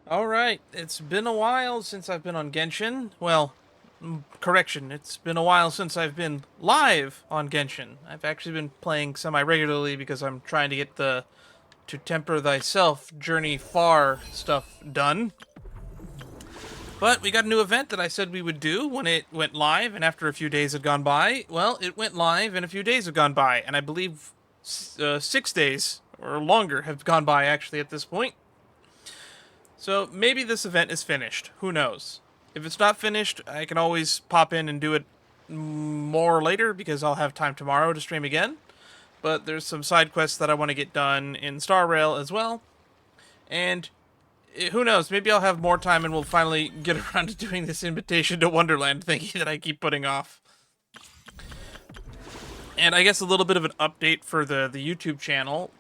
Alright, it's been a while since I've been on Genshin. Well, correction, it's been a while since I've been live on Genshin. I've actually been playing semi-regularly because I'm trying to get the To Temper Thyself Journey Far stuff done. But we got a new event that I said we would do when it went live, and after a few days had gone by, well, it went live and a few days have gone by, and I believe 6 days or longer have gone by actually at this point. So maybe this event is finished. Who knows? If it's not finished, I can always pop in and do it more later because I'll have time tomorrow to stream again. But there's some side quests that I want to get done in Star Rail as well. And who knows? Maybe I'll have more time and we'll finally get around to doing this Invitation to Wonderland thingy that I keep putting off. And I guess a little bit of an update for the YouTube channel,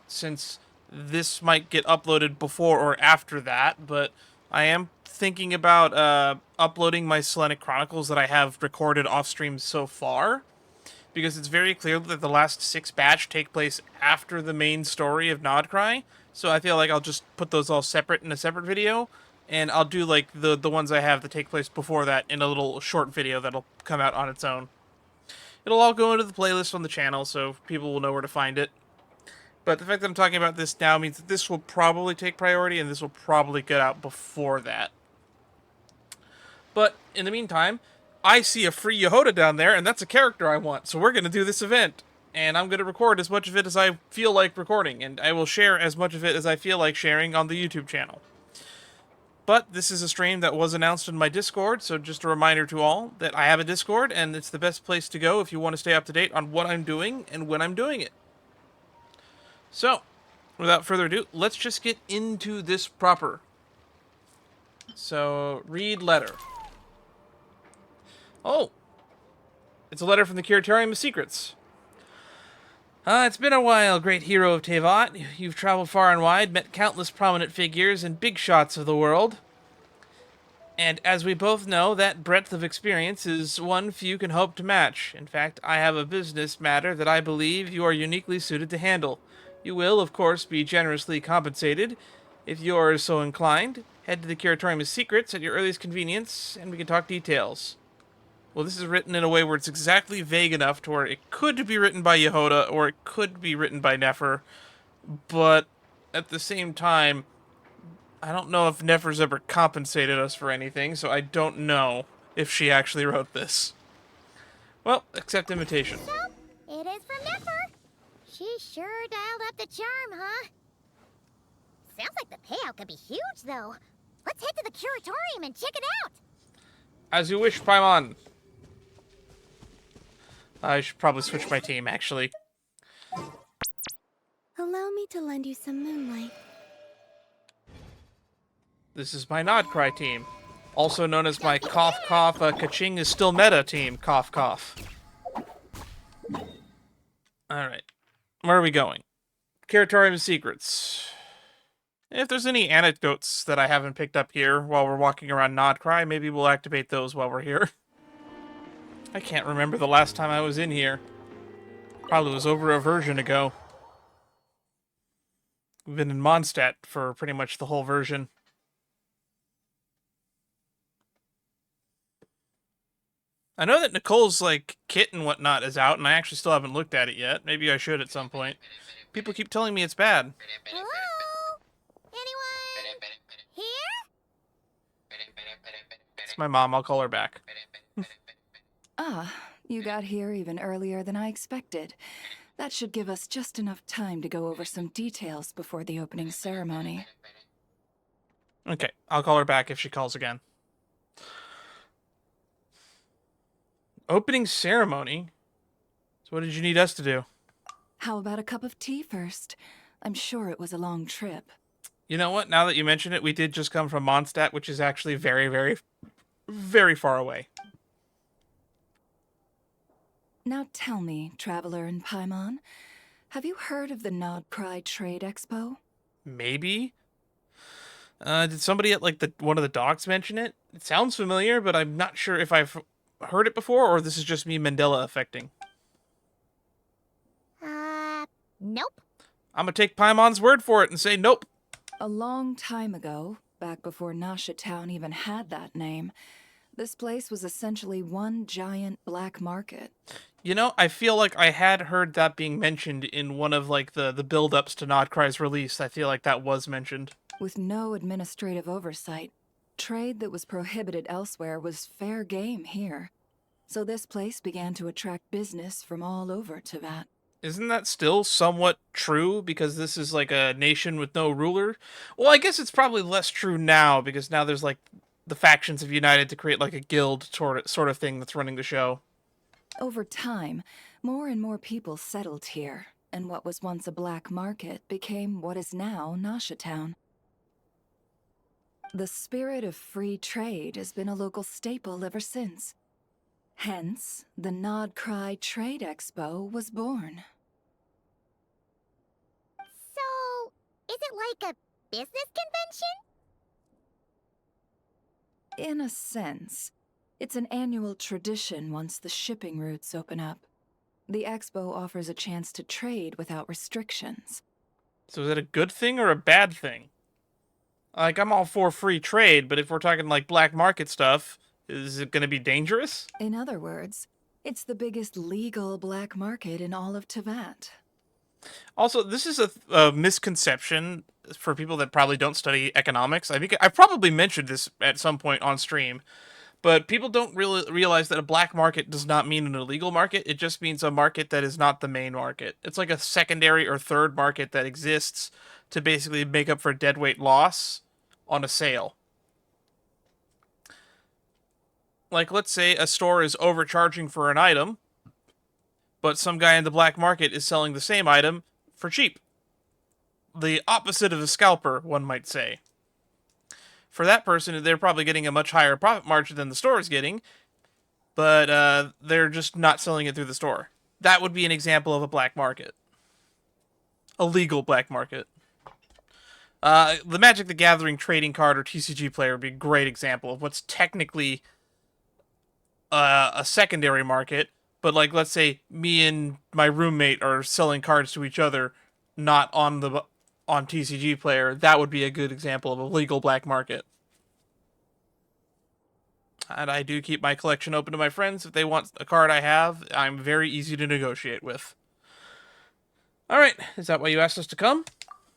since this might get uploaded before or after that, but I am thinking about uploading my Selenic Chronicles that I have recorded off stream so far, because it's very clear that the last 6 batch take place after the main story of Nodcry, so I feel like I'll just put those all separate in a separate video, and I'll do like the ones I have that take place before that in a little short video that'll come out on its own. It'll all go into the playlist on the channel, so people will know where to find it. But the fact that I'm talking about this now means that this will probably take priority, and this will probably get out before that. But in the meantime, I see a free Yehoda down there, and that's a character I want, so we're going to do this event. And I'm going to record as much of it as I feel like recording, and I will share as much of it as I feel like sharing on the YouTube channel. But this is a stream that was announced in my Discord, so just a reminder to all that I have a Discord, and it's the best place to go if you want to stay up to date on what I'm doing and when I'm doing it. So, without further ado, let's just get into this proper. So, read letter. Oh! It's a letter from the Curatorium of Secrets. It's been a while, great hero of Tevat. You've traveled far and wide, met countless prominent figures and big shots of the world. And as we both know, that breadth of experience is one few can hope to match. In fact, I have a business matter that I believe you are uniquely suited to handle. You will, of course, be generously compensated. If you are so inclined, head to the Curatorium of Secrets at your earliest convenience, and we can talk details. Well, this is written in a way where it's exactly vague enough to where it could be written by Yehoda, or it could be written by Nefer, but at the same time, I don't know if Nefer's ever compensated us for anything, so I don't know if she actually wrote this. Well, accept invitation. So, it is from Nefer. She sure dialed up the charm, huh? Sounds like the payout could be huge, though. Let's head to the Curatorium and check it out. As you wish, Paimon. I should probably switch my team, actually. Allow me to lend you some moonlight. This is my Nodcry team. Also known as my Cough Cough, Kaching is still meta team, Cough Cough. Alright. Where are we going? Curatorium of Secrets. If there's any anecdotes that I haven't picked up here while we're walking around Nodcry, maybe we'll activate those while we're here. I can't remember the last time I was in here. Probably was over a version ago. We've been in Mondstadt for pretty much the whole version. I know that Nicole's, like, kit and whatnot is out, and I actually still haven't looked at it yet. Maybe I should at some point. People keep telling me it's bad. Hello? Anyone? Here? It's my mom. I'll call her back. You got here even earlier than I expected. That should give us just enough time to go over some details before the opening ceremony. Okay, I'll call her back if she calls again. Opening ceremony? So what did you need us to do? How about a cup of tea first? I'm sure it was a long trip. You know what? Now that you mention it, we did just come from Mondstadt, which is actually very, very, very far away. Now tell me, Traveler and Paimon, have you heard of the Nodcry Trade Expo? Maybe? Did somebody at, like, one of the docks mention it? It sounds familiar, but I'm not sure if I've heard it before, or this is just me Mandela affecting. Nope. I'm gonna take Paimon's word for it and say nope. A long time ago, back before Nasha Town even had that name. This place was essentially one giant black market. You know, I feel like I had heard that being mentioned in one of, like, the build-ups to Nodcry's release. I feel like that was mentioned. With no administrative oversight, trade that was prohibited elsewhere was fair game here. So this place began to attract business from all over Teyvat. Isn't that still somewhat true, because this is, like, a nation with no ruler? Well, I guess it's probably less true now, because now there's, like, the factions have united to create, like, a guild sort of thing that's running the show. Over time, more and more people settled here, and what was once a black market became what is now Nasha Town. The spirit of free trade has been a local staple ever since. Hence, the Nod Cry Trade Expo was born. So, is it like a business convention? In a sense, it's an annual tradition once the shipping routes open up. The expo offers a chance to trade without restrictions. So is it a good thing or a bad thing? Like, I'm all for free trade, but if we're talking, like, black market stuff, is it going to be dangerous? In other words, it's the biggest legal black market in all of Teyvat. Also, this is a misconception for people that probably don't study economics. I think I probably mentioned this at some point on stream, but people don't really realize that a black market does not mean an illegal market. It just means a market that is not the main market. It's like a secondary or third market that exists to basically make up for deadweight loss on a sale. Like, let's say a store is overcharging for an item, but some guy in the black market is selling the same item for cheap. The opposite of a scalper, one might say. For that person, they're probably getting a much higher profit margin than the store is getting, but they're just not selling it through the store. That would be an example of a black market. A legal black market. The Magic the Gathering trading card or TCG player would be a great example of what's technically a secondary market, but, like, let's say me and my roommate are selling cards to each other, not on TCG player. That would be a good example of a legal black market. And I do keep my collection open to my friends. If they want a card I have, I'm very easy to negotiate with. Alright, is that why you asked us to come?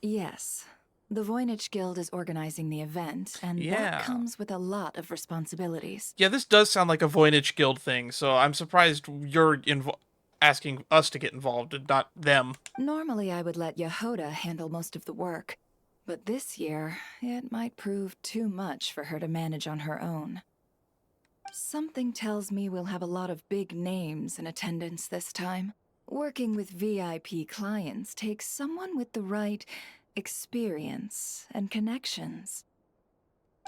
Yes. The Voynich Guild is organizing the event, and that comes with a lot of responsibilities. Yeah, this does sound like a Voynich Guild thing, so I'm surprised you're asking us to get involved and not them. Normally I would let Yehoda handle most of the work, but this year it might prove too much for her to manage on her own. Something tells me we'll have a lot of big names in attendance this time. Working with VIP clients takes someone with the right experience and connections.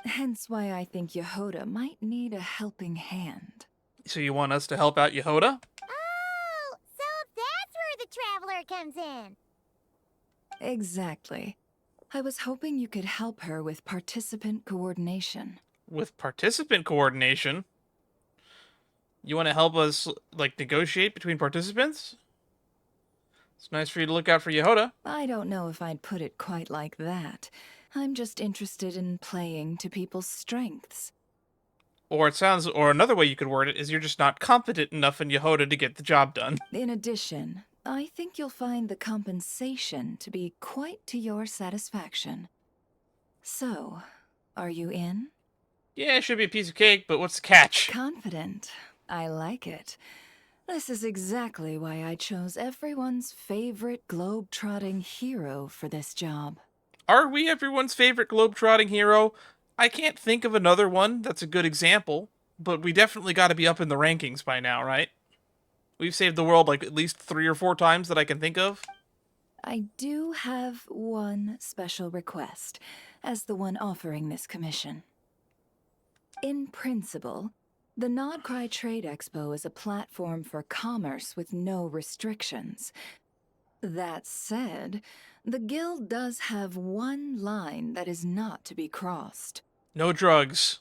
Hence why I think Yehoda might need a helping hand. So you want us to help out Yehoda? Oh, so that's where the Traveler comes in. Exactly. I was hoping you could help her with participant coordination. With participant coordination? You want to help us, like, negotiate between participants? It's nice for you to look out for Yehoda. I don't know if I'd put it quite like that. I'm just interested in playing to people's strengths. Or another way you could word it is you're just not competent enough in Yehoda to get the job done. In addition, I think you'll find the compensation to be quite to your satisfaction. So, are you in? Yeah, it should be a piece of cake, but what's the catch? Confident. I like it. This is exactly why I chose everyone's favorite globe-trotting hero for this job. Are we everyone's favorite globe-trotting hero? I can't think of another one that's a good example, but we definitely got to be up in the rankings by now, right? We've saved the world like at least 3 or 4 times that I can think of. I do have one special request, as the one offering this commission. In principle, the Nodcry Trade Expo is a platform for commerce with no restrictions. That said, the guild does have one line that is not to be crossed. No drugs.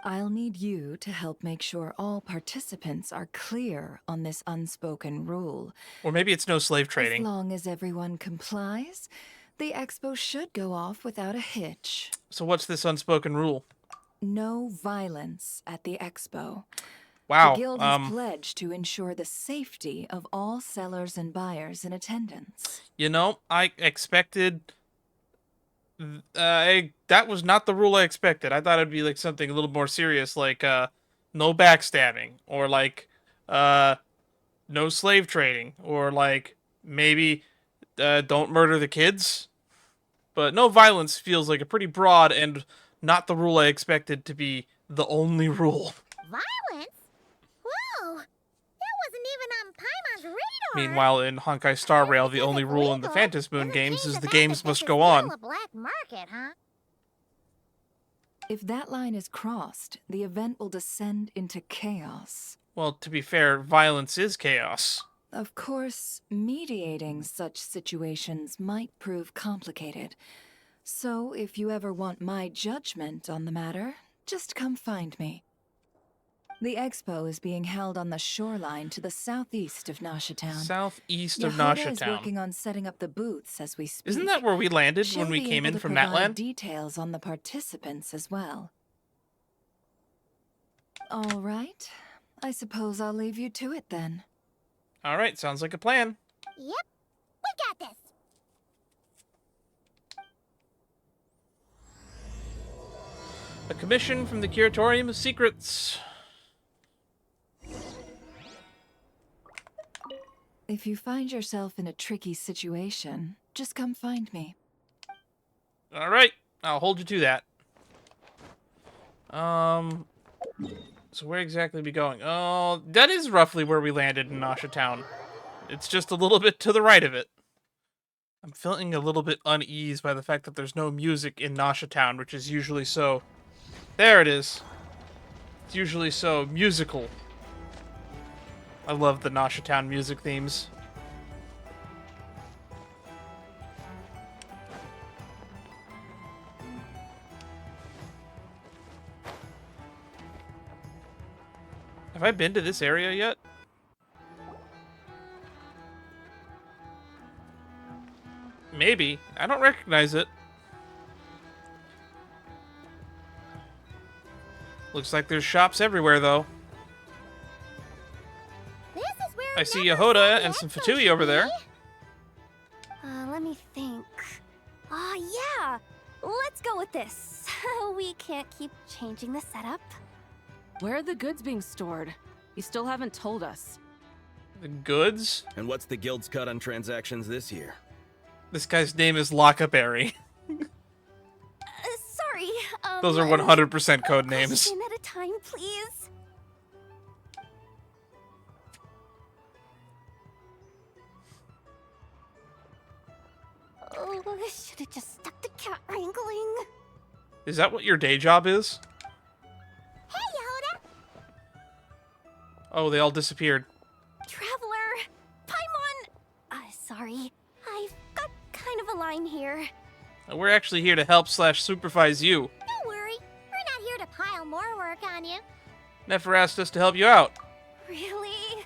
I'll need you to help make sure all participants are clear on this unspoken rule. Or maybe it's no slave trading. As long as everyone complies, The expo should go off without a hitch. So what's this unspoken rule? No violence at the expo. Wow. The guild has pledged to ensure the safety of all sellers and buyers in attendance. You know, I expected... that was not the rule I expected. I thought it'd be like something a little more serious, like no backstabbing, or like no slave trading, or like maybe don't murder the kids. But no violence feels like a pretty broad and not the rule I expected to be the only rule. Violence? Whoa! That wasn't even on Paimon's radar! Meanwhile, in Honkai Star Rail, the only rule in the Phantasmoon Doesn't games change is the fact games that must this go is on. still a black market, huh? If that line is crossed, the event will descend into chaos. Well, to be fair, violence is chaos. Of course, mediating such situations might prove complicated. So, if you ever want my judgment on the matter, just come find me. The expo is being held on the shoreline to the southeast of Nasha Town. Southeast of Yehuda Nasha is Town. working on setting up the booths as we speak. Isn't that where we landed when we She'll be came able in to from provide Natlan? details on the participants as well. All right. I suppose I'll leave you to it then. Alright, sounds like a plan. Yep, we got this! A commission from the Curatorium of Secrets. If you find yourself in a tricky situation, just come find me. Alright, I'll hold you to that. So where exactly are we going? Oh, that is roughly where we landed in Nasha Town. It's just a little bit to the right of it. I'm feeling a little bit uneasy by the fact that there's no music in Nasha Town, which is usually so... There it is. It's usually so musical. I love the Nasha Town music themes. Have I been to this area yet? Maybe. I don't recognize it. Looks like there's shops everywhere, though. This is where I see Never Yehuda said and the some expo Fatui should over there. be. Let me think. Yeah! Let's go with this. We can't keep changing the setup. Where are the goods being stored? You still haven't told us. The goods? And what's the guild's cut on transactions this year? This guy's name is Lockaberry. Sorry. Those are 100% code names. Question at a time, please. Oh, I should have just stuck to cat wrangling. Is that what your day job is? Hey, Yehuda! Oh, they all disappeared. Traveler! Paimon! Sorry. I've got kind of a line here. We're actually here to help / supervise you. Don't worry, we're not here to pile more work on you. Nefer asked us to help you out. Really?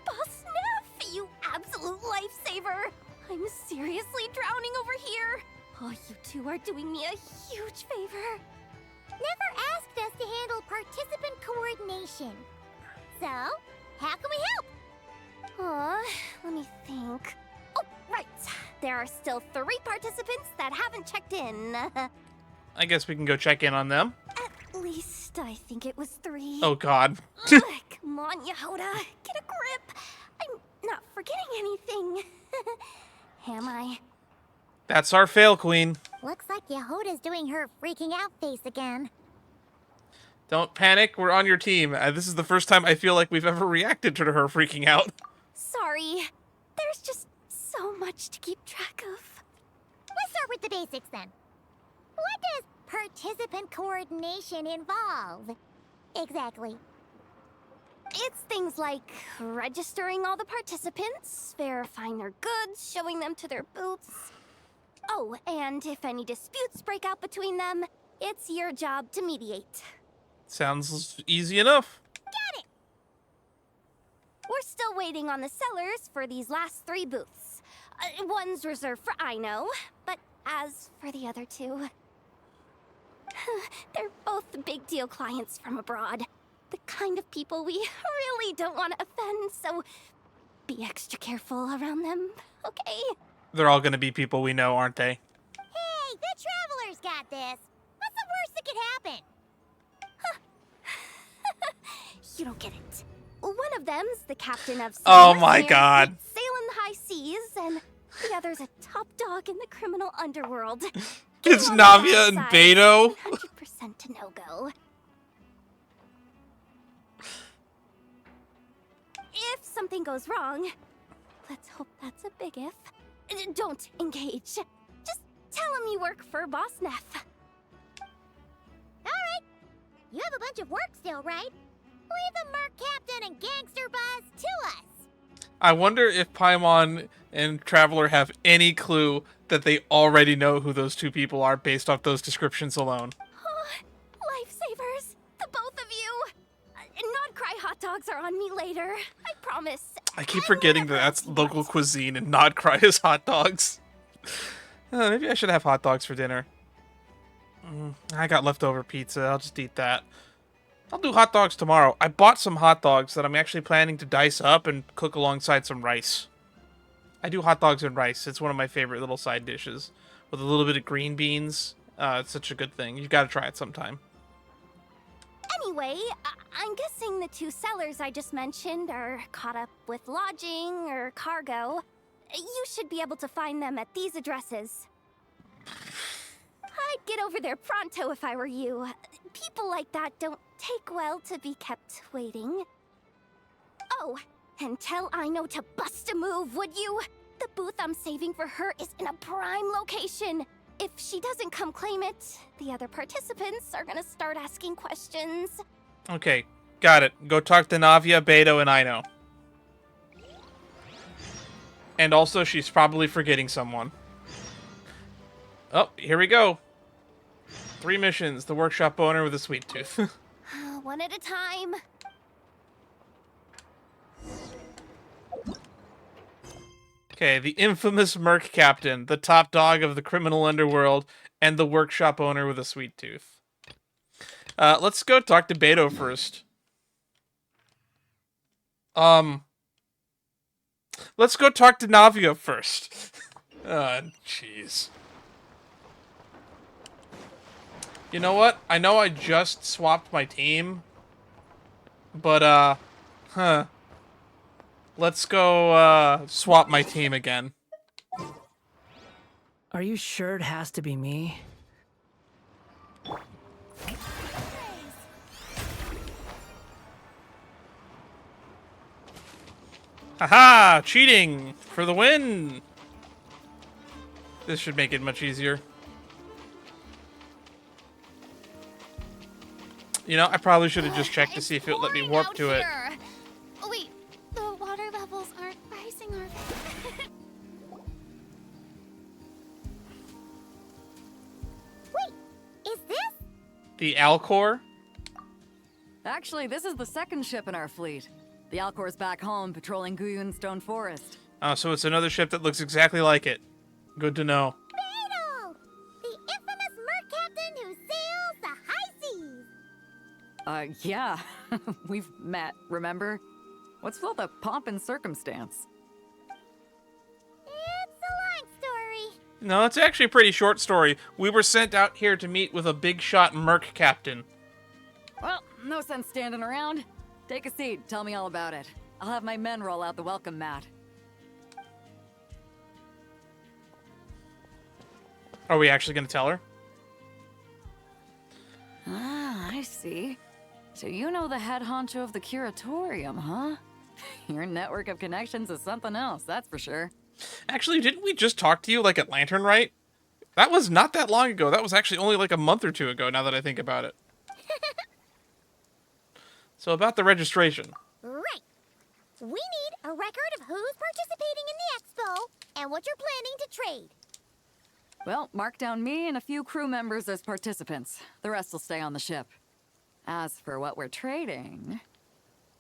Boss Neff, you absolute lifesaver! I'm seriously drowning over here. Oh, you two are doing me a huge favor. Never asked us to handle participant coordination. So, how can we help? Let me think. Oh, right. There are still 3 participants that haven't checked in. I guess we can go check in on them. At least I think it was 3. Oh, God. Ugh, come on, Yehuda. Get a grip. I'm not forgetting anything. Am I? That's our fail, Queen. Looks like Yehuda's doing her freaking out face again. Don't panic, we're on your team. This is the first time I feel like we've ever reacted to her freaking out. Sorry. There's just so much to keep track of. Let's start with the basics then. What does participant coordination involve? Exactly. It's things like registering all the participants, verifying their goods, showing them to their booths. Oh, and if any disputes break out between them, it's your job to mediate. Sounds easy enough. Got it! We're still waiting on the sellers for these last 3 booths. One's reserved for Aino, but as for the other two... they're both big deal clients from abroad. The kind of people we really don't want to offend, so be extra careful around them, okay? They're all gonna be people we know, aren't they? Hey, the Traveler's got this. What's the worst that could happen? You don't get it. One of them's the captain of... Oh some my mercenaries God. that sail in the high seas, and the other's a top dog in the criminal underworld. It's On the bad Navia and side, Beto. 100% to no-go. If something goes wrong, let's hope that's a big if, don't engage. Just tell him you work for Boss Neff. Alright. You have a bunch of work still, right? Leave the Merc Captain and Gangster Buzz to us. I wonder if Paimon and Traveler have any clue that they already know who those two people are based off those descriptions alone. Lifesavers, the both of you. Not cry hot dogs are on me later. I promise. I keep forgetting that that's local cuisine and not cry as hot dogs. Maybe I should have hot dogs for dinner. I got leftover pizza. I'll just eat that. I'll do hot dogs tomorrow. I bought some hot dogs that I'm actually planning to dice up and cook alongside some rice. I do hot dogs and rice. It's one of my favorite little side dishes. With a little bit of green beans. It's such a good thing. You've got to try it sometime. Anyway, I'm guessing the two sellers I just mentioned are caught up with lodging or cargo. You should be able to find them at these addresses. I'd get over there pronto if I were you. People like that don't take well to be kept waiting. Oh, and tell Aino to bust a move, would you? The booth I'm saving for her is in a prime location. If she doesn't come claim it, the other participants are gonna start asking questions. Okay, got it. Go talk to Navia, Beto, and Aino. And also, she's probably forgetting someone. Oh, here we go. 3 missions. The workshop owner with a sweet tooth. One at a time. Okay, the infamous Merc Captain, the top dog of the criminal underworld, and the workshop owner with a sweet tooth. Let's go talk to Beto first. Let's go talk to Navia first. Jeez. You know what? I know I just swapped my team, but, let's go, swap my team again. Are you sure it has to be me? Haha! Cheating! For the win! This should make it much easier. You know, I probably should have just checked to see if it let me warp to it. Oh, wait, the water levels aren't rising, are they? Wait, is this? The Alcor? Actually, this is the second ship in our fleet. The Alcor's back home patrolling Guyun Stone Forest. Oh, so it's another ship that looks exactly like it. Good to know. Beto! The infamous Merc Captain who sails the high seas! Yeah. We've met, remember? What's with all the pomp and circumstance? It's a long story. No, it's actually a pretty short story. We were sent out here to meet with a big shot Merc Captain. Well, no sense standing around. Take a seat, tell me all about it. I'll have my men roll out the welcome mat. Are we actually going to tell her? Ah, I see. So you know the head honcho of the Curatorium, huh? Your network of connections is something else, that's for sure. Actually, didn't we just talk to you, like, at Lantern, right? That was not that long ago. That was actually only like a month or two ago, now that I think about it. So about the registration. Right. We need a record of who's participating in the expo and what you're planning to trade. Well, mark down me and a few crew members as participants. The rest will stay on the ship. As for what we're trading,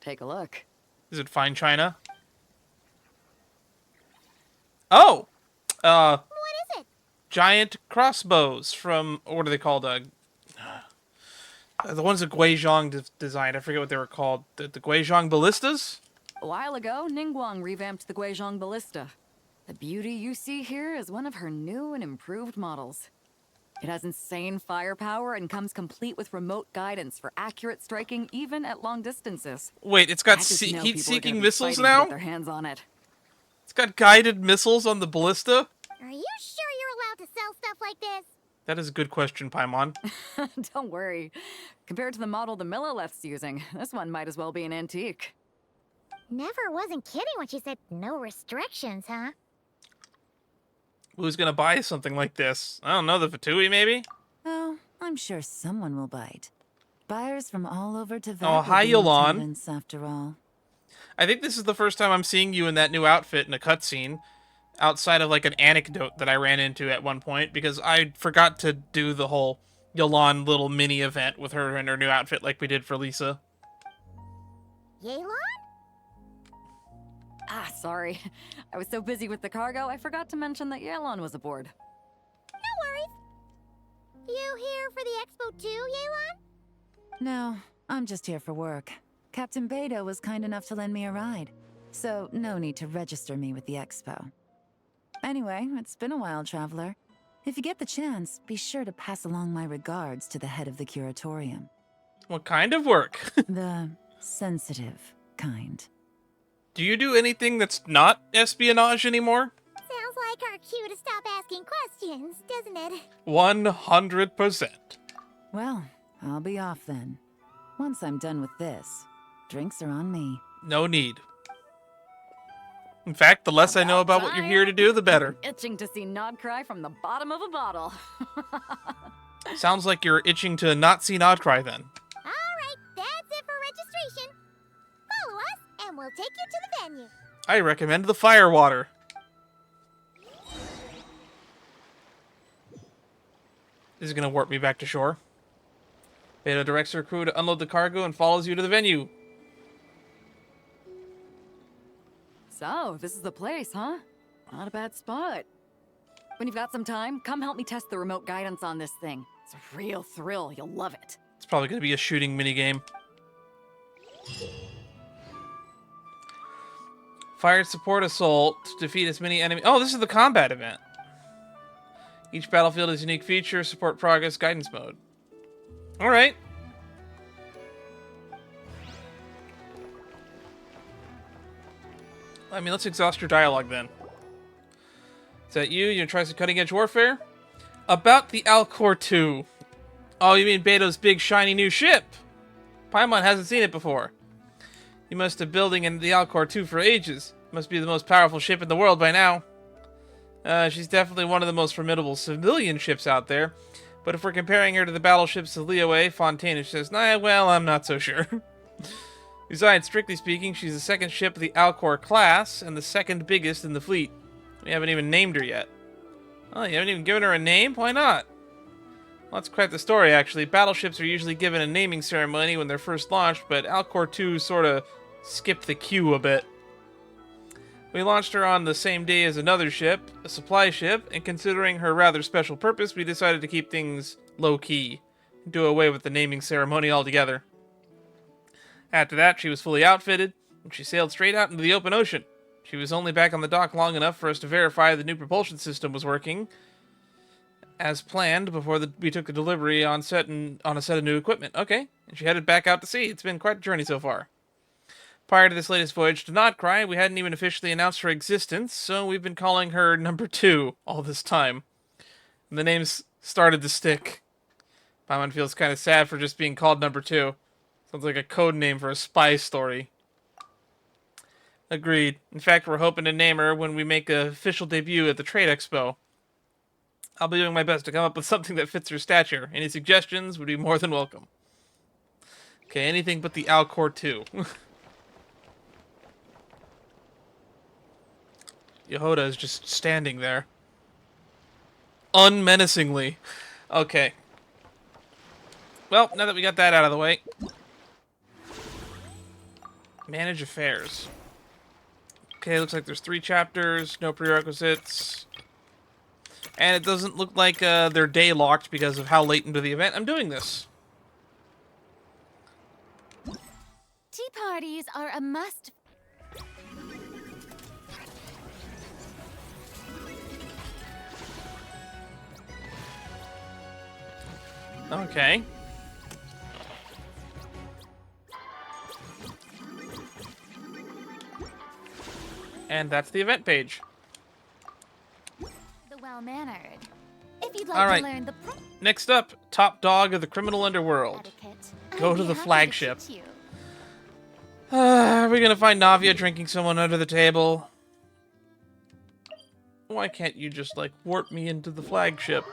take a look. Is it fine china? Oh! What is it? Giant crossbows from, what are they called? The ones that Guizhong designed. I forget what they were called. The Guizhong ballistas? A while ago, Ningguang revamped the Guizhong Ballista. The beauty you see here is one of her new and improved models. It has insane firepower and comes complete with remote guidance for accurate striking even at long distances. Wait, it's I got just know people are heat-seeking gonna be missiles fighting to now? get their hands on it. It's got guided missiles on the ballista? Are you sure you're allowed to sell stuff like this? That is a good question, Paimon. Don't worry. Compared to the model the Millileth's using, this one might as well be an antique. Never wasn't kidding when she said no restrictions, huh? Who's gonna buy something like this? I don't know, the Fatui, maybe? Oh, I'm sure someone will bite. Buyers from all over Tibet Oh, hi, will be in Yolan. attendance after all. I think this is the first time I'm seeing you in that new outfit in a cutscene, outside of like an anecdote that I ran into at one point, because I forgot to do the whole Yolan little mini event with her in her new outfit like we did for Lisa. Yelan? Ah, sorry. I was so busy with the cargo, I forgot to mention that Yelan was aboard. No worries. You here for the expo too, Yelan? No, I'm just here for work. Captain Beto was kind enough to lend me a ride, so no need to register me with the expo. Anyway, it's been a while, traveler. If you get the chance, be sure to pass along my regards to the head of the Curatorium. What kind of work? The sensitive kind. Do you do anything that's not espionage anymore? Sounds like our cue to stop asking questions, doesn't it? 100%. Well, I'll be off then. Once I'm done with this, drinks are on me. No need. In fact, the less I know about what you're here to do, the better. Itching to see Nod cry from the bottom of a bottle. Sounds like you're itching to not see Nodcry then. Alright, that's it for registration. Follow us, and we'll take you to the venue. I recommend the firewater. This is gonna warp me back to shore. Beta directs her crew to unload the cargo and follows you to the venue. So, this is the place, huh? Not a bad spot. When you've got some time, come help me test the remote guidance on this thing. It's a real thrill. You'll love it. It's probably gonna be a shooting minigame. Fire support assault to defeat as many enemy. Oh, this is the combat event. Each battlefield has unique features, support progress, guidance mode. Alright. I mean, let's exhaust your dialogue then. Is that you? You try some cutting-edge warfare? About the Alcor 2. Oh, you mean Beto's big, shiny new ship? Paimon hasn't seen it before. You must have been building in the Alcor 2 for ages. Must be the most powerful ship in the world by now. She's definitely one of the most formidable civilian ships out there. But if we're comparing her to the battleships of Liyue, Fontaine says, nah, well, I'm not so sure. Besides, strictly speaking, she's the second ship of the Alcor class, and the second biggest in the fleet. We haven't even named her yet. Oh, you haven't even given her a name? Why not? Well, that's quite the story, actually. Battleships are usually given a naming ceremony when they're first launched, but Alcor 2 sort of skipped the queue a bit. We launched her on the same day as another ship, a supply ship, and considering her rather special purpose, we decided to keep things low-key and do away with the naming ceremony altogether. After that, she was fully outfitted, and she sailed straight out into the open ocean. She was only back on the dock long enough for us to verify the new propulsion system was working as planned before we took the delivery on a set of new equipment. Okay, and she headed back out to sea. It's been quite a journey so far. Prior to this latest voyage to Nodcry, we hadn't even officially announced her existence, so we've been calling her Number 2 all this time. And the name's started to stick. Paimon feels kind of sad for just being called Number 2. Sounds like a code name for a spy story. Agreed. In fact, we're hoping to name her when we make an official debut at the Trade Expo. I'll be doing my best to come up with something that fits her stature. Any suggestions would be more than welcome. Okay, anything but the Alcor 2. Yehoda is just standing there. Unmenacingly. Okay. Well, now that we got that out of the way. Manage affairs. Okay, looks like there's 3 chapters, no prerequisites. And it doesn't look like they're day locked because of how late into the event I'm doing this. Tea parties are a must. Okay. And that's the event page. The well-mannered. If you'd like All right. to learn the Next up, top dog of the Criminal Underworld. etiquette, Go I'd to be the happy flagship. teach you. Are we gonna find Navia drinking someone under the table? Why can't you just, like, warp me into the flagship?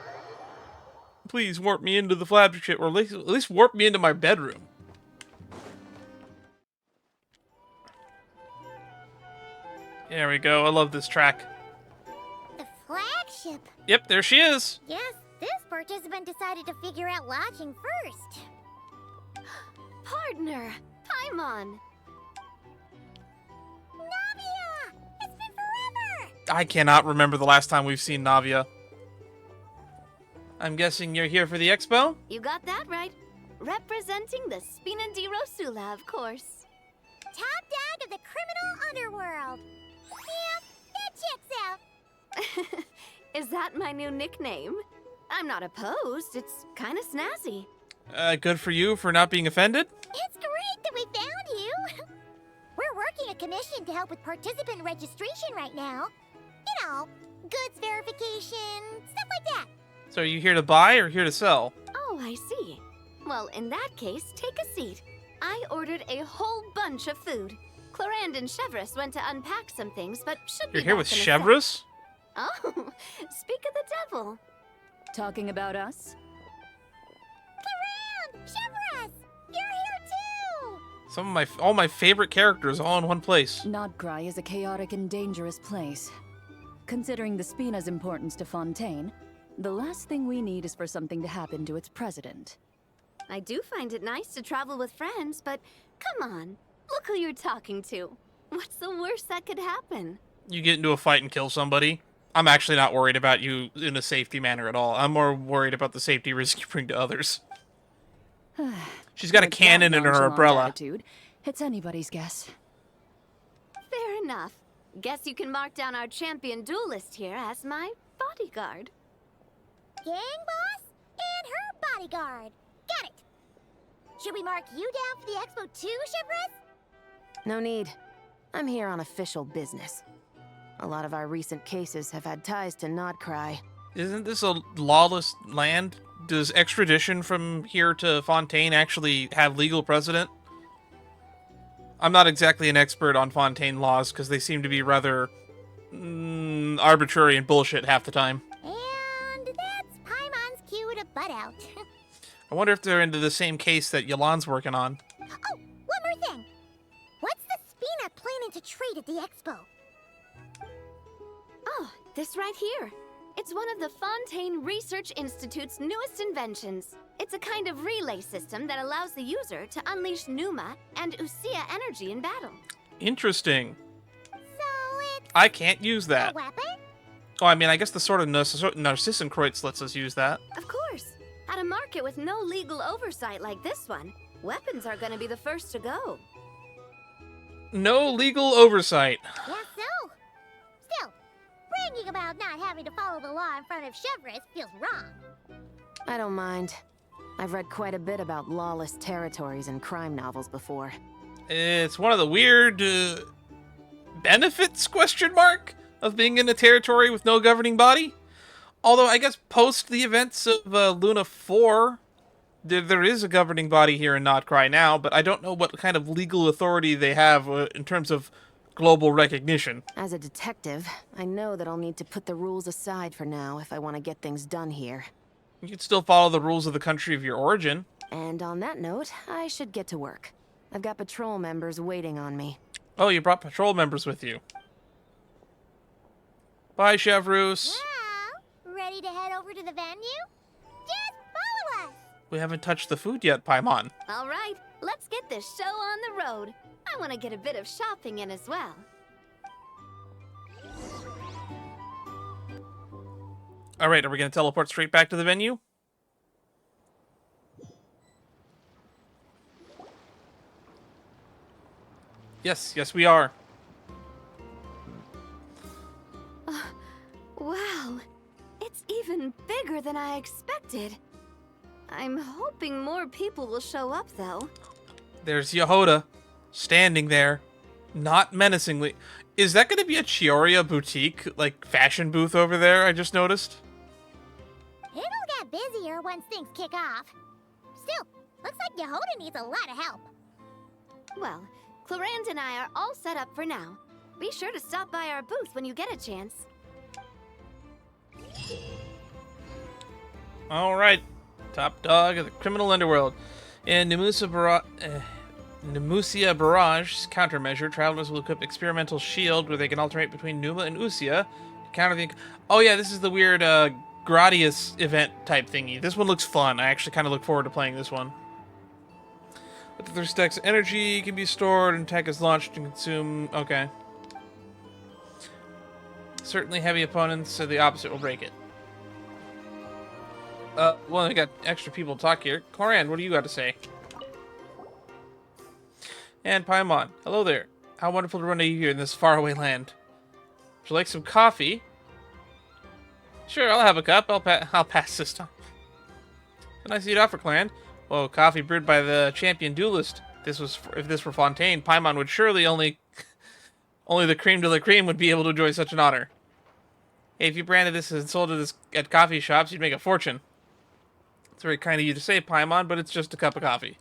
Please warp me into the flagship, or at least warp me into my bedroom. There we go. I love this track. The flagship. Yep, there she is. Yes, this participant decided to figure out lodging first. Partner, Paimon. Navia! It's been forever! I cannot remember the last time we've seen Navia. I'm guessing you're here for the expo? You got that right. Representing the Spina di Rosula, of course. Top dog of the Criminal Underworld. Yeah, that checks out. Is that my new nickname? I'm not opposed. It's kind of snazzy. Good for you for not being offended? It's great that we found you. We're working a commission to help with participant registration right now. You know, goods verification, stuff like that. So are you here to buy or here to sell? Oh, I see. Well, in that case, take a seat. I ordered a whole bunch of food. Clorand and Chevreuse went to unpack some things, but should be You're here back with in a sec. Chevreuse? Oh, speak of the devil. Talking about us? Clorand! Chevreuse! You're here too! All my favorite characters all in one place. Nodcry is a chaotic and dangerous place. Considering the Spina's importance to Fontaine, the last thing we need is for something to happen to its president. I do find it nice to travel with friends, but come on. Look who you're talking to. What's the worst that could happen? You get into a fight and kill somebody. I'm actually not worried about you in a safety manner at all. I'm more worried about the safety risk you bring to others. She's got a With that cannon in her nonchalant umbrella. attitude, it's anybody's guess. Fair enough. Guess you can mark down our champion duelist here as my bodyguard. Gang boss and her bodyguard. Got it. Should we mark you down for the expo too, Chevreuse? No need. I'm here on official business. A lot of our recent cases have had ties to Nodcry. Isn't this a lawless land? Does extradition from here to Fontaine actually have legal precedent? I'm not exactly an expert on Fontaine laws because they seem to be rather arbitrary and bullshit half the time. And that's Paimon's cue to butt out. I wonder if they're into the same case that Yolan's working on. Oh, one more thing. What's the Spina planning to trade at the expo? Oh, this right here. It's one of the Fontaine Research Institute's newest inventions. It's a kind of relay system that allows the user to unleash Pneuma and Usia energy in battle. Interesting. So it's I can't use a that. weapon? Oh, I mean, I guess the sort of Narcissenkreuz lets us use that. Of course. At a market with no legal oversight like this one, weapons are gonna be the first to go. No legal oversight. Yeah, so. Still, bragging about not having to follow the law in front of Chevreuse feels wrong. I don't mind. I've read quite a bit about lawless territories and crime novels before. It's one of the weird benefits, question mark, of being in a territory with no governing body. Although I guess post the events of Luna 4, there is a governing body here in Nodcry now, but I don't know what kind of legal authority they have in terms of global recognition. As a detective, I know that I'll need to put the rules aside for now if I want to get things done here. You can still follow the rules of the country of your origin. And on that note, I should get to work. I've got patrol members waiting on me. Oh, you brought patrol members with you. Bye, Chevreuse. Well, ready to head over to the venue? Just follow us! We haven't touched the food yet, Paimon. All right, let's get this show on the road. I want to get a bit of shopping in as well. Alright, are we going to teleport straight back to the venue? Yes, we are. Wow, it's even bigger than I expected. I'm hoping more people will show up, though. There's Yehoda, standing there, not menacingly. Is that going to be a Chioria boutique, like, fashion booth over there, I just noticed? It'll get busier once things kick off. Still, looks like Yehoda needs a lot of help. Well, Clarand and I are all set up for now. Be sure to stop by our booth when you get a chance. Alright, top dog of the Criminal Underworld. In Nemusia Barrage's countermeasure, travelers will equip experimental shield where they can alternate between Numa and Usia to counter the... Oh yeah, this is the weird Gradius event type thingy. This one looks fun. I actually kind of look forward to playing this one. With their stacks of energy can be stored and tech is launched and consume... Okay. Certainly heavy opponents, so the opposite will break it. Well, we got extra people to talk here. Clarand, what do you got to say? And Paimon, hello there. How wonderful to run into you here in this faraway land. Would you like some coffee? Sure, I'll have a cup. I'll pass this time. Can I see it offer, Clarand? Whoa, coffee brewed by the champion duelist. If this were Fontaine, Paimon would surely only the cream de la cream would be able to enjoy such an honor. Hey, if you branded this and sold it at coffee shops, you'd make a fortune. It's very kind of you to say, Paimon, but it's just a cup of coffee.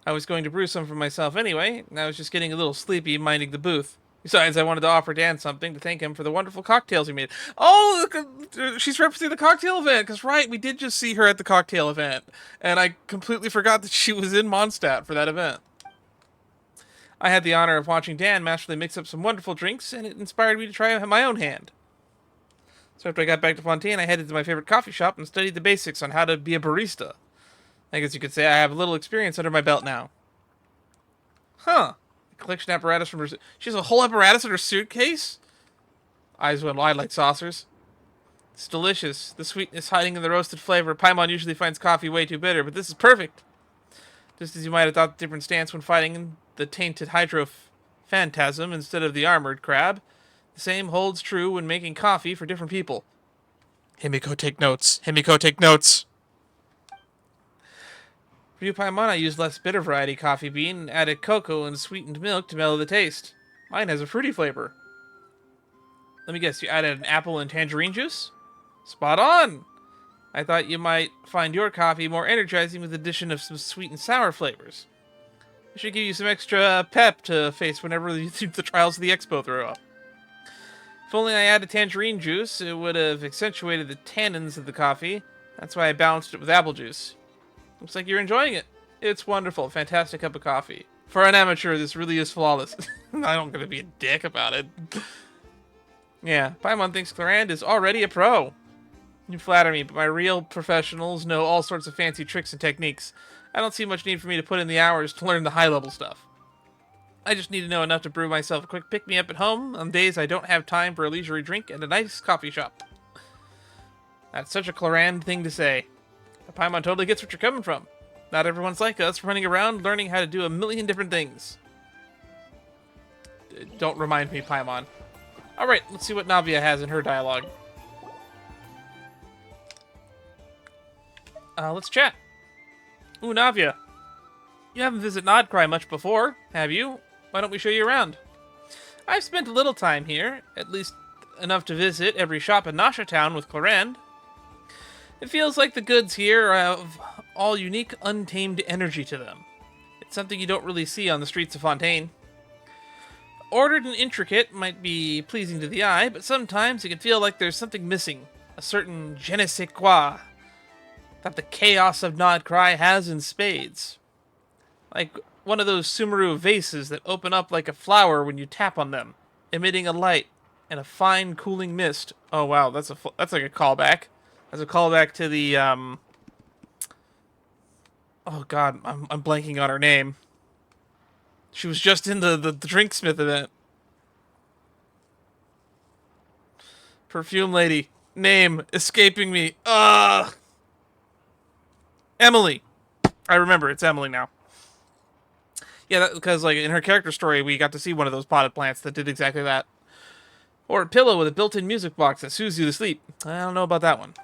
I was going to brew some for myself anyway, and I was just getting a little sleepy minding the booth. Besides, I wanted to offer Dan something to thank him for the wonderful cocktails he made. Oh, look, she's representing the cocktail event, because right, we did just see her at the cocktail event, and I completely forgot that she was in Mondstadt for that event. I had the honor of watching Dan masterfully mix up some wonderful drinks, and it inspired me to try my own hand. So after I got back to Fontaine, I headed to my favorite coffee shop and studied the basics on how to be a barista. I guess you could say I have a little experience under my belt now. Huh. Collection apparatus from her... She has a whole apparatus in her suitcase? Eyes went wide like saucers. It's delicious. The sweetness hiding in the roasted flavor. Paimon usually finds coffee way too bitter, but this is perfect. Just as you might have thought the different stance when fighting the tainted hydro phantasm instead of the armored crab, the same holds true when making coffee for different people. Himiko, take notes. Himiko, take notes. For you, Paimon, I used less bitter variety coffee bean and added cocoa and sweetened milk to mellow the taste. Mine has a fruity flavor. Let me guess, you added an apple and tangerine juice? Spot on! I thought you might find your coffee more energizing with the addition of some sweet and sour flavors. It should give you some extra pep to face whenever the trials of the expo throw up. If only I added tangerine juice, it would have accentuated the tannins of the coffee. That's why I balanced it with apple juice. Looks like you're enjoying it. It's wonderful. Fantastic cup of coffee. For an amateur, this really is flawless. I'm not going to be a dick about it. Yeah, Paimon thinks Clarand is already a pro. You flatter me, but my real professionals know all sorts of fancy tricks and techniques. I don't see much need for me to put in the hours to learn the high-level stuff. I just need to know enough to brew myself a quick pick-me-up at home on days I don't have time for a leisurely drink and a nice coffee shop. That's such a Clarand thing to say. But Paimon totally gets what you're coming from. Not everyone's like us, running around learning how to do a million different things. Don't remind me, Paimon. Alright, let's see what Navia has in her dialogue. Let's chat. Ooh, Navia. You haven't visited Nodcry much before, have you? Why don't we show you around? I've spent a little time here, at least enough to visit every shop in Nasha Town with Clarand. It feels like the goods here have all unique, untamed energy to them. It's something you don't really see on the streets of Fontaine. Ordered and intricate might be pleasing to the eye, but sometimes it can feel like there's something missing. A certain je ne sais quoi that the chaos of Nodcry has in spades. Like one of those Sumeru vases that open up like a flower when you tap on them, emitting a light and a fine cooling mist. Oh wow, that's like a callback. That's a callback to the oh god, I'm blanking on her name. She was just in the Drinksmith event. Perfume lady. name escaping me. Emily. I remember, it's Emily now. Yeah, because like in her character story, we got to see one of those potted plants that did exactly that. Or a pillow with a built-in music box that soothes you to sleep. I don't know about that one.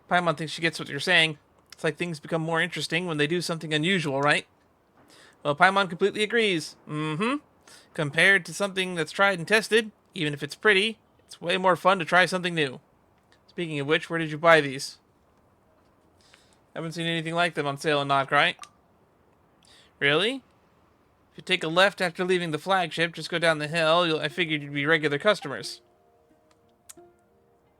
Paimon thinks she gets what you're saying. It's like things become more interesting when they do something unusual, right? Well, Paimon completely agrees. Mm-hmm. Compared to something that's tried and tested, even if it's pretty, it's way more fun to try something new. Speaking of which, where did you buy these? Haven't seen anything like them on sale in Nodcry. Really? If you take a left after leaving the flagship, just go down the hill, I figured you'd be regular customers.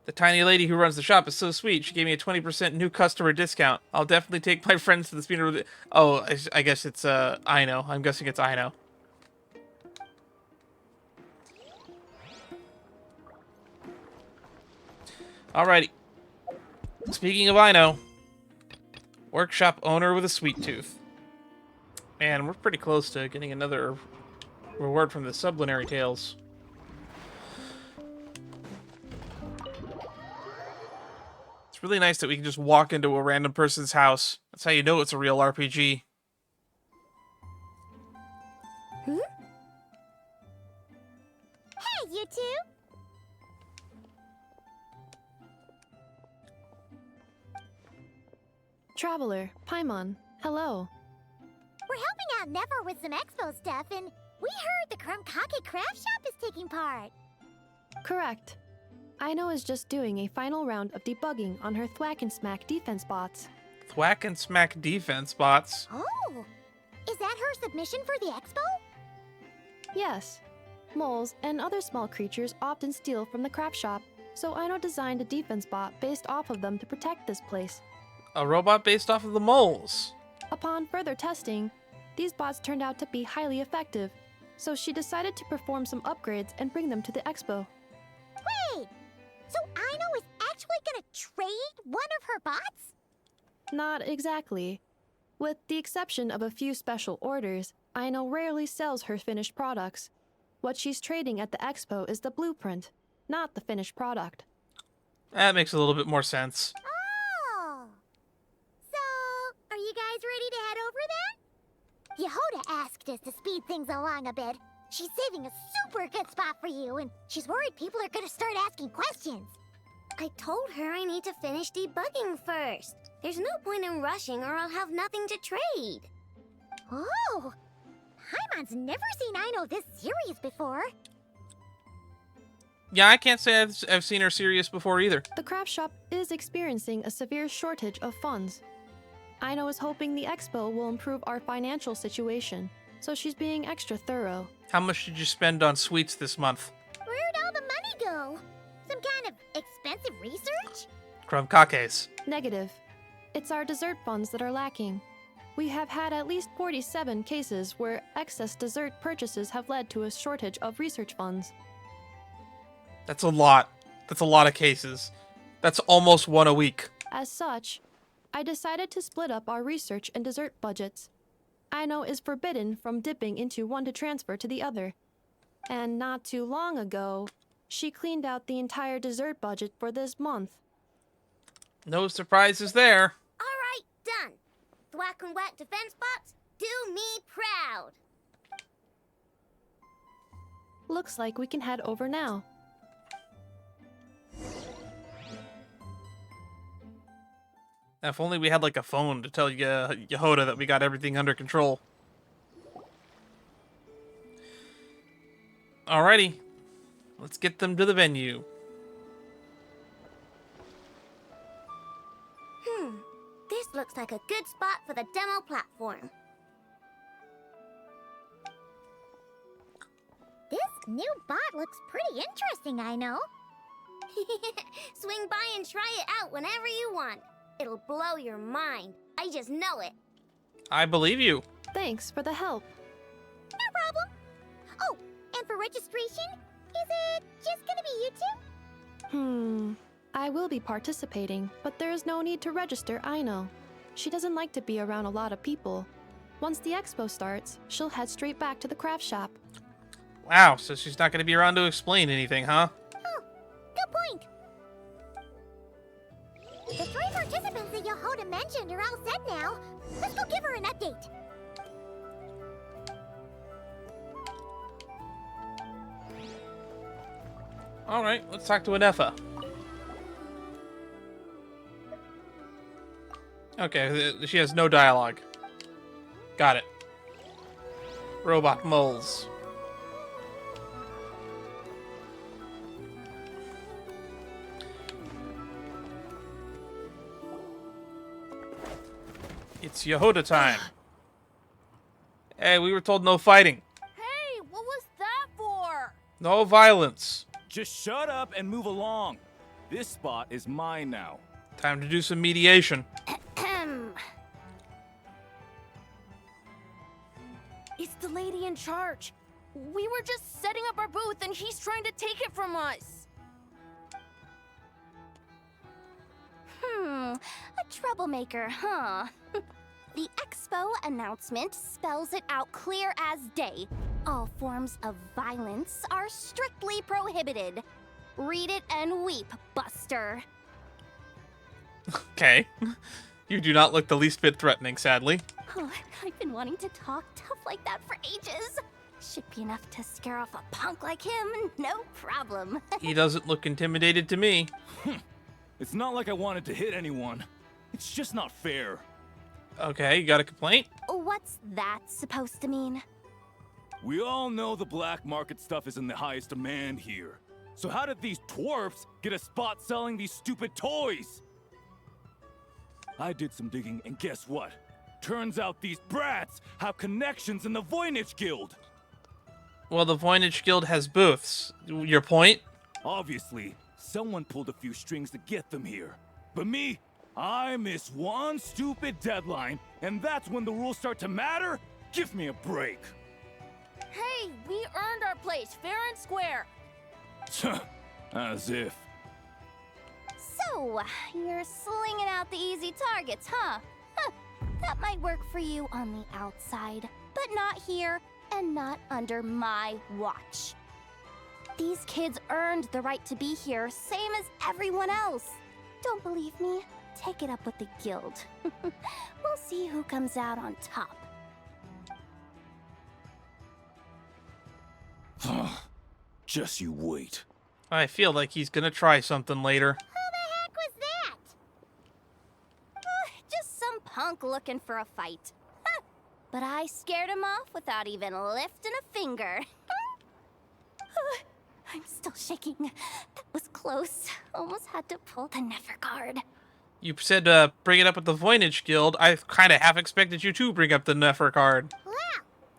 The tiny lady who runs the shop is so sweet. She gave me a 20% new customer discount. I'll definitely take my friends to the Spina. Oh, I guess it's, Ino. I'm guessing it's Ino. Alrighty. Speaking of Ino, workshop owner with a sweet tooth. Man, we're pretty close to getting another reward from the Sublunary Tales. It's really nice that we can just walk into a random person's house. That's how you know it's a real RPG. Hey, you two! Traveler, Paimon, hello. We're helping out Nefer with some expo stuff, and we heard the Clink-Clank craft shop is taking part. Correct. Ino is just doing a final round of debugging on her Thwack and Smack defense bots. Thwack and Smack defense bots. Oh! Is that her submission for the expo? Yes. Moles and other small creatures often steal from the craft shop, so Ino designed a defense bot based off of them to protect this place. A robot based off of the moles. Upon further testing, these bots turned out to be highly effective, so she decided to perform some upgrades and bring them to the expo. Wait! So Ino is actually gonna trade one of her bots? Not exactly. With the exception of a few special orders, Ino rarely sells her finished products. What she's trading at the expo is the blueprint, not the finished product. That makes a little bit more sense. Oh! So, are you guys ready to head over then? Yehoda asked us to speed things along a bit. She's saving a super good spot for you, and she's worried people are gonna start asking questions. I told her I need to finish debugging first. There's no point in rushing or I'll have nothing to trade. Oh! Paimon's never seen Ino this serious before. Yeah, I can't say I've seen her serious before either. The craft shop is experiencing a severe shortage of funds. Ino is hoping the expo will improve our financial situation, so she's being extra thorough. How much did you spend on sweets this month? Where'd all the money go? Some kind of expensive research? Clink-Clank's. Negative. It's our dessert funds that are lacking. We have had at least 47 cases where excess dessert purchases have led to a shortage of research funds. That's a lot. That's a lot of cases. That's almost one a week. As such, I decided to split up our research and dessert budgets. Ino is forbidden from dipping into one to transfer to the other. And not too long ago, she cleaned out the entire dessert budget for this month. No surprises there. All right, done. Thwack and Whack defense bots, do me proud. Looks like we can head over now. If only we had like a phone to tell Yehoda that we got everything under control. Alrighty. Let's get them to the venue. This looks like a good spot for the demo platform. This new bot looks pretty interesting, I know. Swing by and try it out whenever you want. It'll blow your mind. I just know it. I believe you. Thanks for the help. No problem. Oh, and for registration, is it just gonna be you two? I will be participating, but there is no need to register, Ino. She doesn't like to be around a lot of people. Once the expo starts, she'll head straight back to the craft shop. Wow, so she's not going to be around to explain anything, huh? Oh, good point. The 3 participants that Yehoda mentioned are all set now. Let's go give her an update. Alright, let's talk to Anefa. Okay, she has no dialogue. Got it. Robot moles. It's Yehoda time. Hey, we were told no fighting. Hey, what was that for? No violence. Just shut up and move along. This spot is mine now. Time to do some mediation. It's the lady in charge. We were just setting up our booth and he's trying to take it from us. A troublemaker, huh? The expo announcement spells it out clear as day. All forms of violence are strictly prohibited. Read it and weep, Buster. Okay. You do not look the least bit threatening, sadly. Oh, I've been wanting to talk tough like that for ages. Should be enough to scare off a punk like him, no problem. He doesn't look intimidated to me. It's not like I wanted to hit anyone. It's just not fair. Okay, you got a complaint? What's that supposed to mean? We all know the black market stuff is in the highest demand here. So how did these dwarfs get a spot selling these stupid toys? I did some digging, and guess what? Turns out these brats have connections in the Voynich Guild. Well, the Voynich Guild has booths. Your point? Obviously, someone pulled a few strings to get them here. But me, I miss one stupid deadline, and that's when the rules start to matter? Give me a break. Hey, we earned our place, fair and square. As if. So, you're slinging out the easy targets, huh? That might work for you on the outside, but not here and not under my watch. These kids earned the right to be here, same as everyone else. Don't believe me? Take it up with the guild. We'll see who comes out on top. Just you wait. I feel like he's gonna try something later. Was that? Just some punk looking for a fight. But I scared him off without even lifting a finger. I'm still shaking. That was close. Almost had to pull the Nefer card. You said bring it up with the Voynich Guild. I kind of half expected you to bring up the Nefer card. Well,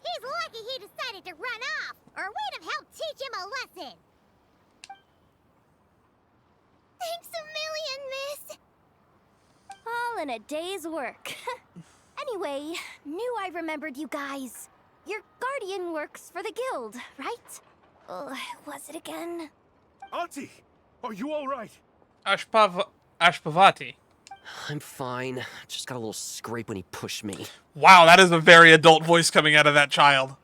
he's lucky he decided to run off, or we'd have helped teach him a lesson. Thanks a million, miss. All in a day's work. Anyway, knew I remembered you guys. Your guardian works for the guild, right? Was it again? Auntie, are you all right? Ashpavati. I'm fine. Just got a little scrape when he pushed me. Wow, that is a very adult voice coming out of that child.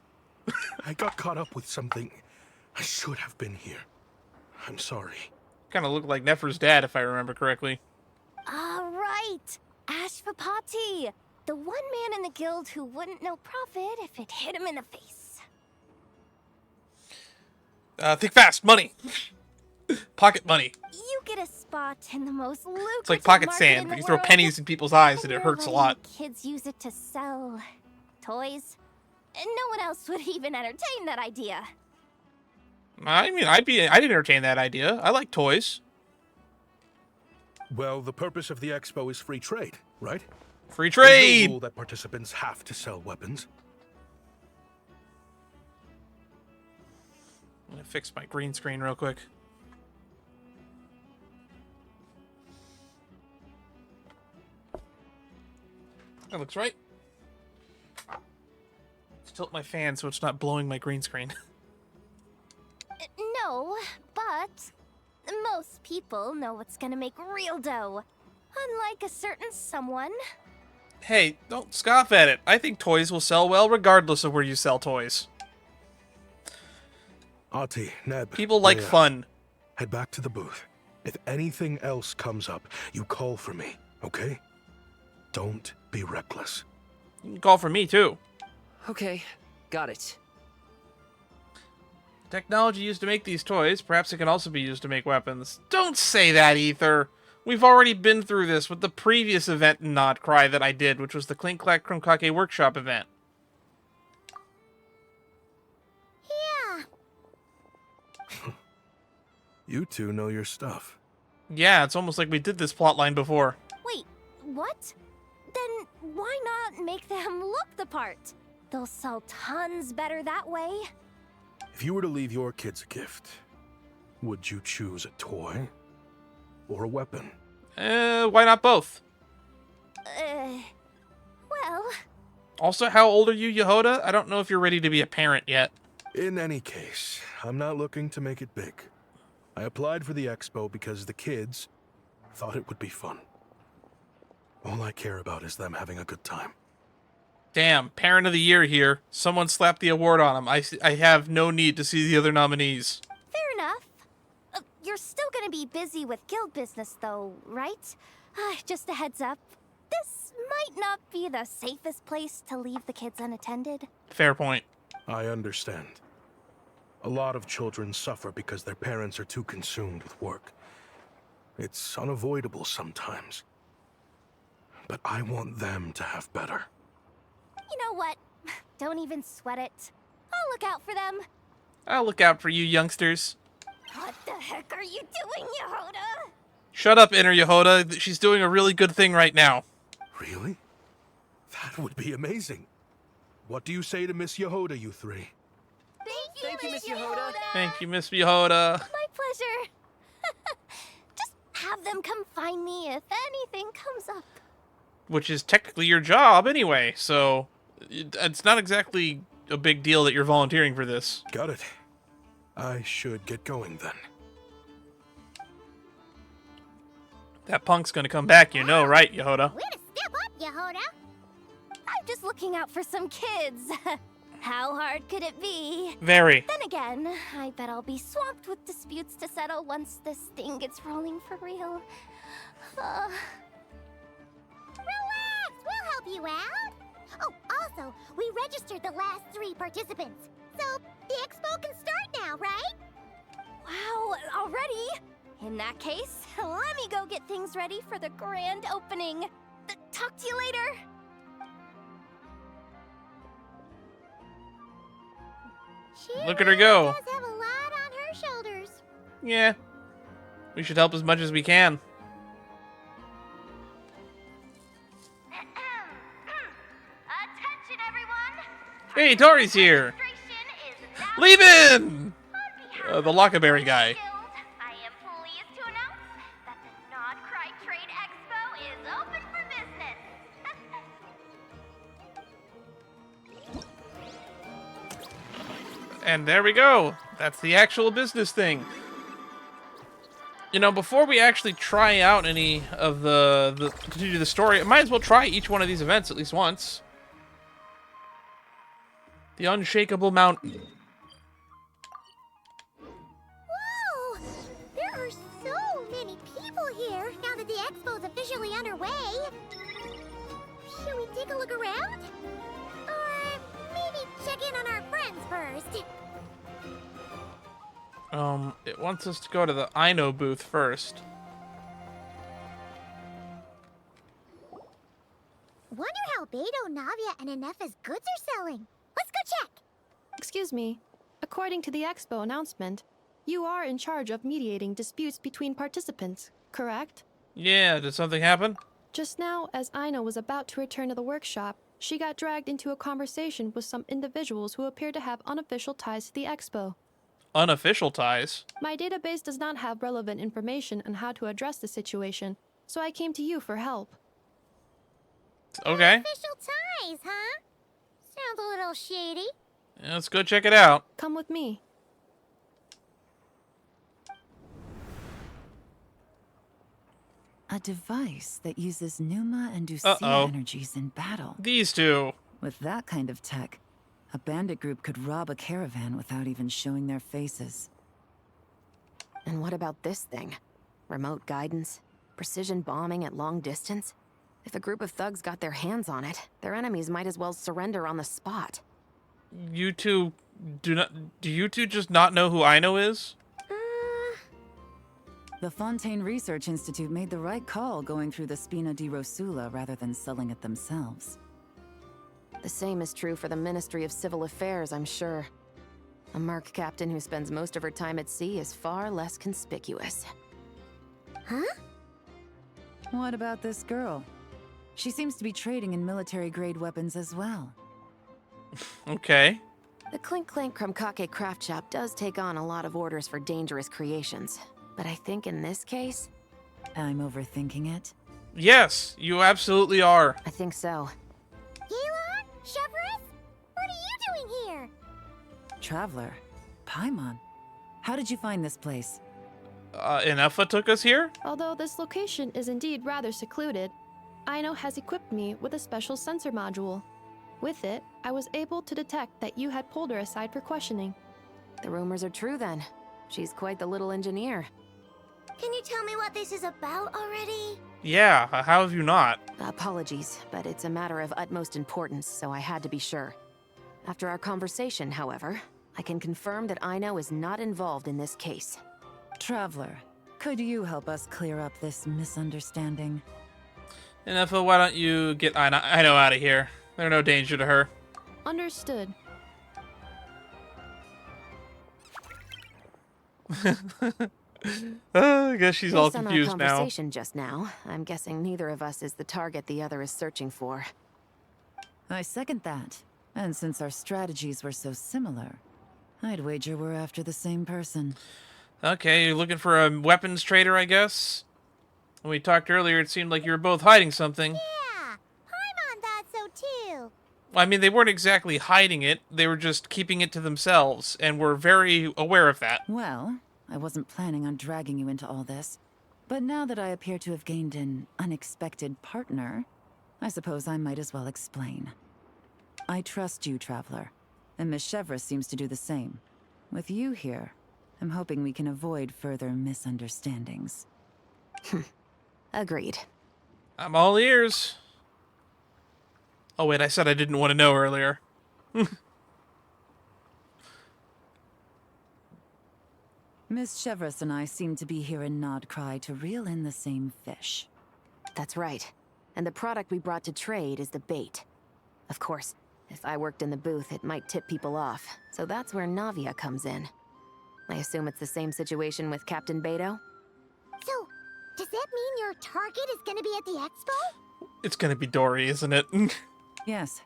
I got caught up with something. I should have been here. I'm sorry. Kind of looked like Nefer's dad, if I remember correctly. Right. Ashpapati. The one man in the guild who wouldn't know profit if it hit him in the face. Think fast. Money. Pocket money. You get a spot in the most lucrative It's like pocket market sand. in the You throw world, pennies in people's eyes and it you're hurts a letting lot. Kids use it to sell toys. And no one else would even entertain that idea. I mean, I'd entertain that idea. I like toys. Well, the purpose of the expo is free trade, right? Free There's no trade! rule that participants have to sell weapons. I'm gonna fix my green screen real quick. That looks right. Let's tilt my fan so it's not blowing my green screen. No, but most people know what's gonna make real dough. Unlike a certain someone. Hey, don't scoff at it. I think toys will sell well regardless of where you sell toys. Auntie, Neb. People like Leia, fun. Head back to the booth. If anything else comes up, you call for me, okay? Don't be reckless. You can call for me, too. Okay, got it. Technology used to make these toys. Perhaps it can also be used to make weapons. Don't say that, Ether. We've already been through this with the previous event in Nodcry that I did, which was the Clink-Clank Crumkake Workshop event. Yeah. You two know your stuff. Yeah, it's almost like we did this plotline before. Wait, what? Then why not make them look the part? They'll sell tons better that way. If you were to leave your kids a gift, would you choose a toy or a weapon? Why not both? Well... Also, how old are you, Yehoda? I don't know if you're ready to be a parent yet. In any case, I'm not looking to make it big. I applied for the expo because the kids thought it would be fun. All I care about is them having a good time. Damn, Parent of the Year here. Someone slapped the award on him. I have no need to see the other nominees. Fair enough. You're still gonna be busy with guild business, though, right? Just a heads up. This might not be the safest place to leave the kids unattended. Fair point. I understand. A lot of children suffer because their parents are too consumed with work. It's unavoidable sometimes. But I want them to have better. You know what? Don't even sweat it. I'll look out for them. I'll look out for you, youngsters. What the heck are you doing, Yehoda? Shut up, Inner Yehoda. She's doing a really good thing right now. Really? That would be amazing. What do you say to Miss Yehoda, you three? Thank you, Miss Yehoda. Thank you, Miss Yehoda. My pleasure. Just have them come find me if anything comes up. Which is technically your job anyway, so it's not exactly a big deal that you're volunteering for this. Got it. I should get going then. That punk's gonna come back, you know, right, Yehoda? Way to step up, Yehoda. I'm just looking out for some kids. How hard could it be? Very. Then again, I bet I'll be swamped with disputes to settle once this thing gets rolling for real. Relax, we'll help you out. Oh, also, we registered the last 3 participants. So, the expo can start now, right? Wow, already? In that case, let me go get things ready for the grand opening. Talk to you later. She Look at her go. does have a lot on her shoulders. Yeah. We should help as much as we can. Attention, everyone. Hey, Tori's here. Leave in! The Lockaberry guy. I am pleased to announce that the Nodcry Trade Expo is open for business. And there we go. That's the actual business thing. You know, before we actually try out any of the continue the story, I might as well try each one of these events at least once. The Unshakable Mountain. Whoa! There are so many people here now that the expo's officially underway. Should we take a look around? Or maybe check in on our friends first? It wants us to go to the Ino booth first. Wonder how Beidou, Navia, and Ineffa's goods are selling. Let's go check. Excuse me. According to the expo announcement, you are in charge of mediating disputes between participants, correct? Yeah, did something happen? Just now, as Aino was about to return to the workshop, she got dragged into a conversation with some individuals who appear to have unofficial ties to the expo. Unofficial ties? My database does not have relevant information on how to address the situation, so I came to you for help. Okay. Official ties, huh? Sounds a little shady. Yeah, let's go check it out. Come with me. A device that uses Numa and Ducia energies in battle. These two. With that kind of tech, a bandit group could rob a caravan without even showing their faces. And what about this thing? remote guidance, precision bombing at long distance. If a group of thugs got their hands on it, their enemies might as well surrender on the spot. You two do you two just not know who Ino is? The Fontaine Research Institute made the right call going through the Spina di Rosula rather than selling it themselves. The same is true for the Ministry of Civil Affairs, I'm sure. A Merc captain who spends most of her time at sea is far less conspicuous. Huh? What about this girl? She seems to be trading in military-grade weapons as well. Okay. The Clink-Clank Crumkake craft shop does take on a lot of orders for dangerous creations. But I think in this case... I'm overthinking it? Yes, you absolutely are. I think so. Gaylon? Chevron? What are you doing here? Traveler? Paimon? How did you find this place? Inefa took us here? Although this location is indeed rather secluded, Ino has equipped me with a special sensor module. With it, I was able to detect that you had pulled her aside for questioning. The rumors are true then. She's quite the little engineer. Can you tell me what this is about already? Yeah, how have you not? Apologies, but it's a matter of utmost importance, so I had to be sure. After our conversation, however, I can confirm that Ino is not involved in this case. Traveler, could you help us clear up this misunderstanding? Inefa, why don't you get Ino out of here? There's no danger to her. Understood. I guess she's all Based on confused our now. conversation just now, I'm guessing neither of us is the target the other is searching for. I second that. And since our strategies were so similar, I'd wager we're after the same person. Okay, you're looking for a weapons trader, I guess? When we talked earlier, it seemed like you were both hiding something. Yeah, Paimon thought so too. I mean, they weren't exactly hiding it. They were just keeping it to themselves, and we're very aware of that. Well, I wasn't planning on dragging you into all this. But now that I appear to have gained an unexpected partner, I suppose I might as well explain. I trust you, Traveler, and Miss Chevra seems to do the same. With you here, I'm hoping we can avoid further misunderstandings. Agreed. I'm all ears. Oh wait, I said I didn't want to know earlier. Miss Chevros and I seem to be here in Nodcry to reel in the same fish. That's right. And the product we brought to trade is the bait. Of course, if I worked in the booth, it might tip people off. So that's where Navia comes in. I assume it's the same situation with Captain Beto? So, does that mean your target is gonna be at the expo? It's gonna be Dory, isn't it? Yes.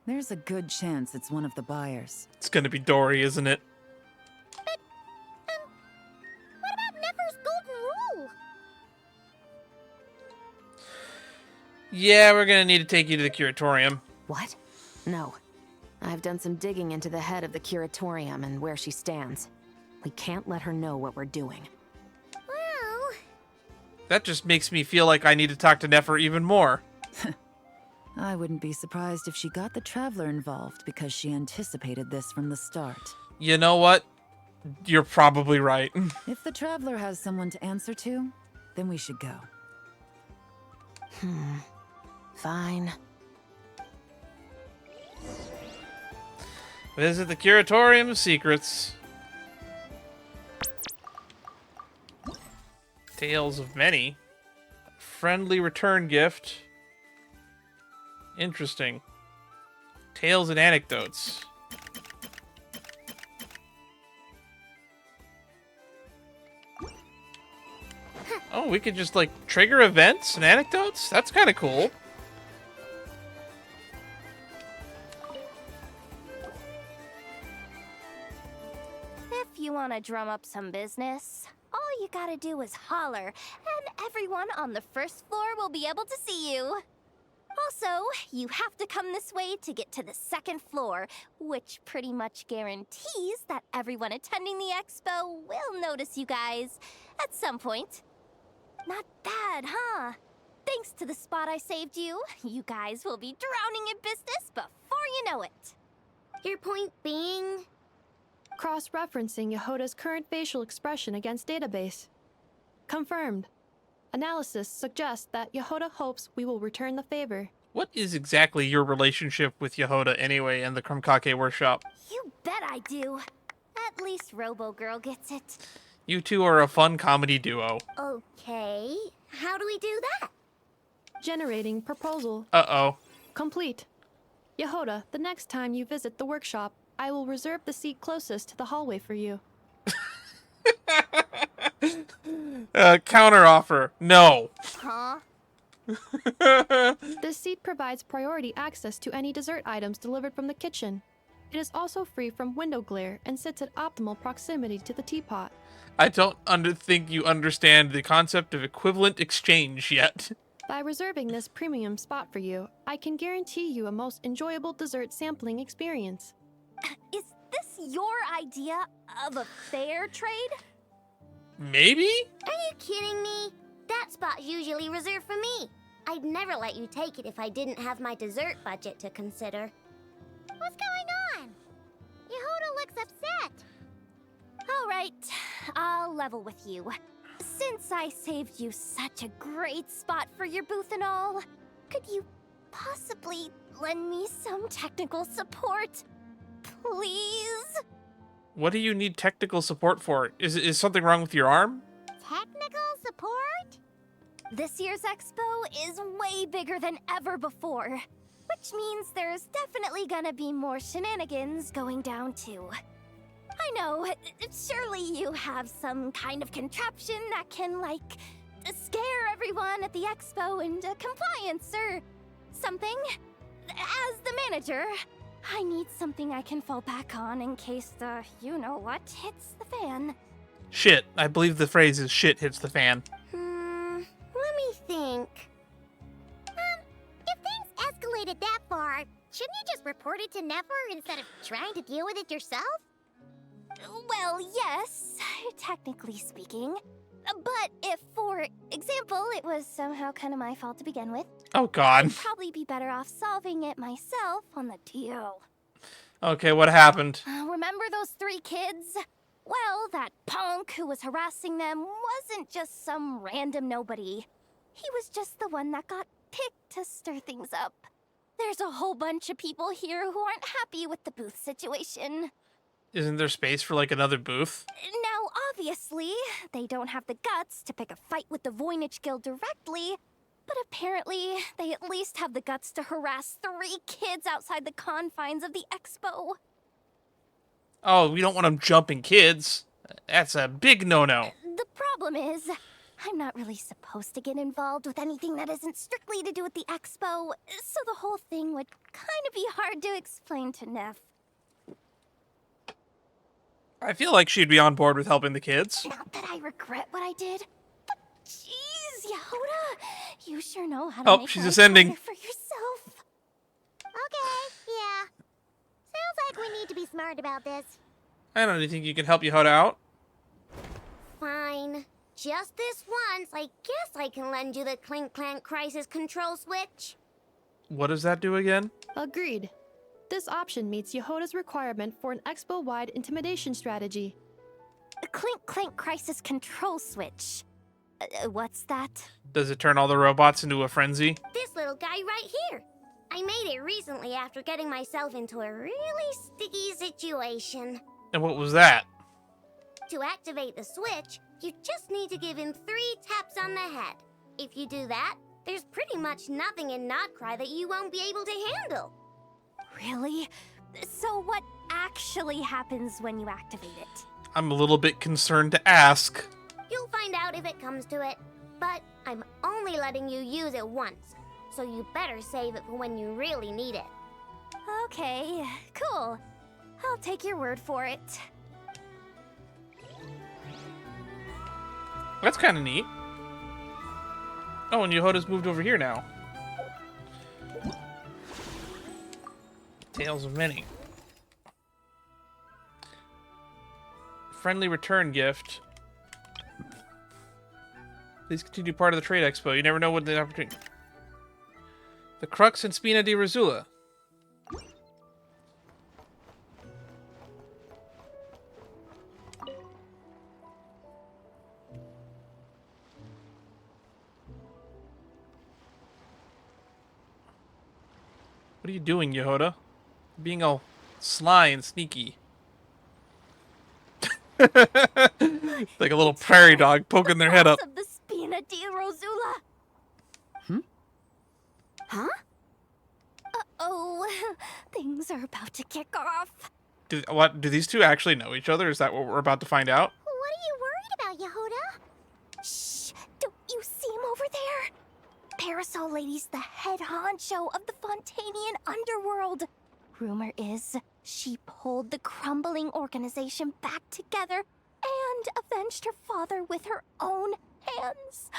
There's a good chance it's one of the buyers. It's gonna be Dory, isn't it? But, what about Nefer's golden rule? Yeah, we're gonna need to take you to the Curatorium. What? No. I've done some digging into the head of the Curatorium and where she stands. We can't let her know what we're doing. Well... That just makes me feel like I need to talk to Nefer even more. I wouldn't be surprised if she got the Traveler involved because she anticipated this from the start. You know what? You're probably right. If the Traveler has someone to answer to, then we should go. Fine. Visit the Curatorium of Secrets. Tales of Many. Friendly return gift. Interesting. Tales and anecdotes. Oh, we could just, like, trigger events and anecdotes? That's kind of cool. If you want to drum up some business, all you gotta do is holler, and everyone on the first floor will be able to see you. Also, you have to come this way to get to the second floor, which pretty much guarantees that everyone attending the expo will notice you guys at some point. Not bad, huh? Thanks to the spot I saved you, you guys will be drowning in business before you know it. Your point being... Cross-referencing Yehoda's current facial expression against database. Confirmed. Analysis suggests that Yehoda hopes we will return the favor. What is exactly your relationship with Yehoda anyway in the Clink-Clank workshop? You bet I do. At least Robo Girl gets it. You two are a fun comedy duo. Okay, how do we do that? Generating proposal. Uh-oh. Complete. Yehoda, the next time you visit the workshop, I will reserve the seat closest to the hallway for you. Counter offer. No. Huh? This seat provides priority access to any dessert items delivered from the kitchen. It is also free from window glare and sits at optimal proximity to the teapot. I don't think you understand the concept of equivalent exchange yet. By reserving this premium spot for you, I can guarantee you a most enjoyable dessert sampling experience. Is this your idea of a fair trade? Maybe? Are you kidding me? That spot's usually reserved for me. I'd never let you take it if I didn't have my dessert budget to consider. What's going on? Yehoda looks upset. All right, I'll level with you. Since I saved you such a great spot for your booth and all, could you possibly lend me some technical support? Please? What do you need technical support for? Is something wrong with your arm? Technical support? This year's expo is way bigger than ever before, which means there's definitely gonna be more shenanigans going down too. I know, surely you have some kind of contraption that can, like, scare everyone at the expo into compliance or something. As the manager, I need something I can fall back on in case the you-know-what hits the fan. Shit. I believe the phrase is shit hits the fan. Let me think. If things escalated that far, shouldn't you just report it to Nefer instead of trying to deal with it yourself? Well, yes, technically speaking. But if, for example, it was somehow kind of my fault to begin with, Oh, God. I'd probably be better off solving it myself on the DL. Okay, what happened? Remember those 3 kids? Well, that punk who was harassing them wasn't just some random nobody. He was just the one that got picked to stir things up. There's a whole bunch of people here who aren't happy with the booth situation. Isn't there space for, like, another booth? Now, obviously, they don't have the guts to pick a fight with the Voynich Guild directly, but apparently, they at least have the guts to harass 3 kids outside the confines of the expo. Oh, we don't want them jumping kids. That's a big no-no. The problem is, I'm not really supposed to get involved with anything that isn't strictly to do with the expo, so the whole thing would kind of be hard to explain to Neff. I feel like she'd be on board with helping the kids. Not that I regret what I did, but jeez, Yehoda, you sure know how to Oh, make she's life ascending. harder for yourself. Okay, yeah. Sounds like we need to be smart about this. I don't think you can help Yehoda out. Fine. Just this once, I guess I can lend you the Clink-Clank crisis control switch. What does that do again? Agreed. This option meets Yehoda's requirement for an expo-wide intimidation strategy. A Clink-Clank crisis control switch. What's that? Does it turn all the robots into a frenzy? This little guy right here. I made it recently after getting myself into a really sticky situation. And what was that? To activate the switch, you just need to give him 3 taps on the head. If you do that, there's pretty much nothing in Notcry that you won't be able to handle. Really? So what actually happens when you activate it? I'm a little bit concerned to ask. You'll find out if it comes to it, but I'm only letting you use it once, so you better save it for when you really need it. Okay, cool. I'll take your word for it. That's kind of neat. Oh, and Yehoda's moved over here now. Tales of many. Friendly return gift. Please continue part of the trade expo. You never know what the opportunity. The Crux and Spina di Rosula. What are you doing, Yehoda? Being all sly and sneaky. Like a little prairie dog poking their head up. Of the Spina di Rosula. Huh? Uh-oh. Things are about to kick off. Do these two actually know each other? Is that what we're about to find out? What are you worried about, Yehoda? Shh! Don't you see him over there? Parasol Lady's the head honcho of the Fontanian Underworld. Rumor is she pulled the crumbling organization back together and avenged her father with her own hands.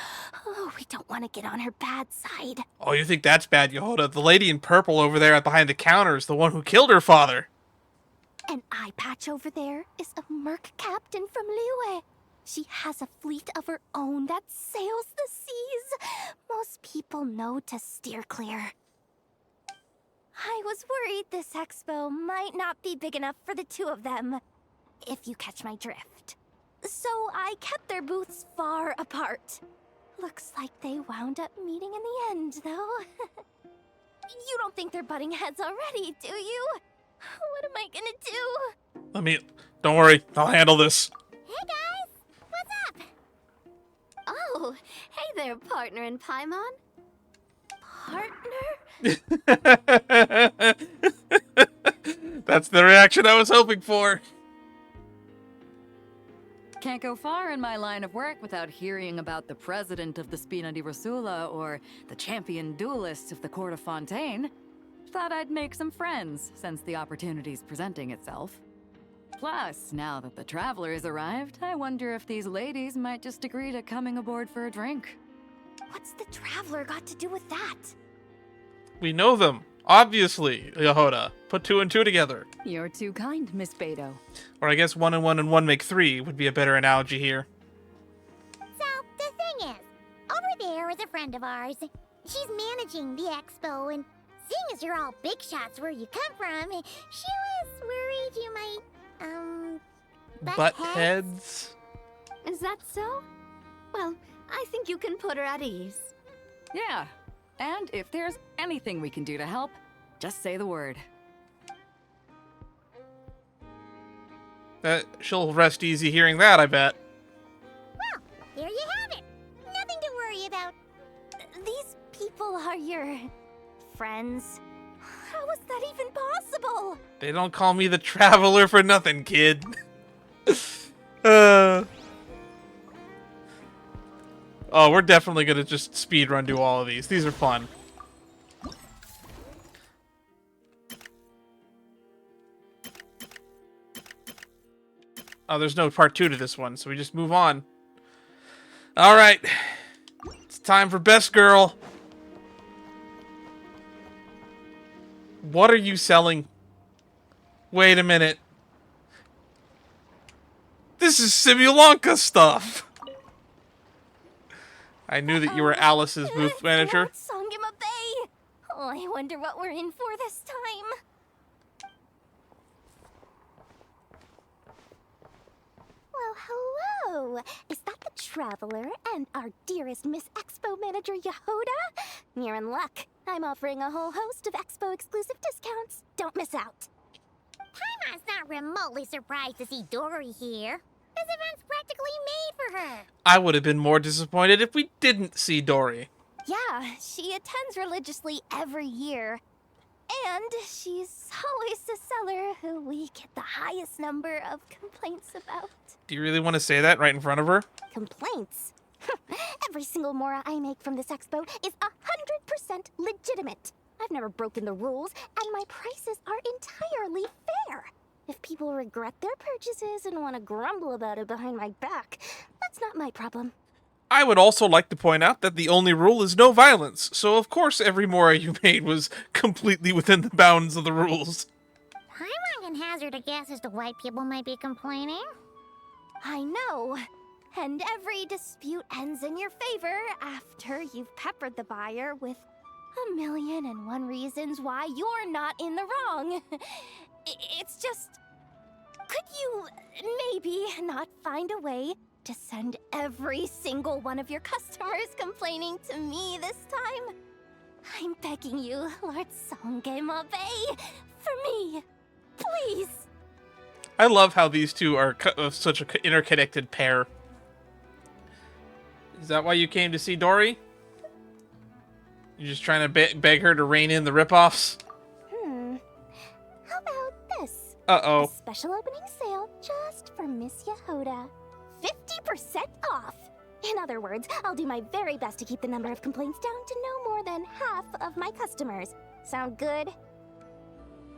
Oh, we don't want to get on her bad side. Oh, you think that's bad, Yehoda? The lady in purple over there behind the counter is the one who killed her father. An eye patch over there is a Merc captain from Liyue. She has a fleet of her own that sails the seas. Most people know to steer clear. I was worried this expo might not be big enough for the two of them, if you catch my drift. So I kept their booths far apart. Looks like they wound up meeting in the end, though. You don't think they're butting heads already, do you? What am I gonna do? Don't worry, I'll handle this. Hey guys, what's up? Oh, hey there, partner in Paimon. Partner? That's the reaction I was hoping for. Can't go far in my line of work without hearing about the president of the Spina di Rosula or the champion duelist of the court of Fontaine. Thought I'd make some friends since the opportunity's presenting itself. Plus, now that the traveler's arrived, I wonder if these ladies might just agree to coming aboard for a drink. What's the traveler got to do with that? We know them. Obviously, Yehoda. Put two and two together. You're too kind, Miss Beto. Or I guess 1 and 1 and 1 make 3 would be a better analogy here. So, the thing is, over there is a friend of ours. She's managing the expo, and seeing as you're all big shots where you come from, she was worried you might, Butt heads? Is that so? Well, I think you can put her at ease. Yeah. And if there's anything we can do to help, just say the word. She'll rest easy hearing that, I bet. Well, there you have it. Nothing to worry about. These people are your friends. How is that even possible? They don't call me the Traveler for nothing, kid. Oh, we're definitely gonna just speedrun do all of these. These are fun. Oh, there's no part 2 to this one, so we just move on. Alright. It's time for Best Girl. What are you selling? Wait a minute. This is Simulanka stuff. I knew that you were Alice's booth manager. Songima Bay. Oh, I wonder what we're in for this time. Well, hello. Is that the Traveler and our dearest Miss Expo Manager Yehoda? You're in luck. I'm offering a whole host of Expo exclusive discounts. Don't miss out. Paimon's not remotely surprised to see Dory here. This event's practically made for her. I would have been more disappointed if we didn't see Dory. Yeah, she attends religiously every year. And she's always the seller who we get the highest number of complaints about. Do you really want to say that right in front of her? Complaints? Every single mora I make from this expo is 100% legitimate. I've never broken the rules, and my prices are entirely fair. If people regret their purchases and want to grumble about it behind my back, that's not my problem. I would also like to point out that the only rule is no violence, so of course every mora you made was completely within the bounds of the rules. Paimon can hazard a guess as to why people might be complaining. I know. And every dispute ends in your favor after you've peppered the buyer with 1,000,001 reasons why you're not in the wrong. It's just... Could you maybe not find a way to send every single one of your customers complaining to me this time? I'm begging you, Lord Songe Mabe, for me, please. I love how these two are such an interconnected pair. Is that why you came to see Dory? You're just trying to beg her to rein in the ripoffs? How about this? Uh-oh. A special opening sale just for Miss Yehoda. 50% off! In other words, I'll do my very best to keep the number of complaints down to no more than half of my customers. Sound good?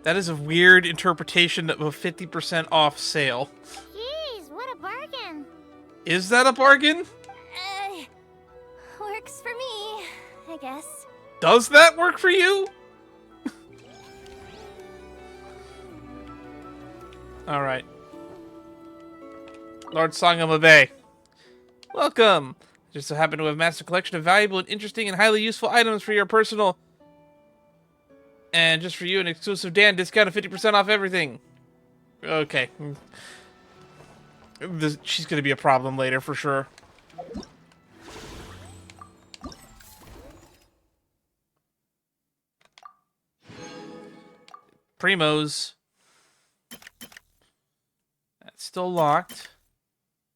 That is a weird interpretation of a 50% off sale. Jeez, what a bargain. Is that a bargain? Works for me, I guess. Does that work for you? Alright. Lord Sangamabe. Welcome! Just so happen to have amassed a collection of valuable and interesting and highly useful items for your personal... And just for you, an exclusive Dan discount of 50% off everything. Okay. She's gonna be a problem later, for sure. Primos. That's still locked.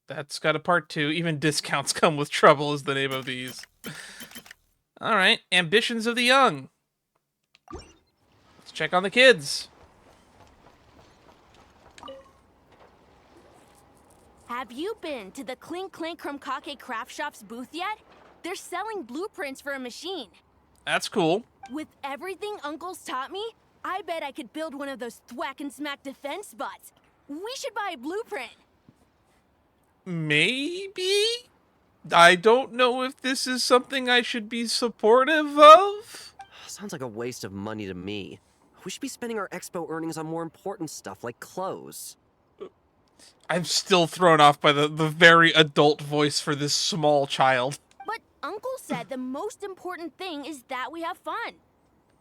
That's got a part 2. Even discounts come with trouble is the name of these. Alright, Ambitions of the Young. Let's check on the kids. Have you been to the Clink-Clank Krumkake craft shop's booth yet? They're selling blueprints for a machine. That's cool. With everything Uncle's taught me, I bet I could build one of those thwack and smack defense bots. We should buy a blueprint. Maybe? I don't know if this is something I should be supportive of. Sounds like a waste of money to me. We should be spending our expo earnings on more important stuff like clothes. I'm still thrown off by the very adult voice for this small child. But Uncle said the most important thing is that we have fun.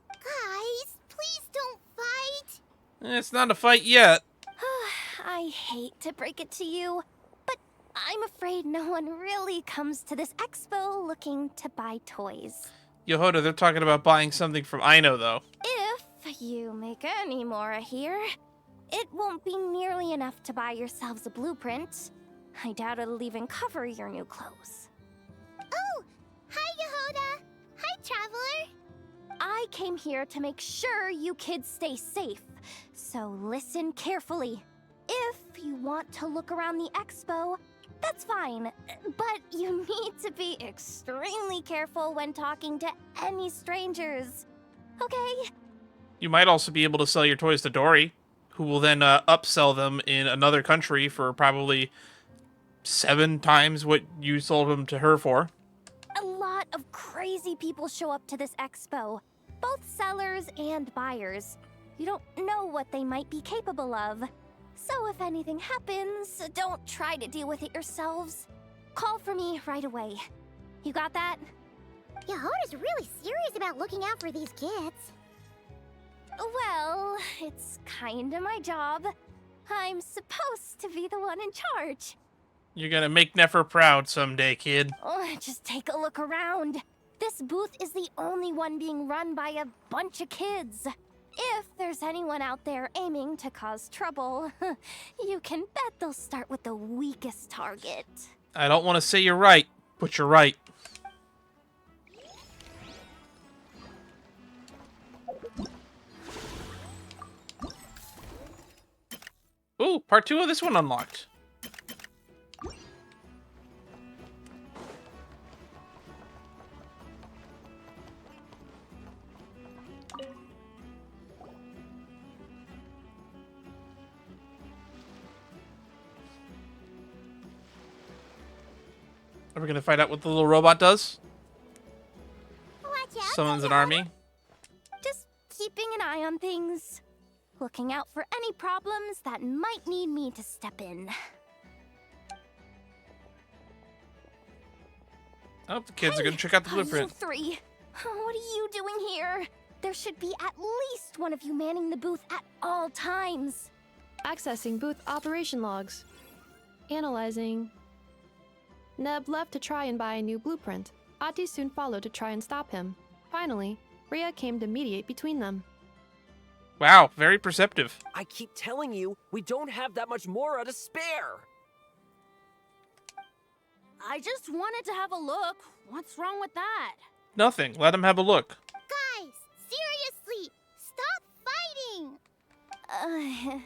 Guys, please don't fight. It's not a fight yet. I hate to break it to you, but I'm afraid no one really comes to this expo looking to buy toys. Yehoda, they're talking about buying something from Aino, though. If you make any more here, it won't be nearly enough to buy yourselves a blueprint. I doubt it'll even cover your new clothes. Oh, hi Yehoda. Hi, Traveler. I came here to make sure you kids stay safe, so listen carefully. If you want to look around the expo, that's fine, but you need to be extremely careful when talking to any strangers, okay? You might also be able to sell your toys to Dory, who will then upsell them in another country for probably 7 times what you sold them to her for. A lot of crazy people show up to this expo, both sellers and buyers. You don't know what they might be capable of. So if anything happens, don't try to deal with it yourselves. Call for me right away. You got that? Yehoda's really serious about looking out for these kids. Well, it's kinda my job. I'm supposed to be the one in charge. You're gonna make Nefer proud someday, kid. Oh, just take a look around. This booth is the only one being run by a bunch of kids. If there's anyone out there aiming to cause trouble, you can bet they'll start with the weakest target. I don't want to say you're right, but you're right. Ooh, part 2 of this one unlocked. Are we gonna find out what the little robot does? Watch out. Summons an army. Just keeping an eye on things. Looking out for any problems that might need me to step in. Oh, the kids are gonna check out the blueprint. You three. What are you doing here? There should be at least one of you manning the booth at all times. Accessing booth operation logs. Analyzing. Neb left to try and buy a new blueprint. Ati soon followed to try and stop him. Finally, Rhea came to mediate between them. Wow, very perceptive. I keep telling you, we don't have that much Mora to spare. I just wanted to have a look. What's wrong with that? Nothing. Let him have a look. Guys, seriously, stop fighting!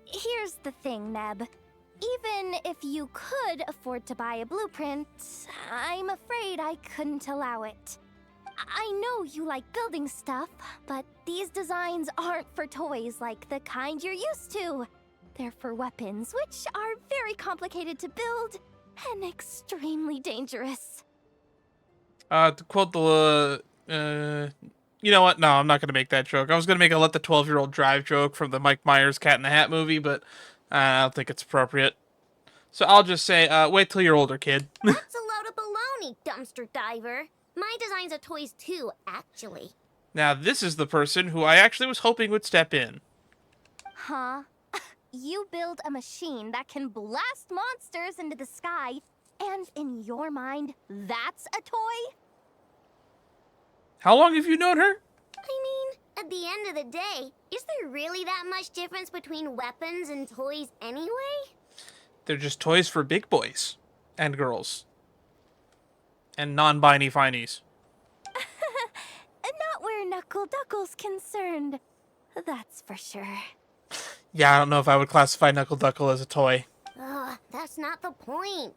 Here's the thing, Neb. Even if you could afford to buy a blueprint, I'm afraid I couldn't allow it. I know you like building stuff, but these designs aren't for toys like the kind you're used to. They're for weapons, which are very complicated to build and extremely dangerous. To quote the, you know what? No, I'm not going to make that joke. I was going to make a let the 12-year-old drive joke from the Mike Myers Cat in the Hat movie, but I don't think it's appropriate. So I'll just say, wait till you're older, kid. That's a load of baloney, dumpster diver. My designs are toys too, actually. Now, this is the person who I actually was hoping would step in. Huh? You build a machine that can blast monsters into the sky, and in your mind, that's a toy? How long have you known her? I mean, at the end of the day, is there really that much difference between weapons and toys anyway? They're just toys for big boys. And girls. And non-binary finies. Not where Knuckle Duckle's concerned. That's for sure. Yeah, I don't know if I would classify Knuckle Duckle as a toy. Ugh, that's not the point.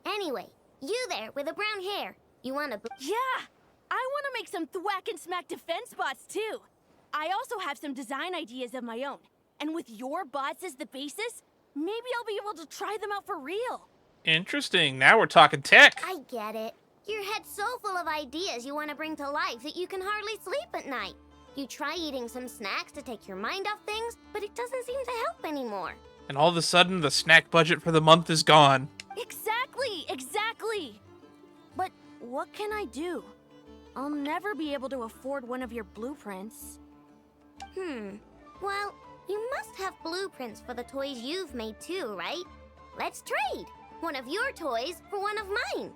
Anyway, you there with the brown hair. You wanna... Yeah! I want to make some thwack and smack defense bots too. I also have some design ideas of my own. And with your bots as the basis, maybe I'll be able to try them out for real. Interesting. Now we're talking tech. I get it. Your head's so full of ideas you want to bring to life that you can hardly sleep at night. You try eating some snacks to take your mind off things, but it doesn't seem to help anymore. And all of a sudden, the snack budget for the month is gone. Exactly! But what can I do? I'll never be able to afford one of your blueprints. Well, you must have blueprints for the toys you've made too, right? Let's trade. One of your toys for one of mine.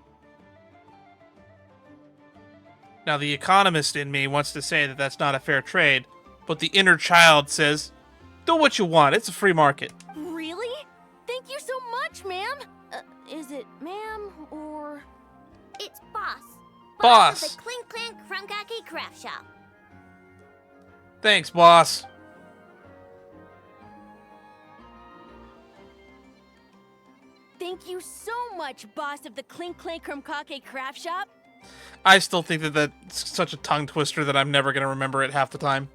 Now, the economist in me wants to say that that's not a fair trade, but the inner child says, do what you want. It's a free market. Really? Thank you so much, ma'am. Is it ma'am or... It's Boss. Boss. Of the Clink-Clank Crumkaki Craft Shop. Thanks, boss. Thank you so much, boss of the Clink-Clank Crumkaki Craft Shop. I still think that that's such a tongue twister that I'm never going to remember it half the time.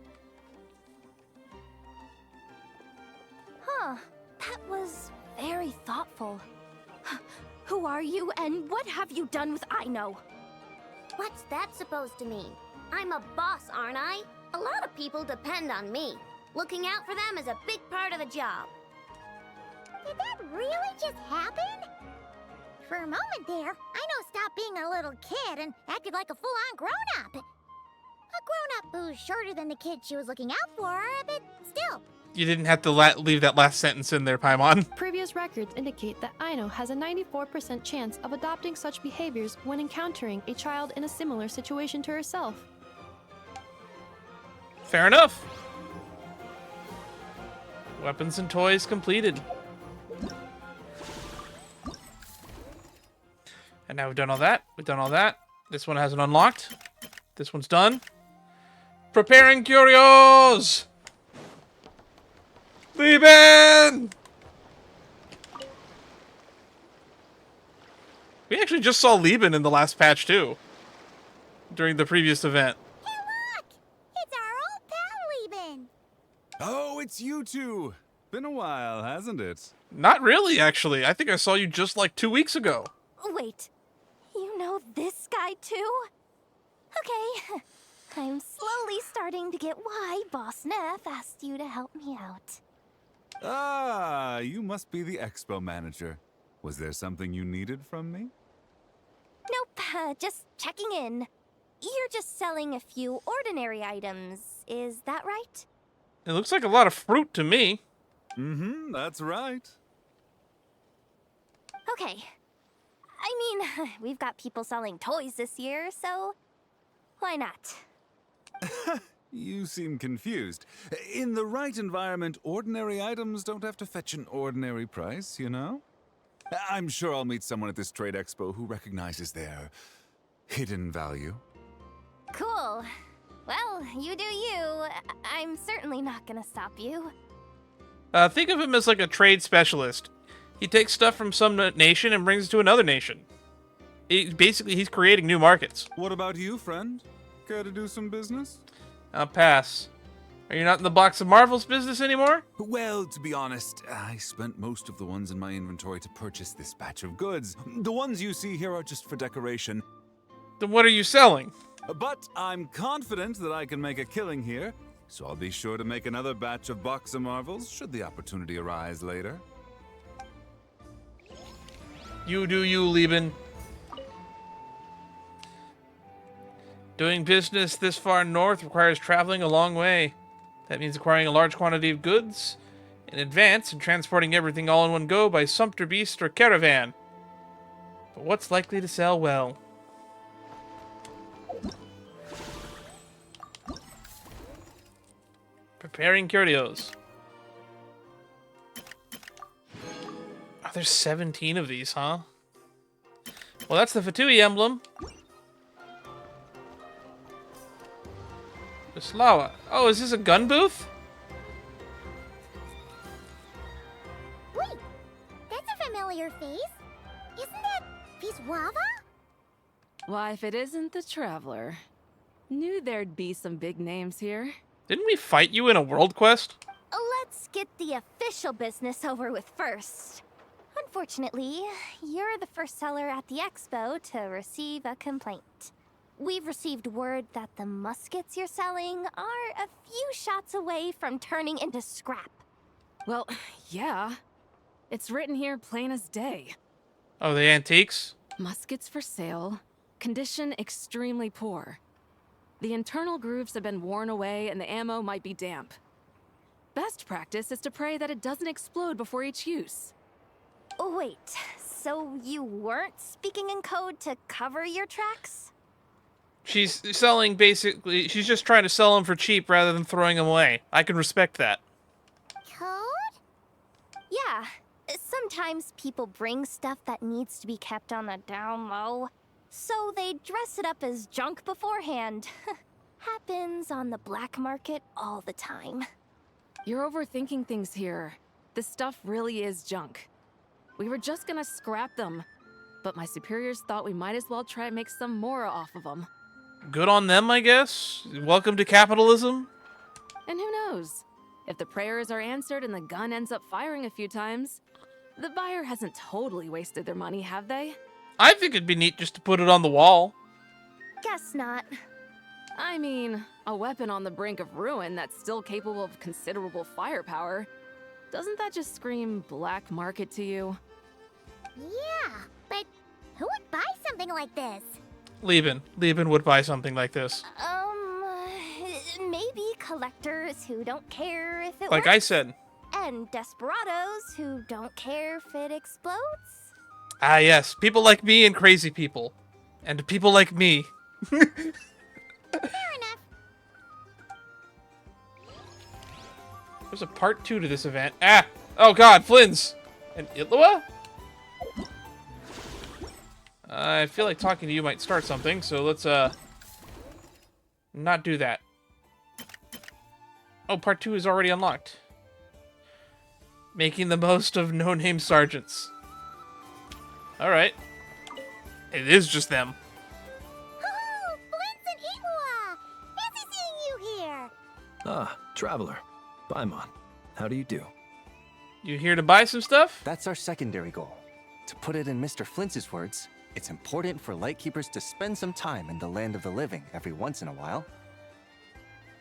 Huh. That was very thoughtful. Who are you, and what have you done with Aino? What's that supposed to mean? I'm a boss, aren't I? A lot of people depend on me. Looking out for them is a big part of the job. Did that really just happen? For a moment there, Aino stopped being a little kid and acted like a full-on grown-up. A grown-up who's shorter than the kid she was looking out for, but still. You didn't have to leave that last sentence in there, Paimon. Previous records indicate that Aino has a 94% chance of adopting such behaviors when encountering a child in a similar situation to herself. Fair enough. Weapons and toys completed. And now we've done all that. We've done all that. This one hasn't unlocked. This one's done. Preparing Curios! Leaving! We actually just saw Lieben in the last patch, too. During the previous event. Hey, look! It's our old pal Lieben! Oh, it's you two! Been a while, hasn't it? Not really, actually. I think I saw you just like 2 weeks ago. Wait, you know this guy too? Okay, I'm slowly starting to get why Boss Neff asked you to help me out. Ah, you must be the expo manager. Was there something you needed from me? Nope, just checking in. You're just selling a few ordinary items, is that right? It looks like a lot of fruit to me. Mm-hmm, that's right. Okay. I mean, we've got people selling toys this year, so why not? You seem confused. In the right environment, ordinary items don't have to fetch an ordinary price, you know? I'm sure I'll meet someone at this trade expo who recognizes their hidden value. Cool. Well, you do you. I'm certainly not gonna stop you. Think of him as like a trade specialist. He takes stuff from some nation and brings it to another nation. Basically, he's creating new markets. What about you, friend? Care to do some business? I'll pass. Are you not in the box of Marvel's business anymore? Well, to be honest, I spent most of the ones in my inventory to purchase this batch of goods. The ones you see here are just for decoration. Then what are you selling? But I'm confident that I can make a killing here, so I'll be sure to make another batch of Box of Marvels should the opportunity arise later. You do you, Lieben. Doing business this far north requires traveling a long way. That means acquiring a large quantity of goods in advance and transporting everything all in one go by sumpter beast or caravan. But what's likely to sell well? Preparing Curios. Oh, there's 17 of these, huh? Well, that's the Fatui emblem. Slawa. Oh, is this a gun booth? Wait, that's a familiar face. Isn't that Viswava? Why, if it isn't the Traveler. Knew there'd be some big names here. Didn't we fight you in a world quest? Let's get the official business over with first. Unfortunately, you're the first seller at the expo to receive a complaint. We've received word that the muskets you're selling are a few shots away from turning into scrap. Well, yeah. It's written here plain as day. Oh, the antiques? Muskets for sale. Condition extremely poor. The internal grooves have been worn away and the ammo might be damp. Best practice is to pray that it doesn't explode before each use. Wait, so you weren't speaking in code to cover your tracks? She's selling basically, she's just trying to sell them for cheap rather than throwing them away. I can respect that. Code? Yeah. Sometimes people bring stuff that needs to be kept on the down low, so they dress it up as junk beforehand. Happens on the black market all the time. You're overthinking things here. This stuff really is junk. We were just gonna scrap them, but my superiors thought we might as well try and make some more off of them. Good on them, I guess. Welcome to capitalism. And who knows? If the prayers are answered and the gun ends up firing a few times, the buyer hasn't totally wasted their money, have they? I think it'd be neat just to put it on the wall. Guess not. I mean, a weapon on the brink of ruin that's still capable of considerable firepower. Doesn't that just scream black market to you? Yeah, but who would buy something like this? Lieben would buy something like this. Maybe collectors who don't care if it Like works. I said. And desperados who don't care if it explodes. Ah, yes. People like me and crazy people. And people like me. Fair enough. There's a part 2 to this event. Ah! Oh god, Flynn's! And Itlua? I feel like talking to you might start something, so let's, not do that. Oh, part 2 is already unlocked. Making the most of no-name sergeants. Alright. It is just them. Oh, Flint and Itlua! Fancy seeing you here! Ah, Traveler. Paimon, how do you do? You here to buy some stuff? That's our secondary goal. To put it in Mr. Flintz's words, it's important for Lightkeepers to spend some time in the land of the living every once in a while.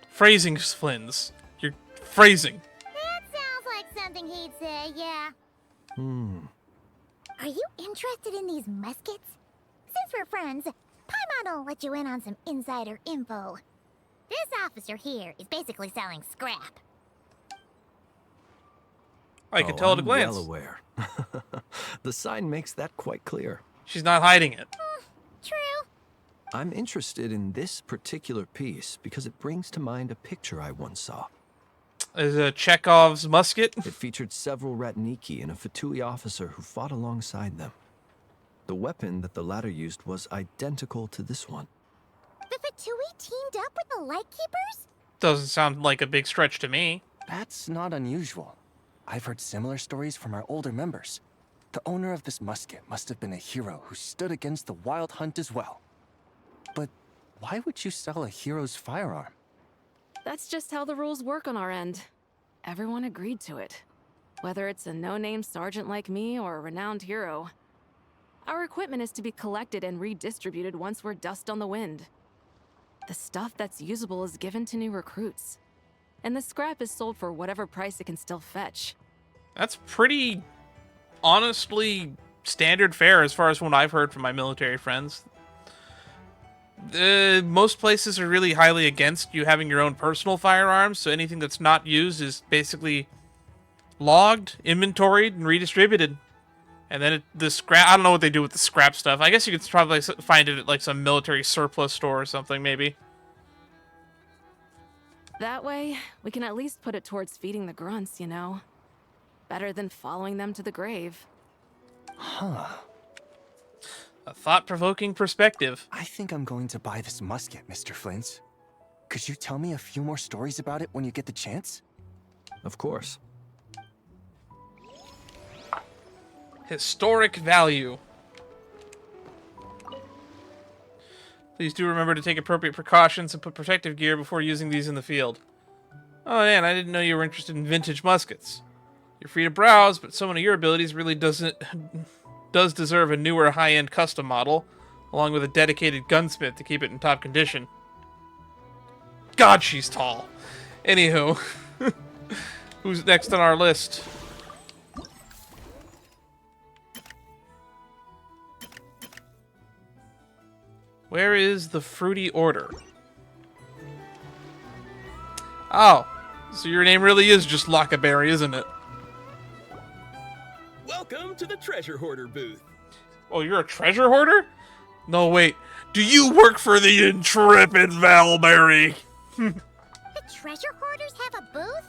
Phrasing, Flynn's. You're phrasing. That sounds like something he'd say, yeah. Are you interested in these muskets? Since we're friends, Paimon will let you in on some insider info. This officer here is basically selling scrap. I can tell at a I'm glance. well aware. The sign makes that quite clear. She's not hiding it. True. I'm interested in this particular piece because it brings to mind a picture I once saw. Is it Chekhov's musket? It featured several Ratniki and a Fatui officer who fought alongside them. The weapon that the latter used was identical to this one. The Fatui teamed up with the Lightkeepers? Doesn't sound like a big stretch to me. That's not unusual. I've heard similar stories from our older members. The owner of this musket must have been a hero who stood against the Wild Hunt as well. But why would you sell a hero's firearm? That's just how the rules work on our end. Everyone agreed to it. Whether it's a no-name sergeant like me or a renowned hero. Our equipment is to be collected and redistributed once we're dust on the wind. The stuff that's usable is given to new recruits. And the scrap is sold for whatever price it can still fetch. That's pretty, honestly, standard fare as far as what I've heard from my military friends. Most places are really highly against you having your own personal firearms, so anything that's not used is basically logged, inventoried, and redistributed. And then the scrap, I don't know what they do with the scrap stuff. I guess you could probably find it at like some military surplus store or something, maybe. That way, we can at least put it towards feeding the grunts, you know? Better than following them to the grave. Huh. A thought-provoking perspective. I think I'm going to buy this musket, Mr. Flint. Could you tell me a few more stories about it when you get the chance? Of course. Historic value. Please do remember to take appropriate precautions and put protective gear before using these in the field. Oh man, I didn't know you were interested in vintage muskets. You're free to browse, but someone of your abilities really does deserve a newer high-end custom model, along with a dedicated gunsmith to keep it in top condition. God, she's tall. Anywho, who's next on our list? Where is the fruity order? Oh, so your name really is just Lockaberry, isn't it? Welcome to the treasure hoarder booth. Oh, you're a treasure hoarder? No, wait. Do you work for the intrepid Valberry? The treasure hoarders have a booth?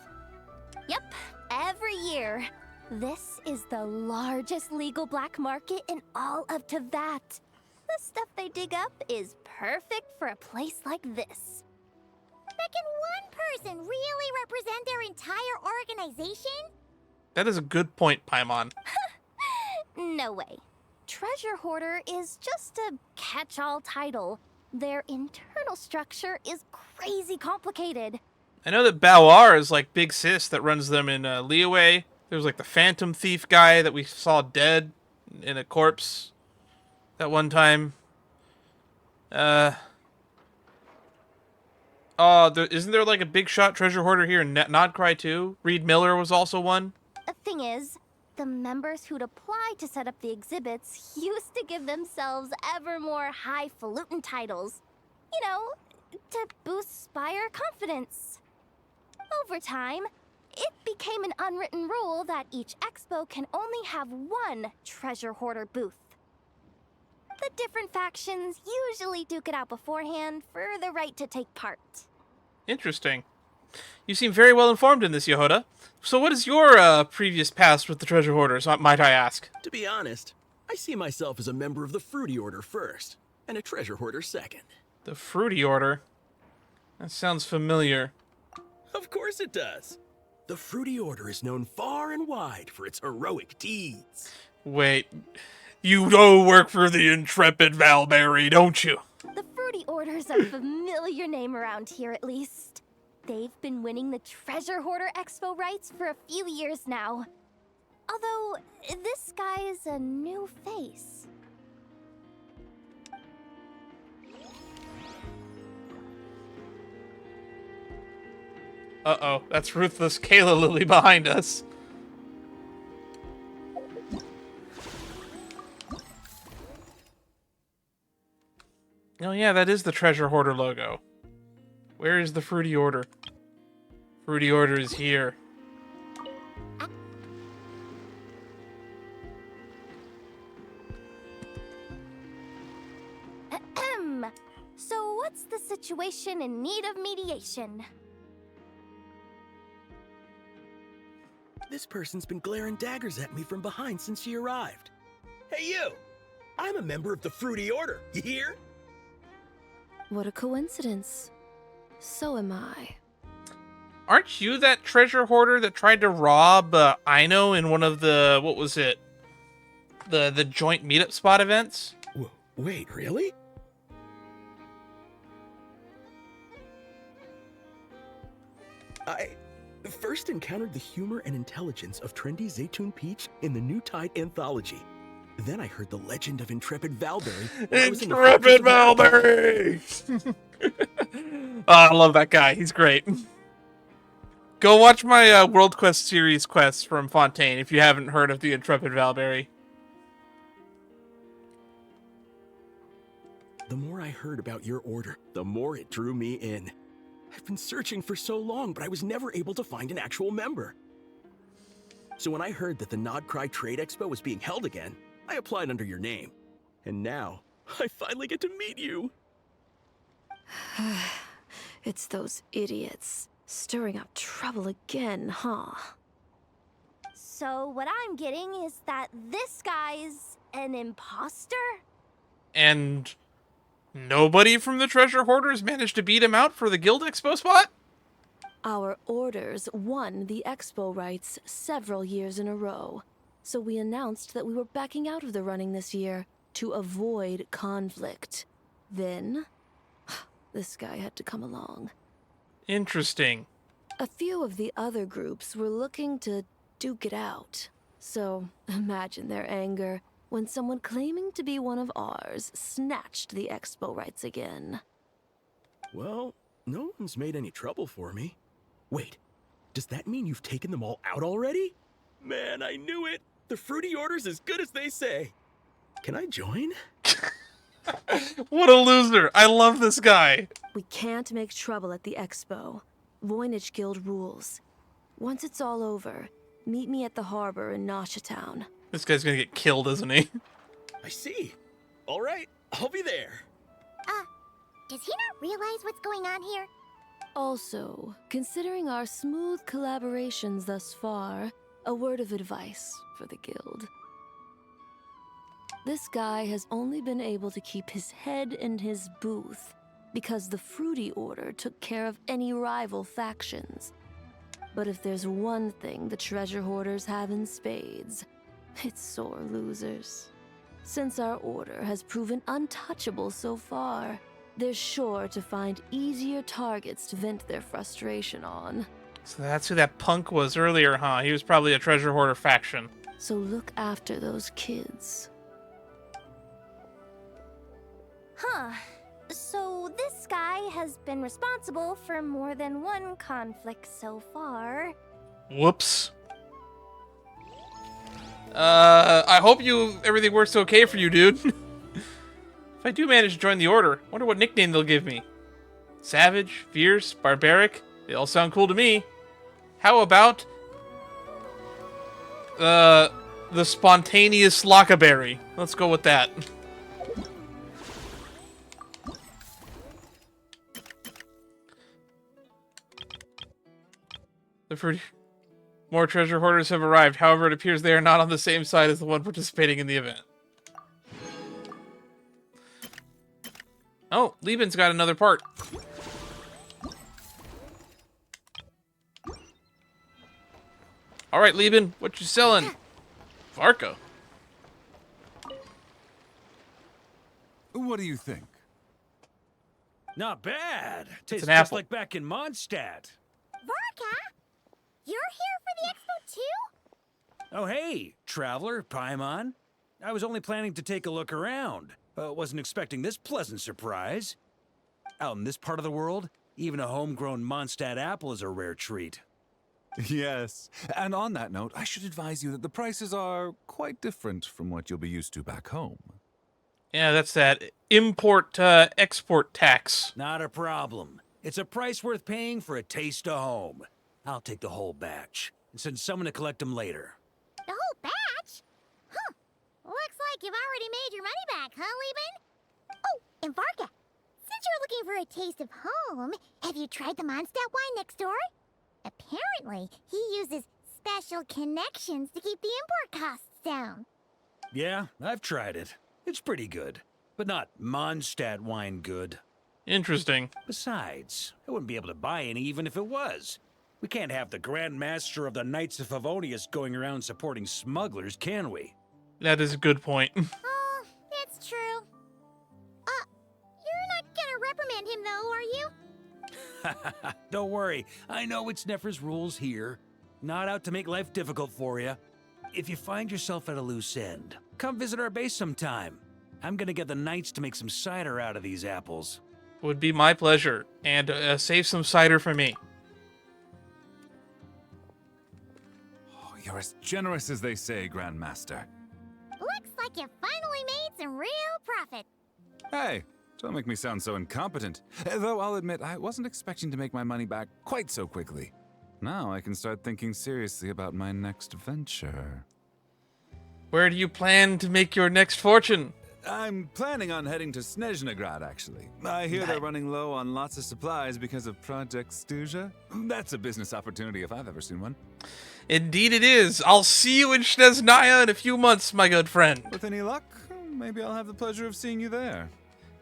Yep, every year. This is the largest legal black market in all of Teyvat. The stuff they dig up is perfect for a place like this. But can one person really represent their entire organization? That is a good point, Paimon. No way. Treasure Hoarder is just a catch-all title. Their internal structure is crazy complicated. I know that Bauer is like Big Sis that runs them in Liyue. There's like the Phantom Thief guy that we saw dead in a corpse that one time. Isn't there like a big shot treasure hoarder here in Nodcry too? Reed Miller was also one. The thing is, the members who'd apply to set up the exhibits used to give themselves ever more highfalutin titles. You know, to boost Spire confidence. Over time, it became an unwritten rule that each expo can only have one treasure hoarder booth. The different factions usually duke it out beforehand for the right to take part. Interesting. You seem very well informed in this, Yehoda. So what is your previous past with the treasure hoarders, might I ask? To be honest, I see myself as a member of the Fruity Order first, and a treasure hoarder second. The Fruity Order? That sounds familiar. Of course it does. The Fruity Order is known far and wide for its heroic deeds. Wait, you do work for the intrepid Valberry, don't you? The Fruity Order's a familiar name around here, at least. They've been winning the Treasure Hoarder Expo rights for a few years now. Although, this guy is a new face. Uh-oh, that's Ruthless Kayla Lily behind us. Oh yeah, that is the Treasure Hoarder logo. Where is the Fruity Order? Fruity Order is here. Ahem. situation in need of mediation. This person's been glaring daggers at me from behind since she arrived. Hey, you! I'm a member of the Fruity Order, you hear? What a coincidence. So am I. Aren't you that treasure hoarder that tried to rob Ino in one of the, what was it? The joint meetup spot events? Wait, really? I first encountered the humor and intelligence of trendy Zaytune Peach in the New Tide anthology. Then I heard the legend of Intrepid Valberry. Intrepid Valberry! Oh, I love that guy. He's great. Go watch my World Quest series quests from Fontaine if you haven't heard of the Intrepid Valberry. The more I heard about your order, the more it drew me in. I've been searching for so long, but I was never able to find an actual member. So when I heard that the Nodcry Trade Expo was being held again, I applied under your name. And now, I finally get to meet you. It's those idiots. Stirring up trouble again, huh? So what I'm getting is that this guy's an imposter? And nobody from the Treasure Hoarders managed to beat him out for the Guild Expo spot? Our orders won the expo rights several years in a row, so we announced that we were backing out of the running this year to avoid conflict. Then, this guy had to come along. Interesting. A few of the other groups were looking to duke it out, so imagine their anger when someone claiming to be one of ours snatched the expo rights again. Well, no one's made any trouble for me. Wait, does that mean you've taken them all out already? Man, I knew it! The Fruity Order's as good as they say. Can I join? What a loser! I love this guy! We can't make trouble at the expo. Voynich Guild rules. Once it's all over, meet me at the harbor in Nasha Town. This guy's gonna get killed, isn't he? I see. All right, I'll be there. Does he not realize what's going on here? Also, considering our smooth collaborations thus far, a word of advice for the guild. This guy has only been able to keep his head in his booth because the Fruity Order took care of any rival factions. But if there's one thing the treasure hoarders have in spades, it's sore losers. Since our order has proven untouchable so far, they're sure to find easier targets to vent their frustration on. So that's who that punk was earlier, huh? He was probably a treasure hoarder faction. So look after those kids. Huh. So this guy has been responsible for more than one conflict so far. Whoops. I hope everything works okay for you, dude. If I do manage to join the order, wonder what nickname they'll give me. Savage, fierce, barbaric, they all sound cool to me. How about the spontaneous Lockaberry? Let's go with that. More treasure hoarders have arrived. However, it appears they are not on the same side as the one participating in the event. Oh, Lieben's got another part. All right, Lieben, what you selling? Varka. What do you think? Not bad. Tastes an just apple. like back in Mondstadt. Varka? You're here for the expo too? Oh, hey, traveler, Paimon. I was only planning to take a look around. Wasn't expecting this pleasant surprise. Out in this part of the world, even a homegrown Mondstadt apple is a rare treat. Yes, and on that note, I should advise you that the prices are quite different from what you'll be used to back home. Yeah, that's that import-export tax. Not a problem. It's a price worth paying for a taste of home. I'll take the whole batch and send someone to collect them later. The whole batch? Huh. Looks like you've already made your money back, huh, Lieben? Oh, and Varka, Since you're looking for a taste of home, have you tried the Mondstadt wine next door? Apparently, he uses special connections to keep the import costs down. Yeah, I've tried it. It's pretty good, but not Mondstadt wine good. Interesting. Besides, I wouldn't be able to buy any even if it was. We can't have the Grand Master of the Knights of Favonius going around supporting smugglers, can we? That is a good point. Oh, that's true. You're not gonna reprimand him though, are you? Don't worry, I know it's Nefer's rules here. Not out to make life difficult for you. If you find yourself at a loose end, come visit our base sometime. I'm gonna get the Knights to make some cider out of these apples. Would be my pleasure. And save some cider for me. Oh, you're as generous as they say, Grandmaster. Looks like you finally made some real profit. Hey, don't make me sound so incompetent. Though I'll admit, I wasn't expecting to make my money back quite so quickly. Now I can start thinking seriously about my next venture. Where do you plan to make your next fortune? I'm planning on heading to Snezhnegrad, actually. I hear they're running low on lots of supplies because of Project Stuja. That's a business opportunity if I've ever seen one. Indeed it is. I'll see you in Snezhnaya in a few months, my good friend. With any luck, maybe I'll have the pleasure of seeing you there.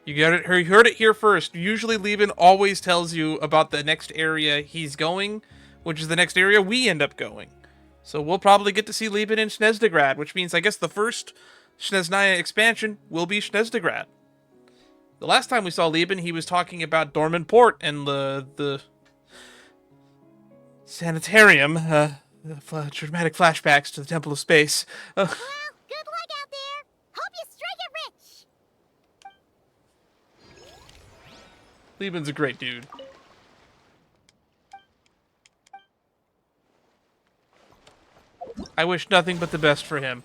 You heard it here first. Usually Lieben always tells you about the next area he's going, which is the next area we end up going. So we'll probably get to see Lieben in Snezhnegrad, which means I guess the first Snezhnaya expansion will be Snezhnegrad. The last time we saw Lieben, he was talking about Dorman Port and the sanitarium. Dramatic flashbacks to the Temple of Space. Well, good luck out there. Hope you strike it rich. Lieben's a great dude. I wish nothing but the best for him.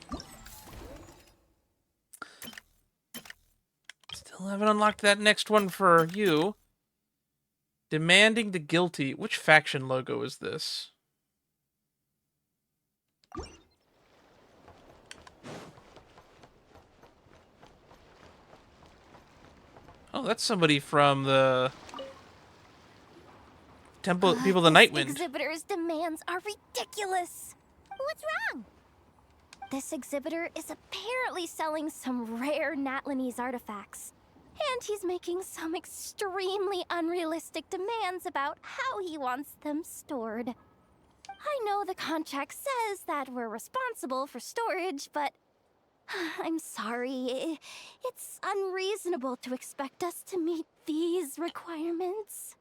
Still haven't unlocked that next one for you. Demanding the guilty. Which faction logo is this? Oh, that's somebody from the Temple People of the Nightwind. Exhibitor's demands are ridiculous. What's wrong? This exhibitor is apparently selling some rare Natlanese artifacts. And he's making some extremely unrealistic demands about how he wants them stored. I know the contract says that we're responsible for storage, but I'm sorry. It's unreasonable to expect us to meet these requirements.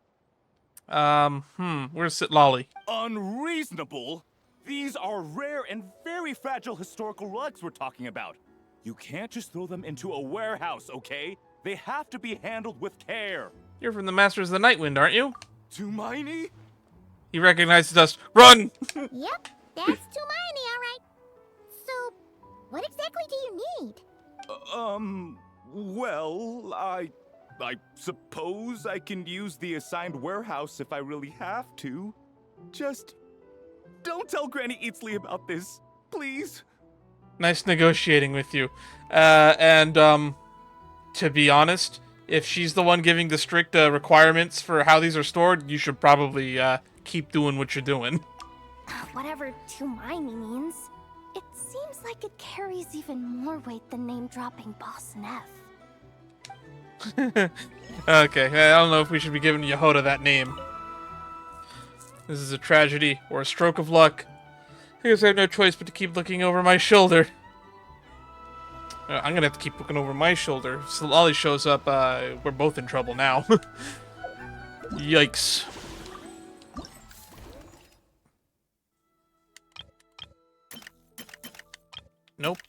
Where's Sitlolly? Unreasonable? These are rare and very fragile historical relics we're talking about. You can't just throw them into a warehouse, okay? They have to be handled with care. You're from the Masters of the Nightwind, aren't you? Tumaini? He recognizes us. Run! Yep, that's Tumaini, all right. So, what exactly do you need? Well, I suppose I can use the assigned warehouse if I really have to. Just don't tell Granny Eatsley about this, please. Nice negotiating with you. To be honest, if she's the one giving the strict requirements for how these are stored, you should probably keep doing what you're doing. Whatever Tumaini means, it seems like it carries even more weight than name-dropping Boss Neff. Okay, I don't know if we should be giving Yehoda that name. This is a tragedy or a stroke of luck. I guess I have no choice but to keep looking over my shoulder. I'm gonna have to keep looking over my shoulder. If Sitlolly shows up, we're both in trouble now. Yikes. Nope.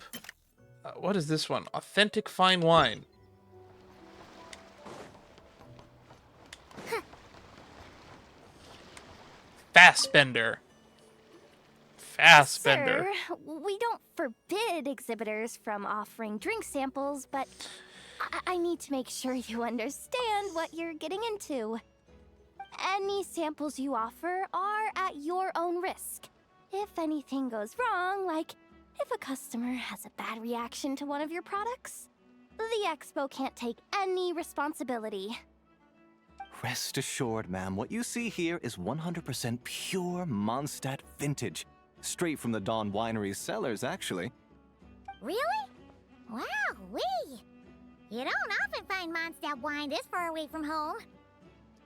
What is this one? Authentic fine wine. Fastbender. Fastbender. Sir, we don't forbid exhibitors from offering drink samples, but I need to make sure you understand what you're getting into. Any samples you offer are at your own risk. If anything goes wrong, like if a customer has a bad reaction to one of your products, the expo can't take any responsibility. Rest assured, ma'am, what you see here is 100% pure Mondstadt vintage. Straight from the Dawn Winery's cellars, actually. Really? Wow-wee! You don't often find Mondstadt wine this far away from home.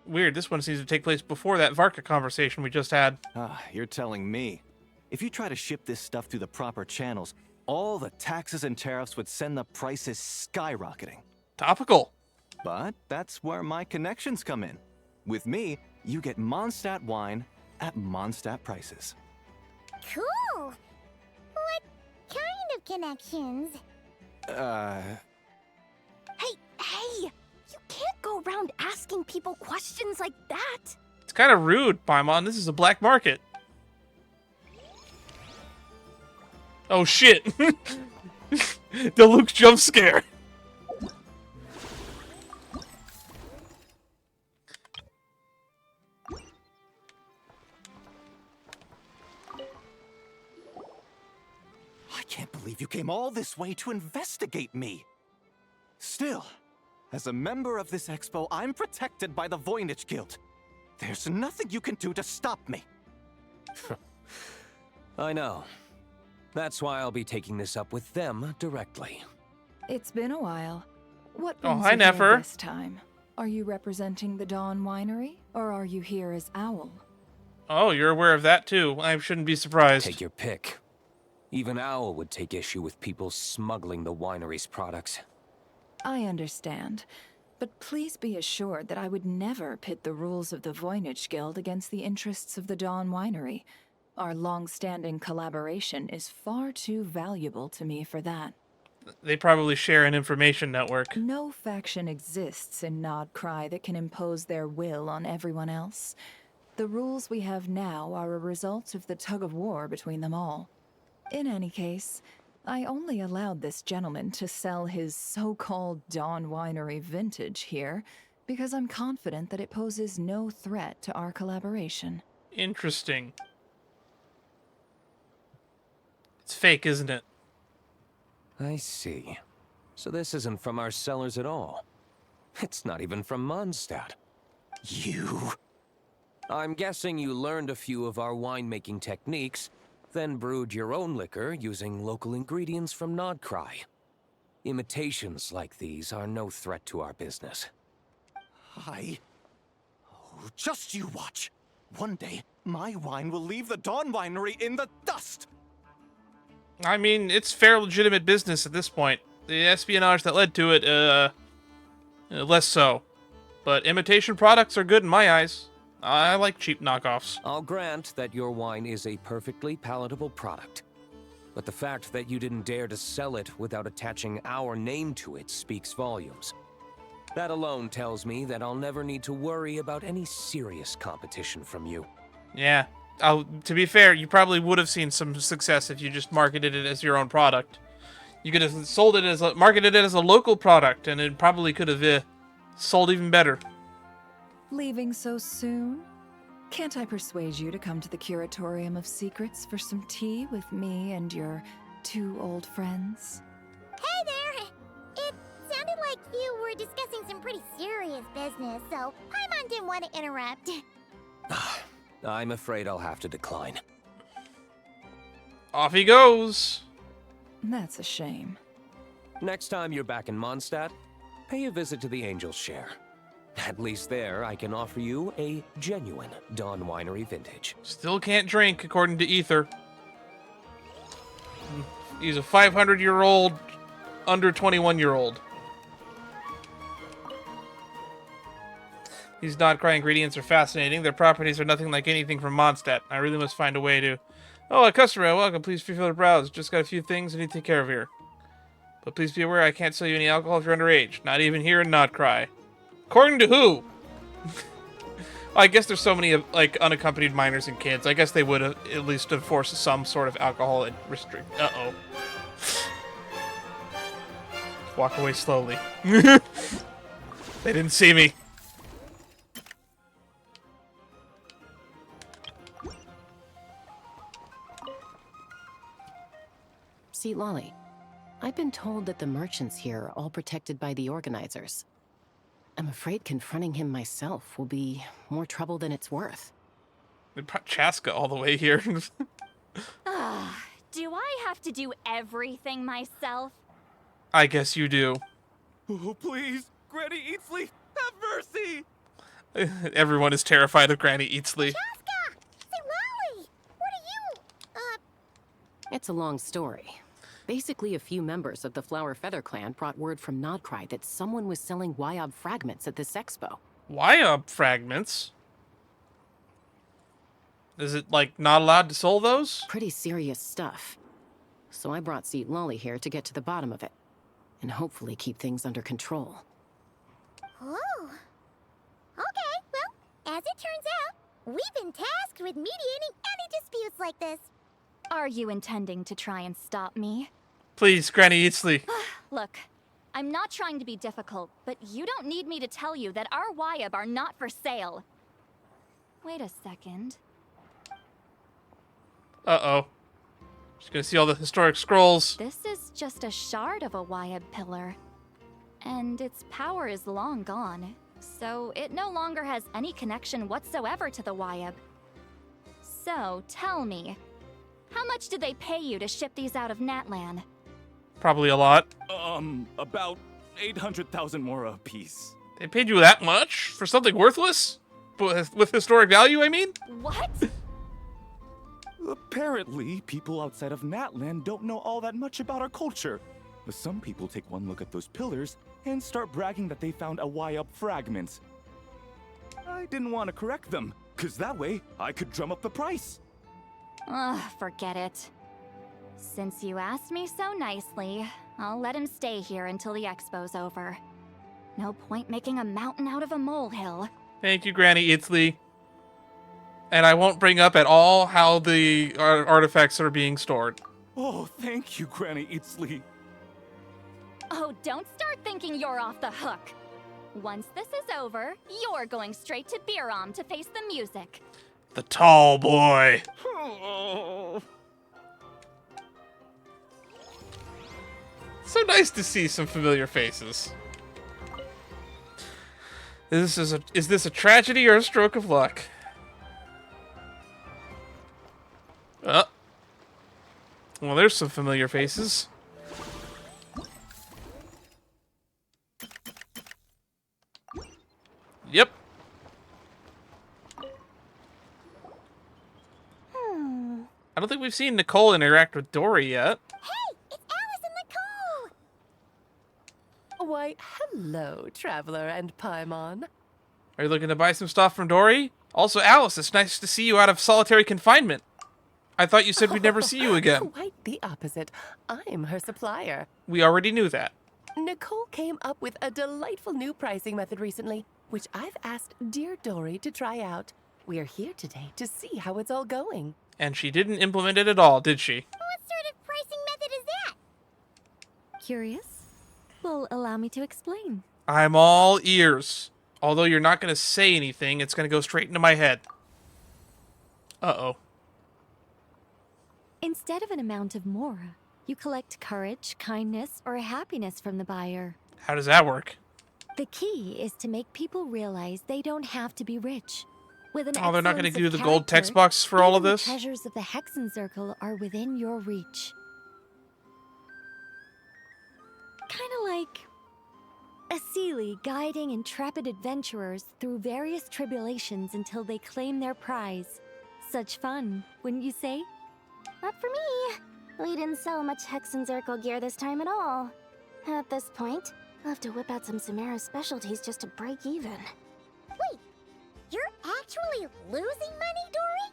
Weird, this one seems to take place before that Varka conversation we just had. Ah, you're telling me. If you try to ship this stuff through the proper channels, all the taxes and tariffs would send the prices skyrocketing. Topical. But that's where my connections come in. With me, you get Mondstadt wine at Mondstadt prices. Cool! What kind of connections? Hey! You can't go around asking people questions like that! It's kind of rude, Paimon. This is a black market. Oh shit! The Luke jump scare! I can't believe you came all this way to investigate me. Still, as a member of this expo, I'm protected by the Voynich Guild. There's nothing you can do to stop me. I know. That's why I'll be taking this up with them directly. It's been a while. What Oh, brings hi, you here Nefer. this time? Are you representing the Dawn Winery, or are you here as Owl? Oh, you're aware of that too. I shouldn't be surprised. Take your pick. Even Owl would take issue with people smuggling the winery's products. I understand, but please be assured that I would never pit the rules of the Voynich Guild against the interests of the Dawn Winery. Our long-standing collaboration is far too valuable to me for that. They probably share an information network. No faction exists in Nodcry that can impose their will on everyone else. The rules we have now are a result of the tug-of-war between them all. In any case, I only allowed this gentleman to sell his so-called Dawn Winery vintage here because I'm confident that it poses no threat to our collaboration. Interesting. It's fake, isn't it? I see. So this isn't from our cellars at all. It's not even from Mondstadt. You? I'm guessing you learned a few of our winemaking techniques, then brewed your own liquor using local ingredients from Nodcry. Imitations like these are no threat to our business. Oh, just you watch. One day, my wine will leave the Dawn Winery in the dust. I mean, it's fair legitimate business at this point. The espionage that led to it, less so. But imitation products are good in my eyes. I like cheap knockoffs. I'll grant that your wine is a perfectly palatable product. But the fact that you didn't dare to sell it without attaching our name to it speaks volumes. That alone tells me that I'll never need to worry about any serious competition from you. Yeah. To be fair, you probably would have seen some success if you just marketed it as your own product. You could have sold it as marketed it as a local product, and it probably could have sold even better. Leaving so soon? Can't I persuade you to come to the Curatorium of Secrets for some tea with me and your two old friends? Hey there! It sounded like you were discussing some pretty serious business, so Paimon didn't want to interrupt. I'm afraid I'll have to decline. Off he goes! That's a shame. Next time you're back in Mondstadt, pay a visit to the Angel's Share. At least there, I can offer you a genuine Dawn Winery vintage. Still can't drink, according to Ether. He's a 500-year-old, under 21-year-old. These Nodcry ingredients are fascinating. Their properties are nothing like anything from Mondstadt. I really must find a way to... Oh, a customer, welcome. Please feel free to browse. Just got a few things I need to take care of here. But please be aware I can't sell you any alcohol if you're underage. Not even here in Nodcry. According to who? I guess there's so many like unaccompanied minors and kids. I guess they would at least enforce some sort of alcohol and restrict. Uh-oh. Walk away slowly. They didn't see me. See, Lolly, I've been told that the merchants here are all protected by the organizers. I'm afraid confronting him myself will be more trouble than it's worth. They brought Chaska all the way here. Do I have to do everything myself? I guess you do. Oh, please, Granny Eatsley, have mercy! Everyone is terrified of Granny Eatsley. Chaska! Say, Lolly! What are you, It's a long story. Basically, a few members of the Flower Feather clan brought word from Nodcry that someone was selling Wyob fragments at this expo. Wyob fragments? Is it, like, not allowed to sell those? Pretty serious stuff. So I brought Seat Lolly here to get to the bottom of it. And hopefully keep things under control. Oh. Okay, well, as it turns out, we've been tasked with mediating any disputes like this. Are you intending to try and stop me? Please, Granny Eatsley. Look, I'm not trying to be difficult, but you don't need me to tell you that our Wyob are not for sale. Wait a second. Uh-oh. She's gonna see all the historic scrolls. This is just a shard of a Wyob pillar. And its power is long gone, so it no longer has any connection whatsoever to the Wyob. So, tell me, how much did they pay you to ship these out of Natlan? Probably a lot. About 800,000 more a piece. They paid you that much? For something worthless? With historic value, I mean? What? Apparently, people outside of Natlan don't know all that much about our culture. Some people take one look at those pillars and start bragging that they found a Wyob fragment. I didn't want to correct them, because that way I could drum up the price. Ugh, forget it. Since you asked me so nicely, I'll let him stay here until the expo's over. No point making a mountain out of a molehill. Thank you, Granny Eatsley. And I won't bring up at all how the artifacts are being stored. Oh, thank you, Granny Eatsley. Oh, don't start thinking you're off the hook. Once this is over, you're going straight to Biram to face the music. The tall boy. So nice to see some familiar faces. Is this a tragedy or a stroke of luck? Well, there's some familiar faces. Yep. I don't think we've seen Nicole interact with Dory yet. Hey, it's Alice and Nicole! Why, hello, Traveler and Paimon. Are you looking to buy some stuff from Dory? Also, Alice, it's nice to see you out of solitary confinement. I thought you said we'd never see you again. Quite the opposite. I'm her supplier. We already knew that. Nicole came up with a delightful new pricing method recently, which I've asked dear Dory to try out. We're here today to see how it's all going. And she didn't implement it at all, did she? What sort of pricing method is that? Curious? Well, allow me to explain. I'm all ears. Although you're not going to say anything, it's going to go straight into my head. Uh-oh. Instead of an amount of mora, you collect courage, kindness, or happiness from the buyer. How does that work? The key is to make people realize they don't have to be rich. With an Oh, they're not going to excellence give you of the gold character, text box for all of even this? The treasures of the Hexencircle are within your reach. Kind of like a Sealy guiding intrepid adventurers through various tribulations until they claim their prize. Such fun, wouldn't you say? Not for me. We didn't sell much Hexencircle gear this time at all. At this point, I'll have to whip out some Samara's specialties just to break even. Wait, you're actually losing money, Dory?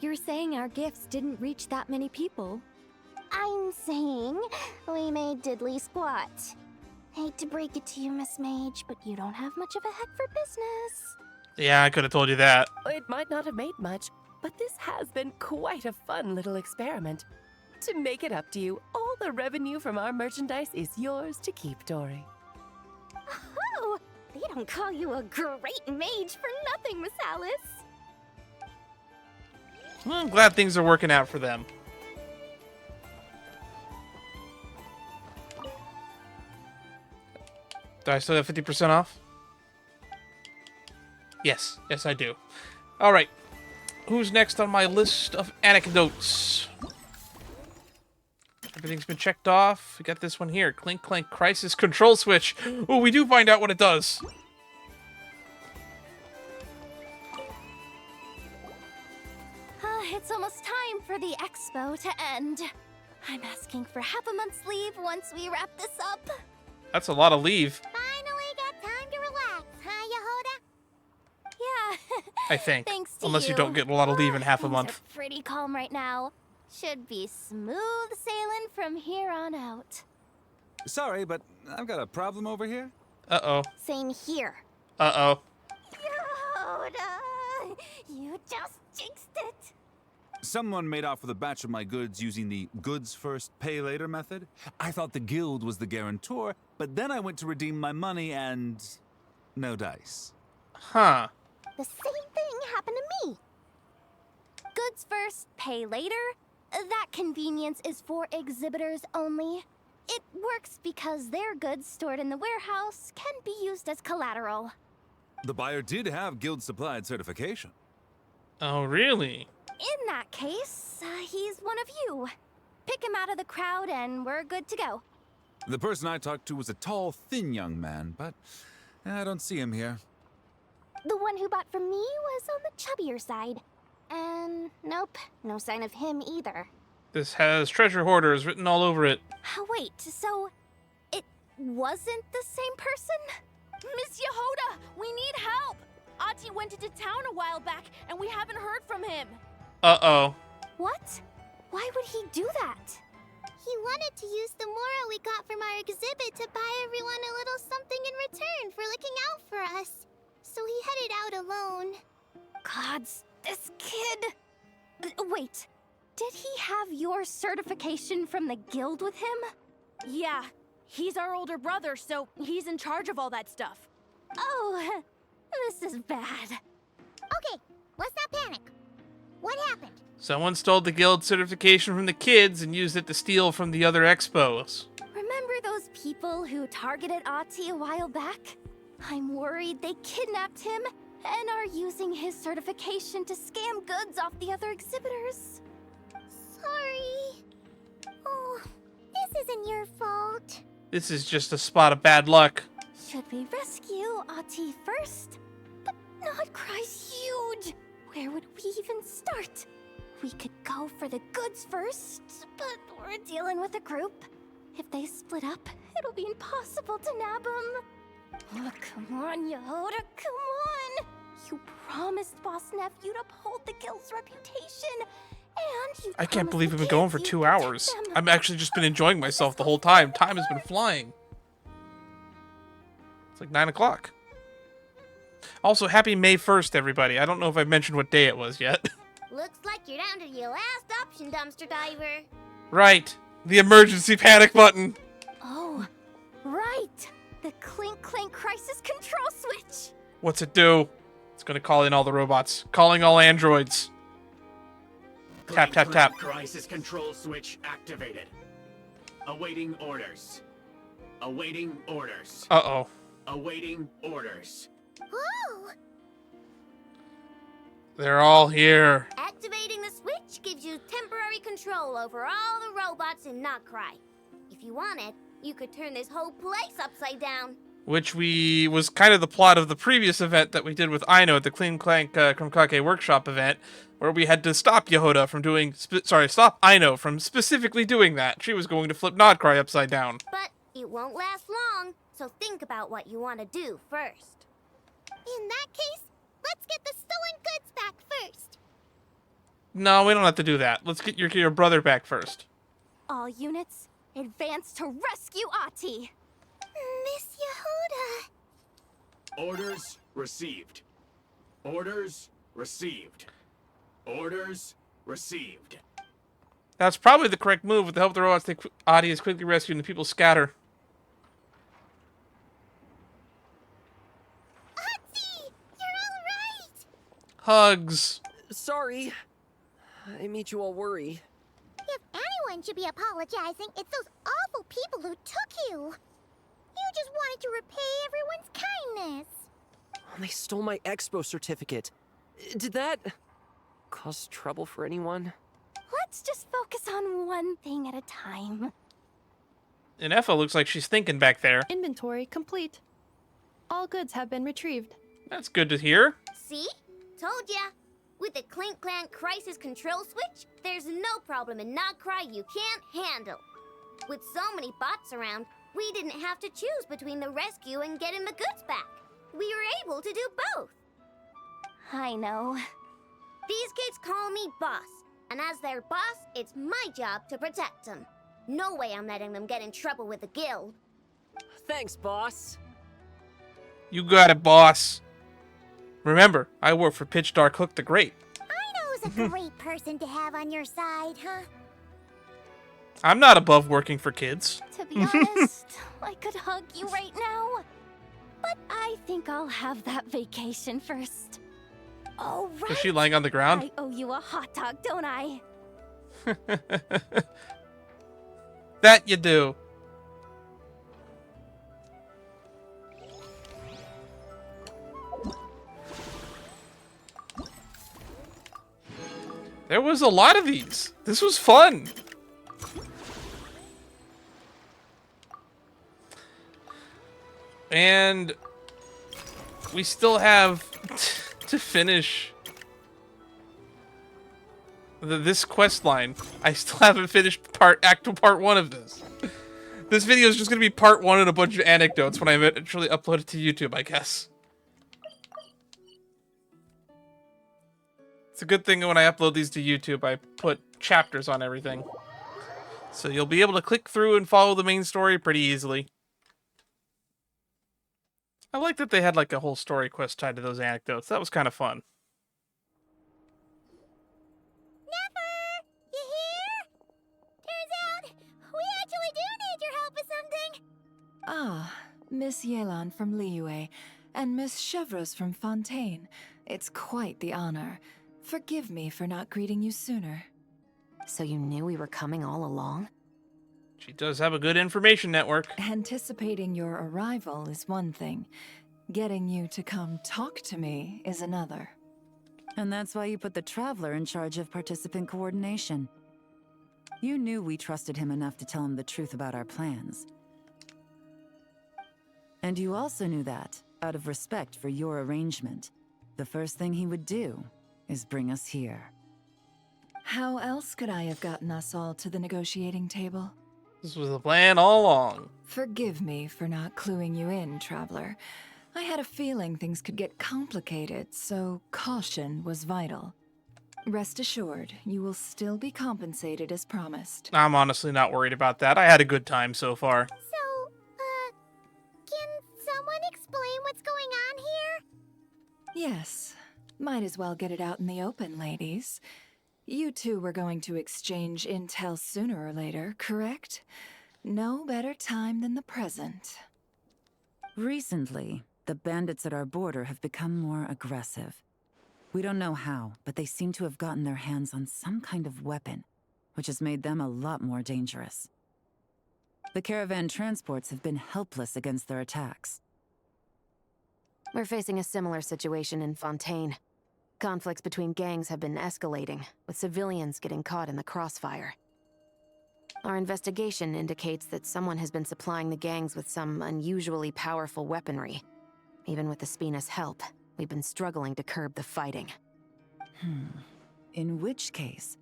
You're saying our gifts didn't reach that many people? I'm saying we made diddly squat. Hate to break it to you, Miss Mage, but you don't have much of a head for business. Yeah, I could have told you that. It might not have made much, but this has been quite a fun little experiment. To make it up to you, all the revenue from our merchandise is yours to keep, Dory. Oh, they don't call you a great mage for nothing, Miss Alice. Well, I'm glad things are working out for them. Do I still have 50% off? Yes, yes I do. Alright. Who's next on my list of anecdotes? Everything's been checked off. We got this one here. Clink-Clank Crisis Control Switch. Oh, we do find out what it does. It's almost time for the expo to end. I'm asking for half a month's leave once we wrap this up. That's a lot of leave. Finally got time to relax, huh, Yehoda? Yeah. I think. Thanks to Unless you don't get a lot of leave in half a Things month. are pretty calm right now. Should be smooth sailing from here on out. Sorry, but I've got a problem over here. Uh-oh. Same here. Uh-oh. Yehoda, you just jinxed it. Someone made off with a batch of my goods using the goods first, pay later method. I thought the guild was the guarantor, but then I went to redeem my money and no dice. Huh. The same thing happened to me. Goods first, pay later. That convenience is for exhibitors only. It works because their goods stored in the warehouse can be used as collateral. The buyer did have guild supplied certification. Oh, really? In that case, he's one of you. Pick him out of the crowd and we're good to go. The person I talked to was a tall, thin young man, but I don't see him here. The one who bought from me was on the chubbier side. And nope, no sign of him either. This has treasure hoarders written all over it. Wait, so it wasn't the same person? Miss Yehoda, we need help! Ati went into town a while back, and we haven't heard from him. Uh-oh. What? Why would he do that? He wanted to use the mora we got from our exhibit to buy everyone a little something in return for looking out for us. So he headed out alone. Gods, this kid... Wait, did he have your certification from the guild with him? Yeah, he's our older brother, so he's in charge of all that stuff. Oh, this is bad. Okay, let's not panic. What happened? Someone stole the guild certification from the kids and used it to steal from the other expos. Remember those people who targeted Ati a while back? I'm worried they kidnapped him and are using his certification to scam goods off the other exhibitors. Sorry. Oh, this isn't your fault. This is just a spot of bad luck. Should we rescue Ati first? But Nodcry's huge. Where would we even start? We could go for the goods first, but we're dealing with a group. If they split up, it'll be impossible to nab them. Oh, come on, Yehoda, come on! You promised Boss Nephew to uphold the guild's reputation, and you I can't believe we've been going for 2 hours. I've actually just been enjoying myself the whole time. Time has been flying. It's like 9 o'clock. Also, happy May 1st, everybody. I don't know if I've mentioned what day it was yet. Looks like you're down to your last option, dumpster diver. Right. The emergency panic button. Oh, right. The Clink-Clank crisis control switch. What's it do? It's gonna call in all the robots. Calling all androids. Tap, tap, tap. Crisis control switch activated. Awaiting orders. Awaiting orders. Uh-oh. Awaiting orders. Oh! They're all here. Activating the switch gives you temporary control over all the robots in Notcry. If you wanted, you could turn this whole place upside down. Which was kind of the plot of the previous event that we did with Ino at the Clean-Clank Crimkake Workshop event, where we had to stop Yehoda from doing... stop Ino from specifically doing that. She was going to flip Nodcry upside down. But it won't last long, so think about what you want to do first. In that case, let's get the stolen goods back first. No, we don't have to do that. Let's get your brother back first. All units, advance to rescue Ati. Miss Yehoda. Orders received. Orders received. Orders received. That's probably the correct move. With the help of the robots, Ati is quickly rescued and the people scatter. Ati! You're all right! Hugs. Sorry. I made you all worry. If anyone should be apologizing, it's those awful people who took you. You just wanted to repay everyone's kindness. They stole my expo certificate. Did that cause trouble for anyone? Let's just focus on one thing at a time. And Effa looks like she's thinking back there. Inventory complete. All goods have been retrieved. That's good to hear. See? Told ya. With the Clink-Clank crisis control switch, there's no problem in Nodcry you can't handle. With so many bots around, we didn't have to choose between the rescue and getting the goods back. We were able to do both. I know. These kids call me boss, and as their boss, it's my job to protect them. No way I'm letting them get in trouble with the guild. Thanks, boss. You got it, boss. Remember, I work for Pitch Dark Hook the Great. I know who's a great person to have on your side, huh? I'm not above working for kids. To be honest, I could hug you right now. But I think I'll have that vacation first. Oh, right. Is she lying on the ground? I owe you a hot dog, don't I? That you do. There was a lot of these. This was fun. And we still have to finish this quest line. I still haven't finished actual part 1 of this. This video is just going to be part 1 and a bunch of anecdotes when I eventually upload it to YouTube, I guess. It's a good thing when I upload these to YouTube, I put chapters on everything. So you'll be able to click through and follow the main story pretty easily. I like that they had like a whole story quest tied to those anecdotes. That was kind of fun. Never! You hear? Turns out, we actually do need your help with something. Ah, Miss Yelan from Liyue and Miss Chevreuse from Fontaine. It's quite the honor. Forgive me for not greeting you sooner. So you knew we were coming all along? She does have a good information network. Anticipating your arrival is one thing. Getting you to come talk to me is another. And that's why you put the Traveler in charge of participant coordination. You knew we trusted him enough to tell him the truth about our plans. And you also knew that, out of respect for your arrangement, the first thing he would do is bring us here. How else could I have gotten us all to the negotiating table? This was the plan all along. Forgive me for not cluing you in, Traveler. I had a feeling things could get complicated, so caution was vital. Rest assured, you will still be compensated as promised. I'm honestly not worried about that. I had a good time so far. So, can someone explain what's going on here? Yes. Might as well get it out in the open, ladies. You two were going to exchange intel sooner or later, correct? No better time than the present. Recently, the bandits at our border have become more aggressive. We don't know how, but they seem to have gotten their hands on some kind of weapon, which has made them a lot more dangerous. The caravan transports have been helpless against their attacks. We're facing a similar situation in Fontaine. Conflicts between gangs have been escalating, with civilians getting caught in the crossfire. Our investigation indicates that someone has been supplying the gangs with some unusually powerful weaponry. Even with the Spina's help, we've been struggling to curb the fighting. In which case,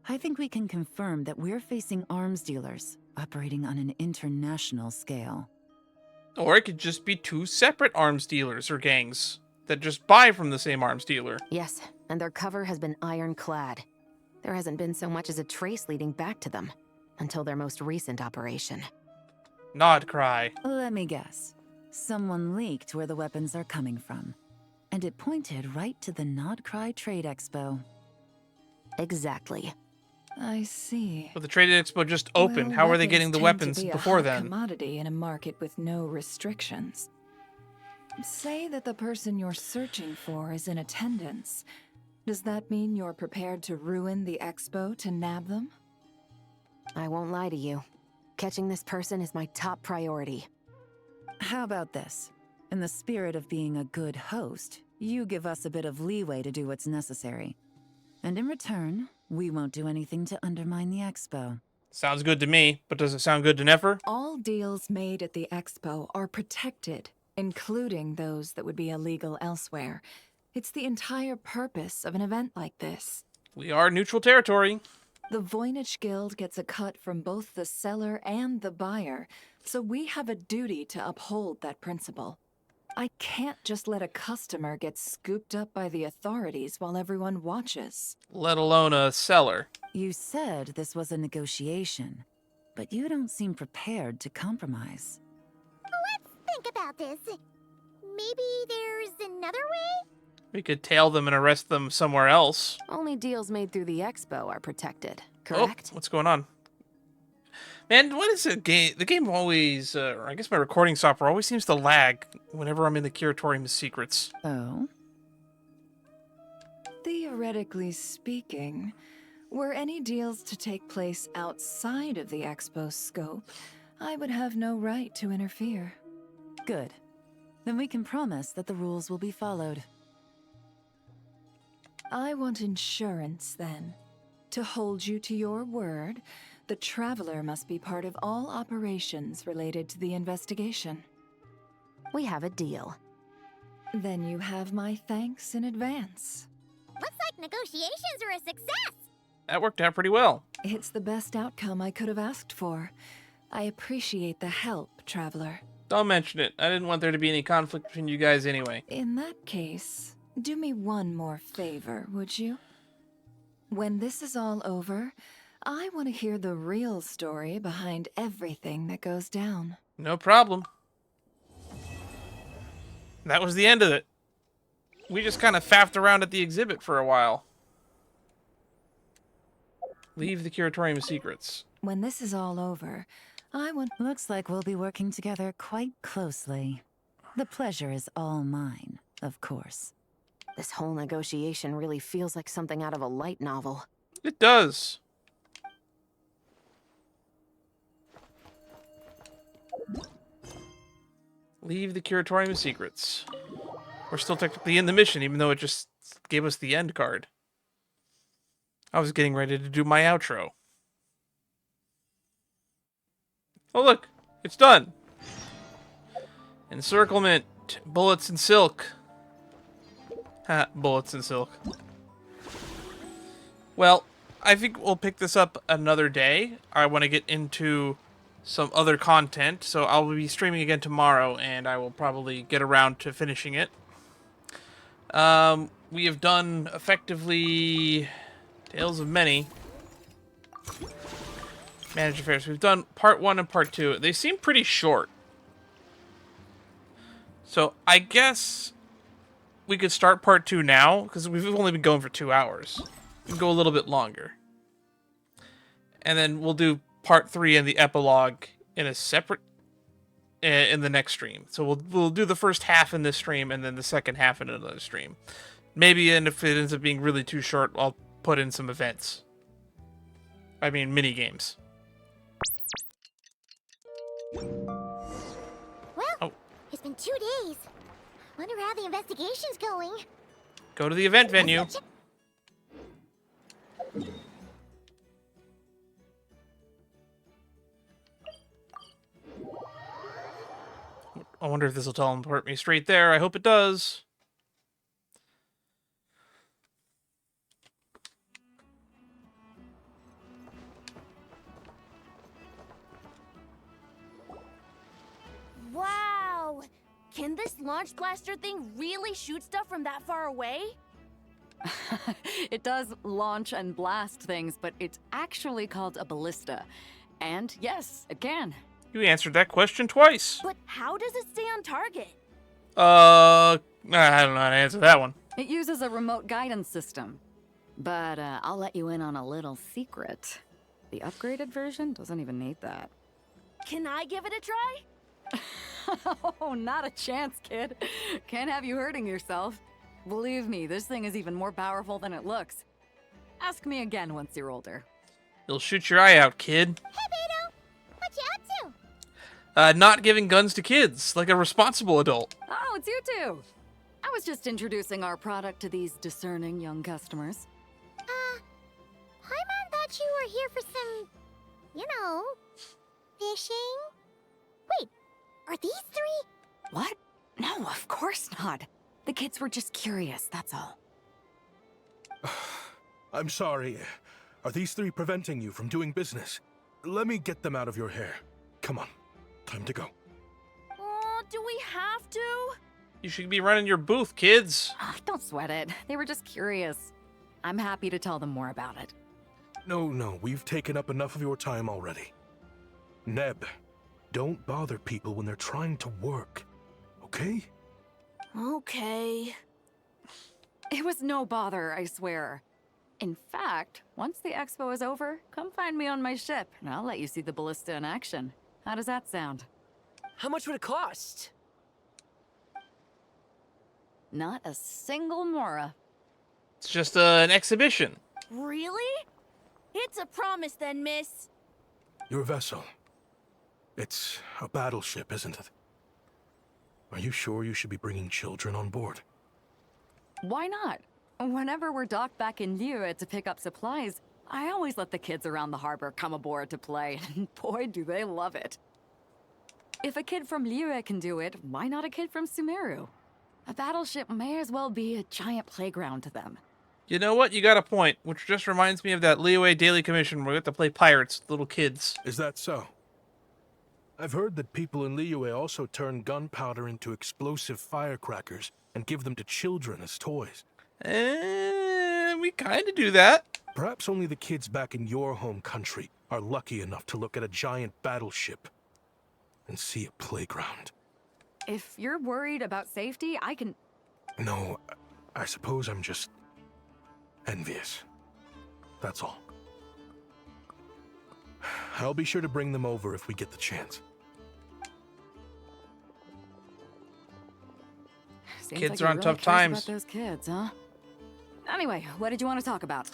I think we can confirm that we're facing arms dealers operating on an international scale. Or it could just be 2 separate arms dealers or gangs that just buy from the same arms dealer. Yes, and their cover has been ironclad. There hasn't been so much as a trace leading back to them, until their most recent operation. Nodcry. Let me guess. Someone leaked where the weapons are coming from. And it pointed right to the Nodcry Trade Expo. Exactly. I see. But the Trade Expo just opened. How are they getting the weapons before then? Commodity in a market with no restrictions. Say that the person you're searching for is in attendance. Does that mean you're prepared to ruin the expo to nab them? I won't lie to you. Catching this person is my top priority. How about this? In the spirit of being a good host, you give us a bit of leeway to do what's necessary. And in return, we won't do anything to undermine the expo. Sounds good to me, but does it sound good to Nefer? All deals made at the expo are protected, including those that would be illegal elsewhere. It's the entire purpose of an event like this. We are neutral territory. The Voynich Guild gets a cut from both the seller and the buyer, so we have a duty to uphold that principle. I can't just let a customer get scooped up by the authorities while everyone watches. Let alone a seller. You said this was a negotiation, but you don't seem prepared to compromise. Let's think about this. Maybe there's another way? We could tail them and arrest them somewhere else. Only deals made through the expo are protected, correct? Oh, what's going on? Man, what is it? The game always, or I guess my recording software always seems to lag whenever I'm in the Curatorium of Secrets. Oh? Theoretically speaking, were any deals to take place outside of the expo's scope, I would have no right to interfere. Good. Then we can promise that the rules will be followed. I want insurance, then. To hold you to your word, the Traveler must be part of all operations related to the investigation. We have a deal. Then you have my thanks in advance. Looks like negotiations are a success! That worked out pretty well. It's the best outcome I could have asked for. I appreciate the help, Traveler. Don't mention it. I didn't want there to be any conflict between you guys anyway. In that case, do me one more favor, would you? When this is all over, I want to hear the real story behind everything that goes down. No problem. That was the end of it. We just kind of faffed around at the exhibit for a while. Leave the Curatorium of Secrets. When this is all over, I want... Looks like we'll be working together quite closely. The pleasure is all mine, of course. This whole negotiation really feels like something out of a light novel. It does. Leave the Curatorium of Secrets. We're still technically in the mission, even though it just gave us the end card. I was getting ready to do my outro. Oh look, it's done. Encirclement, bullets and silk. Ha, bullets and silk. Well, I think we'll pick this up another day. I want to get into some other content, so I'll be streaming again tomorrow, and I will probably get around to finishing it. We have done, effectively, Tales of Many. Managed Affairs. We've done part 1 and part 2. They seem pretty short. So, I guess we could start part 2 now, because we've only been going for 2 hours. We can go a little bit longer. And then we'll do part 3 and the epilogue in a separate... in the next stream. So we'll do the first half in this stream, and then the second half in another stream. Maybe, and if it ends up being really too short, I'll put in some events. I mean, mini games. Well, It's been 2 days. Wonder how the investigation's going. Go to the event venue. I wonder if this will teleport me straight there. I hope it does. Wow! Can this launch blaster thing really shoot stuff from that far away? It does launch and blast things, but it's actually called a ballista. And yes, it can. You answered that question twice. But how does it stay on target? I don't know how to answer that one. It uses a remote guidance system. But I'll let you in on a little secret. The upgraded version doesn't even need that. Can I give it a try? Oh, not a chance, kid. Can't have you hurting yourself. Believe me, this thing is even more powerful than it looks. Ask me again once you're older. You'll shoot your eye out, kid. Hey, Beto! What you up to? Not giving guns to kids, like a responsible adult. Oh, it's you two! I was just introducing our product to these discerning young customers. Paimon thought you were here for some, you know, fishing? Wait, are these three? What? No, of course not. The kids were just curious, that's all. I'm sorry. Are these three preventing you from doing business? Let me get them out of your hair. Come on. Time to go. Oh, do we have to? You should be running your booth, kids. Don't sweat it. They were just curious. I'm happy to tell them more about it. No, we've taken up enough of your time already. Neb, don't bother people when they're trying to work, okay? Okay. It was no bother, I swear. In fact, once the expo is over, come find me on my ship, and I'll let you see the ballista in action. How does that sound? How much would it cost? Not a single mora. It's just an exhibition. Really? It's a promise then, miss. Your vessel. It's a battleship, isn't it? Are you sure you should be bringing children on board? Why not? Whenever we're docked back in Liyue to pick up supplies, I always let the kids around the harbor come aboard to play, and boy, do they love it. If a kid from Liyue can do it, why not a kid from Sumeru? A battleship may as well be a giant playground to them. You know what? You got a point, which just reminds me of that Liyue Daily Commission where we have to play pirates, little kids. Is that so? I've heard that people in Liyue also turn gunpowder into explosive firecrackers and give them to children as toys. We kind of do that. Perhaps only the kids back in your home country are lucky enough to look at a giant battleship and see a playground. If you're worried about safety, I can... No, I suppose I'm just envious. That's all. I'll be sure to bring them over if we get the chance. Seems Kids like are he on really tough cares times. about those kids, huh? Anyway, what did you want to talk about?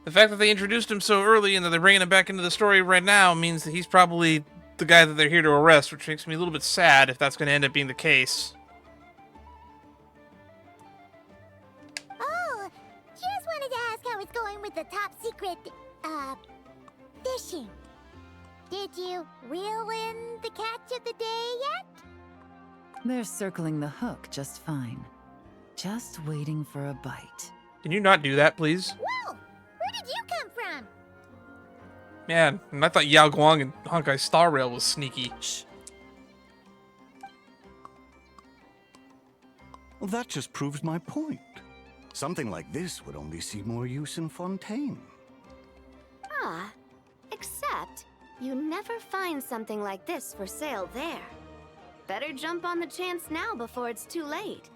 The fact that they introduced him so early and that they're bringing him back into the story right now means that he's probably the guy that they're here to arrest, which makes me a little bit sad if that's going to end up being the case. Oh, just wanted to ask how it's going with the top secret, fishing. Did you reel in the catch of the day yet? They're circling the hook just fine. Just waiting for a bite. Can you not do that, please? Whoa! Where did you come from? Man, and I thought Yao Guang and Honkai Star Rail was sneaky. Shh. Well, that just proves my point. Something like this would only see more use in Fontaine. Ah, except you never find something like this for sale there. Better jump on the chance now before it's too late.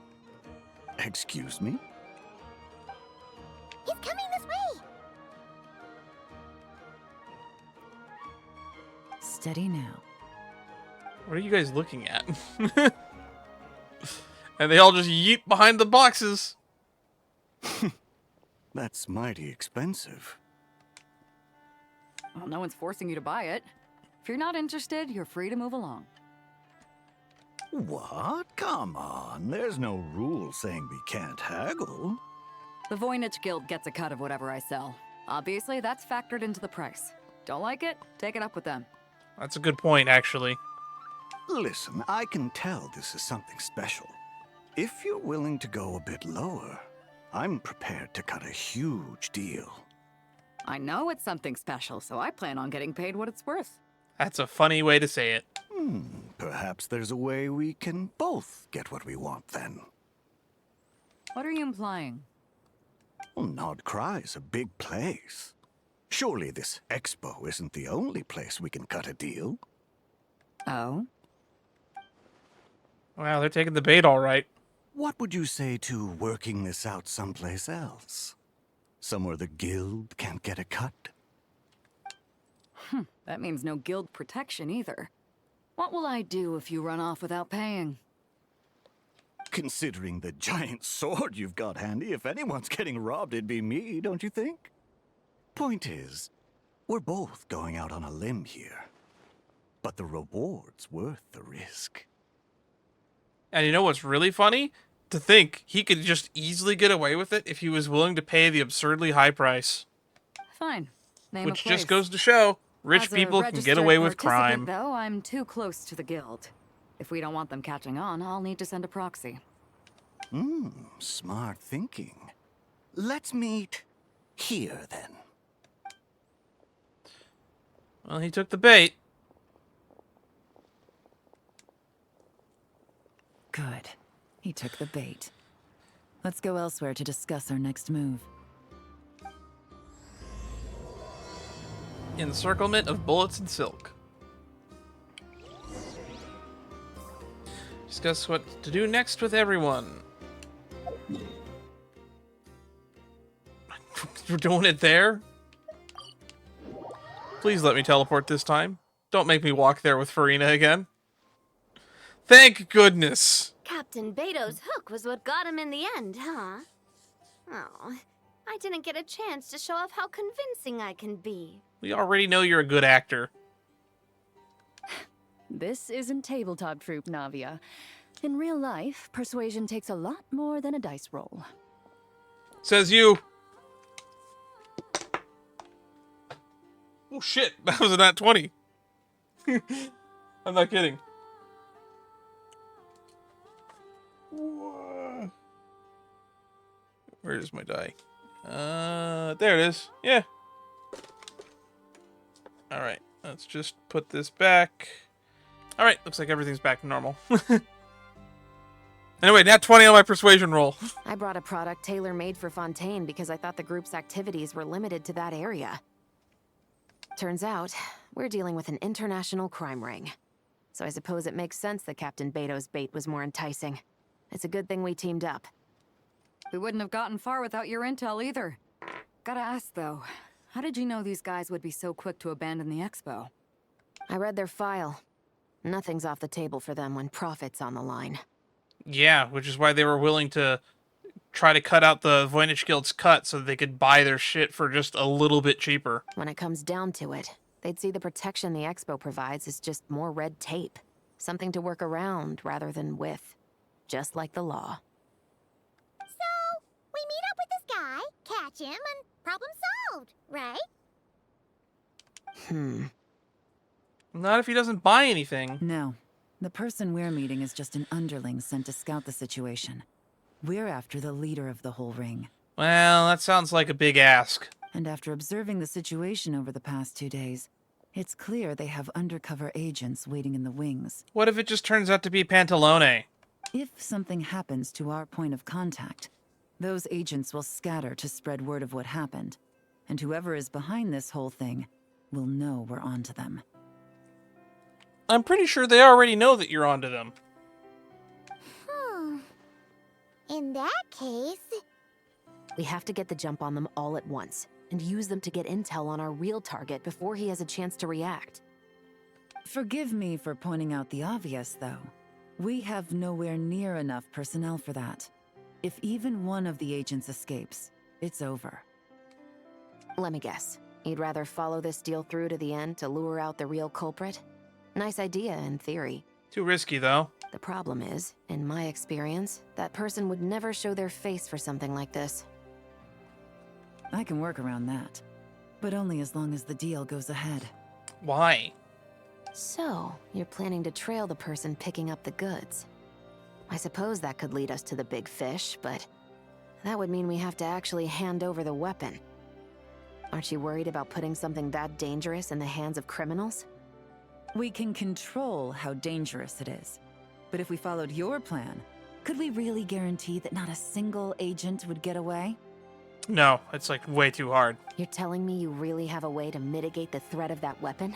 Excuse me? He's coming this way! Steady now. What are you guys looking at? And they all just yeet behind the boxes. That's mighty expensive. Well, no one's forcing you to buy it. If you're not interested, you're free to move along. What? Come on. There's no rule saying we can't haggle. The Voynich Guild gets a cut of whatever I sell. Obviously, that's factored into the price. Don't like it? Take it up with them. That's a good point, actually. Listen, I can tell this is something special. If you're willing to go a bit lower, I'm prepared to cut a huge deal. I know it's something special, so I plan on getting paid what it's worth. That's a funny way to say it. Perhaps there's a way we can both get what we want then. What are you implying? Well, Nod Cry's a big place. Surely this expo isn't the only place we can cut a deal. Oh? Wow, they're taking the bait all right. What would you say to working this out someplace else? Somewhere the guild can't get a cut? That means no guild protection either. What will I do if you run off without paying? Considering the giant sword you've got handy, if anyone's getting robbed, it'd be me, don't you think? Point is, we're both going out on a limb here. But the reward's worth the risk. And you know what's really funny? To think he could just easily get away with it if he was willing to pay the absurdly high price. Fine. Name Which a place. just goes to show, rich As a people can get registered away with participant, crime. Though, I'm too close to the guild. If we don't want them catching on, I'll need to send a proxy. Smart thinking. Let's meet here, then. Well, he took the bait. Good. He took the bait. Let's go elsewhere to discuss our next move. Encirclement of bullets and silk. Discuss what to do next with everyone. We're doing it there? Please let me teleport this time. Don't make me walk there with Farina again. Thank goodness. Captain Beto's hook was what got him in the end, huh? Oh, I didn't get a chance to show off how convincing I can be. We already know you're a good actor. This isn't tabletop troop, Navia. In real life, persuasion takes a lot more than a dice roll. Says you. Oh shit, that was a nat 20. I'm not kidding. Where is my die? There it is. Yeah. Alright, let's just put this back. Alright, looks like everything's back to normal. Anyway, nat 20 on my persuasion roll. I brought a product tailor-made for Fontaine because I thought the group's activities were limited to that area. Turns out, we're dealing with an international crime ring. So I suppose it makes sense that Captain Beto's bait was more enticing. It's a good thing we teamed up. We wouldn't have gotten far without your intel either. Gotta ask, though, how did you know these guys would be so quick to abandon the expo? I read their file. Nothing's off the table for them when profit's on the line. Yeah, which is why they were willing to try to cut out the Voynich Guild's cut so that they could buy their shit for just a little bit cheaper. When it comes down to it, they'd see the protection the expo provides as just more red tape. Something to work around rather than with. Just like the law. So, we meet up with this guy, catch him, and problem solved, right? Not if he doesn't buy anything. No. The person we're meeting is just an underling sent to scout the situation. We're after the leader of the whole ring. Well, that sounds like a big ask. And after observing the situation over the past 2 days, it's clear they have undercover agents waiting in the wings. What if it just turns out to be Pantalone? If something happens to our point of contact, those agents will scatter to spread word of what happened. And whoever is behind this whole thing will know we're onto them. I'm pretty sure they already know that you're onto them. In that case... We have to get the jump on them all at once, and use them to get intel on our real target before he has a chance to react. Forgive me for pointing out the obvious, though. We have nowhere near enough personnel for that. If even one of the agents escapes, it's over. Let me guess. You'd rather follow this deal through to the end to lure out the real culprit? Nice idea, in theory. Too risky, though. The problem is, in my experience, that person would never show their face for something like this. I can work around that. But only as long as the deal goes ahead. Why? So, you're planning to trail the person picking up the goods. I suppose that could lead us to the big fish, but that would mean we have to actually hand over the weapon. Aren't you worried about putting something that dangerous in the hands of criminals? We can control how dangerous it is. But if we followed your plan, could we really guarantee that not a single agent would get away? No, it's like way too hard. You're telling me you really have a way to mitigate the threat of that weapon?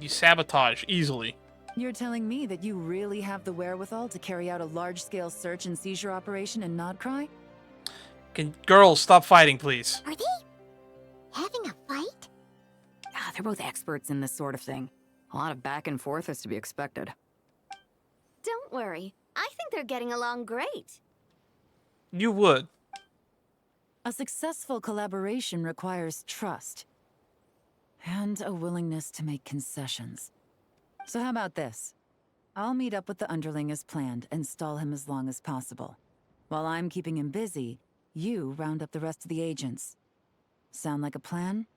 You sabotage easily. You're telling me that you really have the wherewithal to carry out a large-scale search and seizure operation in Nodcry? Girls, stop fighting, please. Are they having a fight? They're both experts in this sort of thing. A lot of back and forth is to be expected. Don't worry. I think they're getting along great. You would. A successful collaboration requires trust. And a willingness to make concessions. So how about this? I'll meet up with the underling as planned and stall him as long as possible. While I'm keeping him busy, you round up the rest of the agents. Sound like a plan?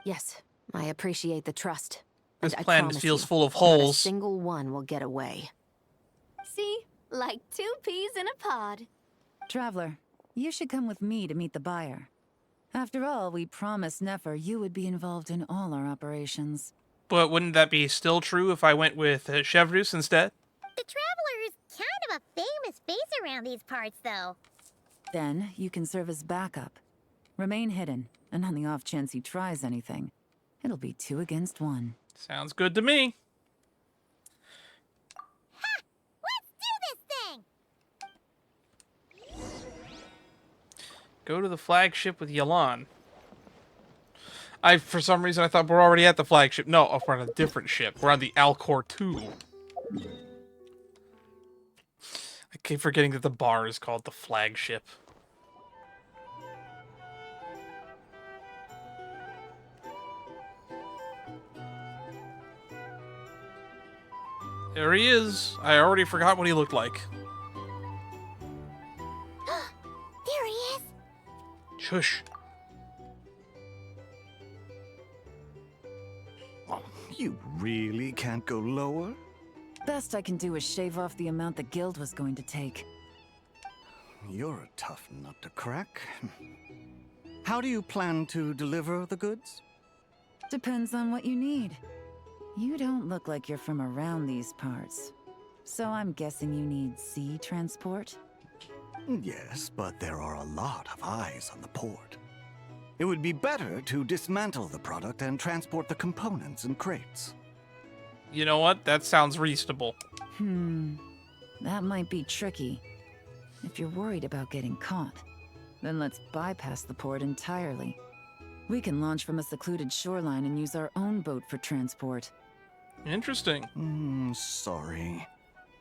Yes, I appreciate the trust. This And I plan promise feels you, full of not a holes. single one will get away. See? Like 2 peas in a pod. Traveler, you should come with me to meet the buyer. After all, we promised Nefer you would be involved in all our operations. But wouldn't that be still true if I went with Chevrus instead? The Traveler is kind of a famous face around these parts, though. Then you can serve as backup. Remain hidden, and on the off chance he tries anything, it'll be 2 against 1. Sounds good to me. Ha! Let's do this thing! Go to the flagship with Yalan. For some reason, I thought we're already at the flagship. No, we're on a different ship. We're on the Alcor 2. I keep forgetting that the bar is called the flagship. There he is. I already forgot what he looked like. There he is! Shush. You really can't go lower? Best I can do is shave off the amount the guild was going to take. You're a tough nut to crack. How do you plan to deliver the goods? Depends on what you need. You don't look like you're from around these parts. So I'm guessing you need sea transport? Yes, but there are a lot of eyes on the port. It would be better to dismantle the product and transport the components in crates. You know what? That sounds reasonable. That might be tricky. If you're worried about getting caught, then let's bypass the port entirely. We can launch from a secluded shoreline and use our own boat for transport. Interesting. Sorry,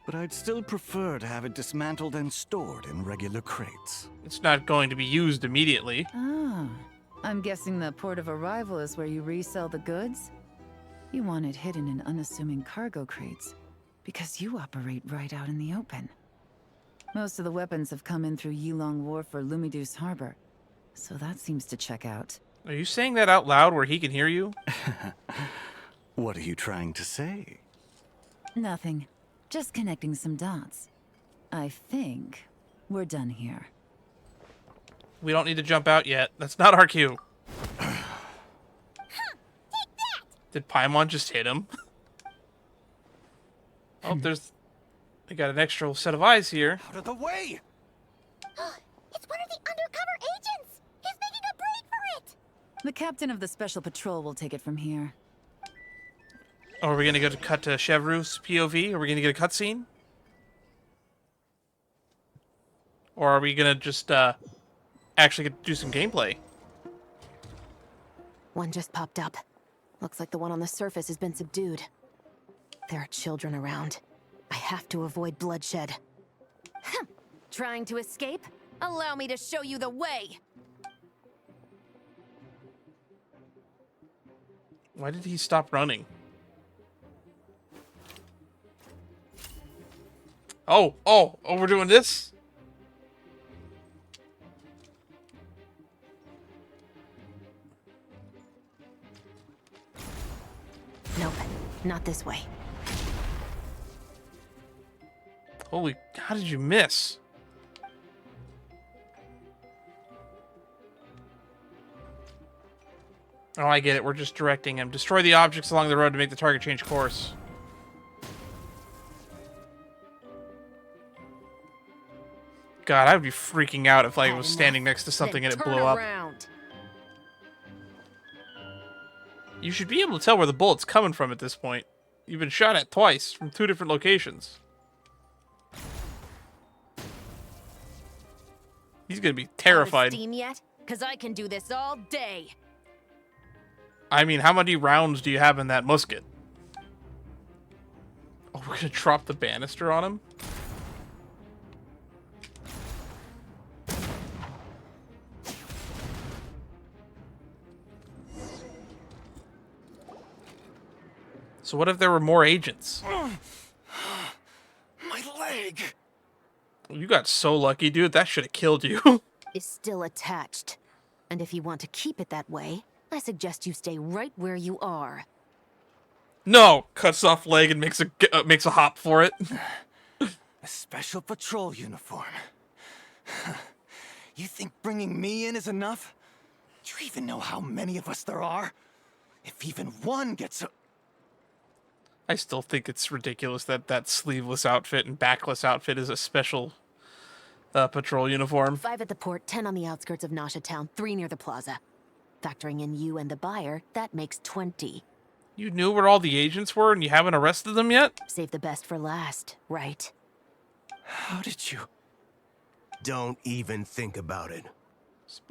but I'd still prefer to have it dismantled and stored in regular crates. It's not going to be used immediately. Ah, I'm guessing the port of arrival is where you resell the goods? You want it hidden in unassuming cargo crates, because you operate right out in the open. Most of the weapons have come in through Yilong Wharf or Lumidus Harbor, so that seems to check out. Are you saying that out loud where he can hear you? What are you trying to say? Nothing. Just connecting some dots. I think we're done here. We don't need to jump out yet. That's not our cue. Did Paimon just hit him? Oh, they got an extra set of eyes here. Out of the way! It's one of the undercover agents! He's making a break for it! The captain of the special patrol will take it from here. Oh, are we gonna go to cut to Chevrus POV? Are we gonna get a cutscene? Or are we gonna just actually get to do some gameplay? One just popped up. Looks like the one on the surface has been subdued. There are children around. I have to avoid bloodshed. Trying to escape? Allow me to show you the way! Why did he stop running? Oh, we're doing this? Nope, not this way. Holy, how did you miss? Oh, I get it. We're just directing him. Destroy the objects along the road to make the target change course. God, I would be freaking out if I was standing next to something and it blew up. You should be able to tell where the bullet's coming from at this point. You've been shot at twice from 2 different locations. He's gonna be terrified. Steam yet? 'Cause I can do this all day. I mean, how many rounds do you have in that musket? Oh, we're gonna drop the banister on him? So what if there were more agents? leg! You got so lucky, dude. That should have killed you. Is still attached. And if you want to keep it that way, I suggest you stay right where you are. No! Cuts off leg and makes a hop for it. A special patrol uniform. You think bringing me in is enough? Do you even know how many of us there are? If even one gets a... I still think it's ridiculous that that sleeveless outfit and backless outfit is a special patrol uniform. 5 at the port, 10 on the outskirts of Nasha Town, 3 near the plaza. Factoring in you and the buyer, that makes 20. You knew where all the agents were and you haven't arrested them yet? Save the best for last, right? How did you... Don't even think about it.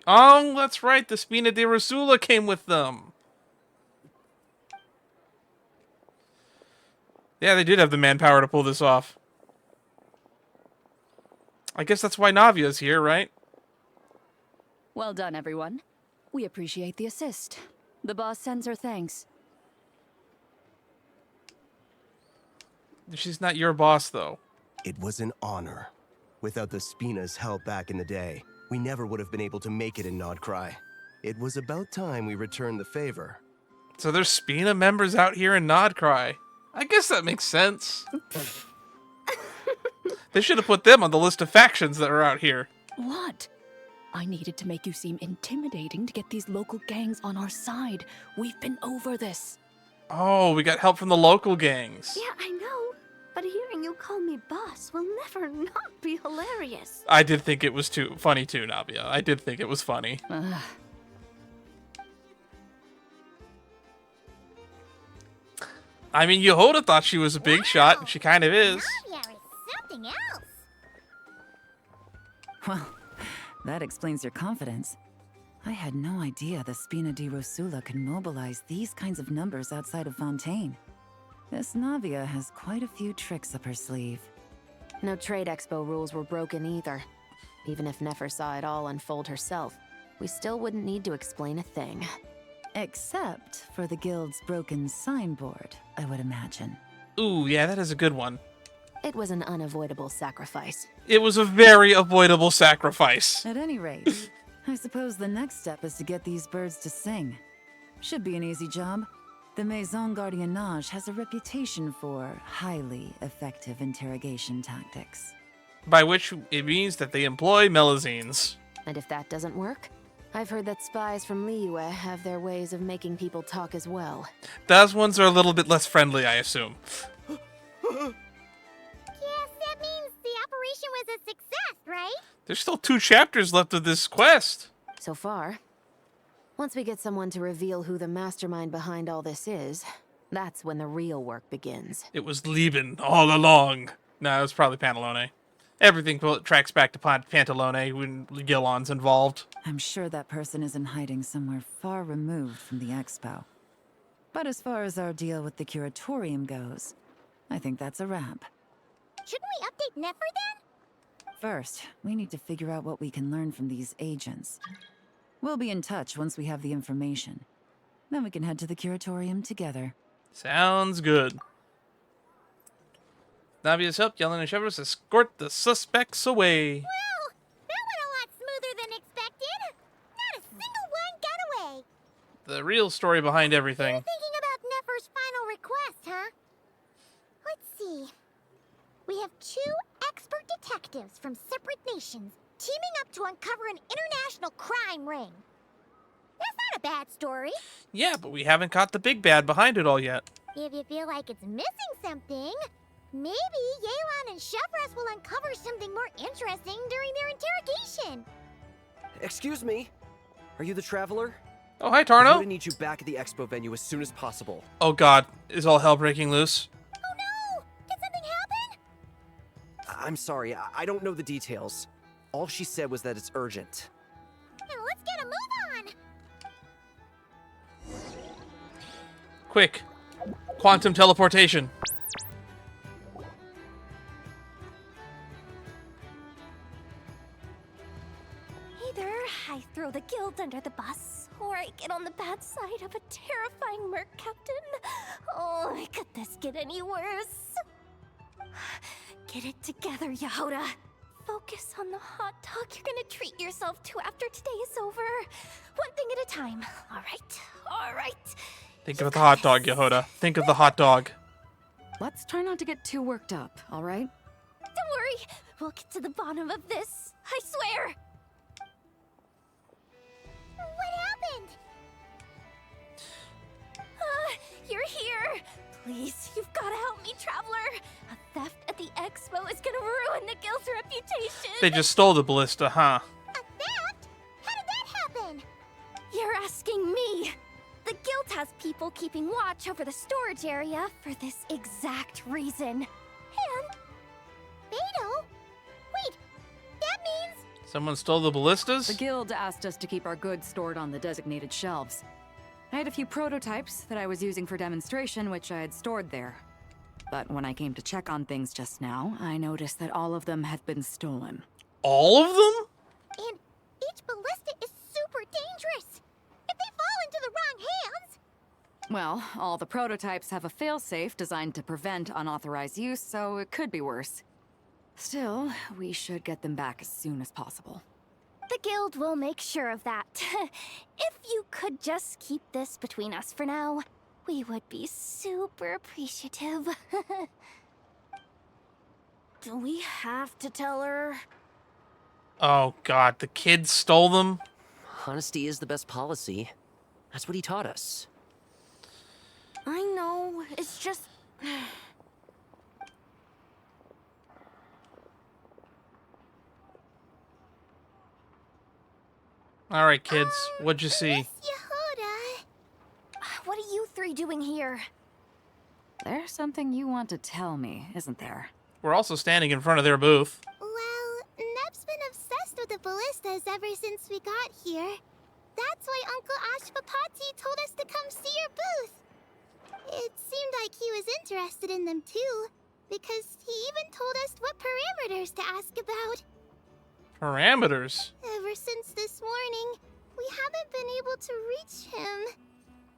Oh, that's right. The Spina de Rosula came with them. Yeah, they did have the manpower to pull this off. I guess that's why Navia's here, right? Well done, everyone. We appreciate the assist. The boss sends her thanks. She's not your boss, though. It was an honor. Without the Spina's help back in the day, we never would have been able to make it in Nodcry. It was about time we returned the favor. So there's Spina members out here in Nodcry. I guess that makes sense. They should have put them on the list of factions that are out here. What? I needed to make you seem intimidating to get these local gangs on our side. We've been over this. Oh, we got help from the local gangs. Yeah, I know. But hearing you call me boss will never not be hilarious. I did think it was funny too, Navia. I did think it was funny. I mean, Yehoda thought she was a big shot, and she kind of is. Navia is something else. Well, that explains your confidence. I had no idea the Spina di Rosula could mobilize these kinds of numbers outside of Fontaine. This Navia has quite a few tricks up her sleeve. No trade expo rules were broken either. Even if Nefer saw it all unfold herself, we still wouldn't need to explain a thing. Except for the guild's broken signboard, I would imagine. Ooh, yeah, that is a good one. It was an unavoidable sacrifice. It was a very avoidable sacrifice. At any rate, I suppose the next step is to get these birds to sing. Should be an easy job. The Maison Gardiennage has a reputation for highly effective interrogation tactics. By which it means that they employ melazines. And if that doesn't work, I've heard that spies from Liyue have their ways of making people talk as well. Those ones are a little bit less friendly, I assume. Yes, that means the operation was a success, right? There's still 2 chapters left of this quest. So far. Once we get someone to reveal who the mastermind behind all this is, that's when the real work begins. It was Lieben all along. No, it was probably Pantalone. Everything tracks back to Pantalone when Gilon's involved. I'm sure that person is in hiding somewhere far removed from the expo. But as far as our deal with the Curatorium goes, I think that's a wrap. Shouldn't we update Nefer then? First, we need to figure out what we can learn from these agents. We'll be in touch once we have the information. Then we can head to the Curatorium together. Sounds good. Navia's help, Yellen and Chevrolet escort the suspects away. Well, that went a lot smoother than expected. Not a single one got away. The real story behind everything. You're thinking about Nefer's final request, huh? Let's see. We have 2 expert detectives from separate nations teaming up to uncover an international crime ring. That's not a bad story. Yeah, but we haven't caught the big bad behind it all yet. If you feel like it's missing something, maybe Yelan and Chevrolet will uncover something more interesting during their interrogation. Excuse me? Are you the Traveler? Oh, hi, I'm Tarno. going to need you back at the expo venue as soon as possible. Oh god, is all hell breaking loose? Oh no! Did something happen? I'm sorry, I don't know the details. All she said was that it's urgent. Now let's get a move on! Quick. Quantum teleportation. Either I throw the guild under the bus, or I get on the bad side of a terrifying Merc captain. Oh, could this get any worse? Get it together, Yehoda. Focus on the hot dog you're gonna treat yourself to after today is over. One thing at a time. All right? All right. Think of the hot dog, Yehoda. Think of the hot dog. Let's try not to get too worked up, all right? Don't worry. We'll get to the bottom of this. I swear. What happened? You're here. Please, you've got to help me, Traveler. A theft at the expo is gonna ruin the guild's reputation. They just stole the ballista, huh? A theft? How did that happen? You're asking me. The guild has people keeping watch over the storage area for this exact reason. And... Beto? Wait, that means... Someone stole the ballistas? The guild asked us to keep our goods stored on the designated shelves. I had a few prototypes that I was using for demonstration, which I had stored there. But when I came to check on things just now, I noticed that all of them had been stolen. All of them? And each ballista is super dangerous. If they fall into the wrong hands... Well, all the prototypes have a failsafe designed to prevent unauthorized use, so it could be worse. Still, we should get them back as soon as possible. The guild will make sure of that. If you could just keep this between us for now, we would be super appreciative. Do we have to tell her? Oh god, the kids stole them? Honesty is the best policy. That's what he taught us. I know, it's just... Alright, kids, what'd you see? Yehoda. What are you three doing here? There's something you want to tell me, isn't there? We're also standing in front of their booth. Well, Neb's been obsessed with the ballistas ever since we got here. That's why Uncle Ashvapati told us to come see your booth. It seemed like he was interested in them too, because he even told us what parameters to ask about. Parameters? Ever since this morning, we haven't been able to reach him.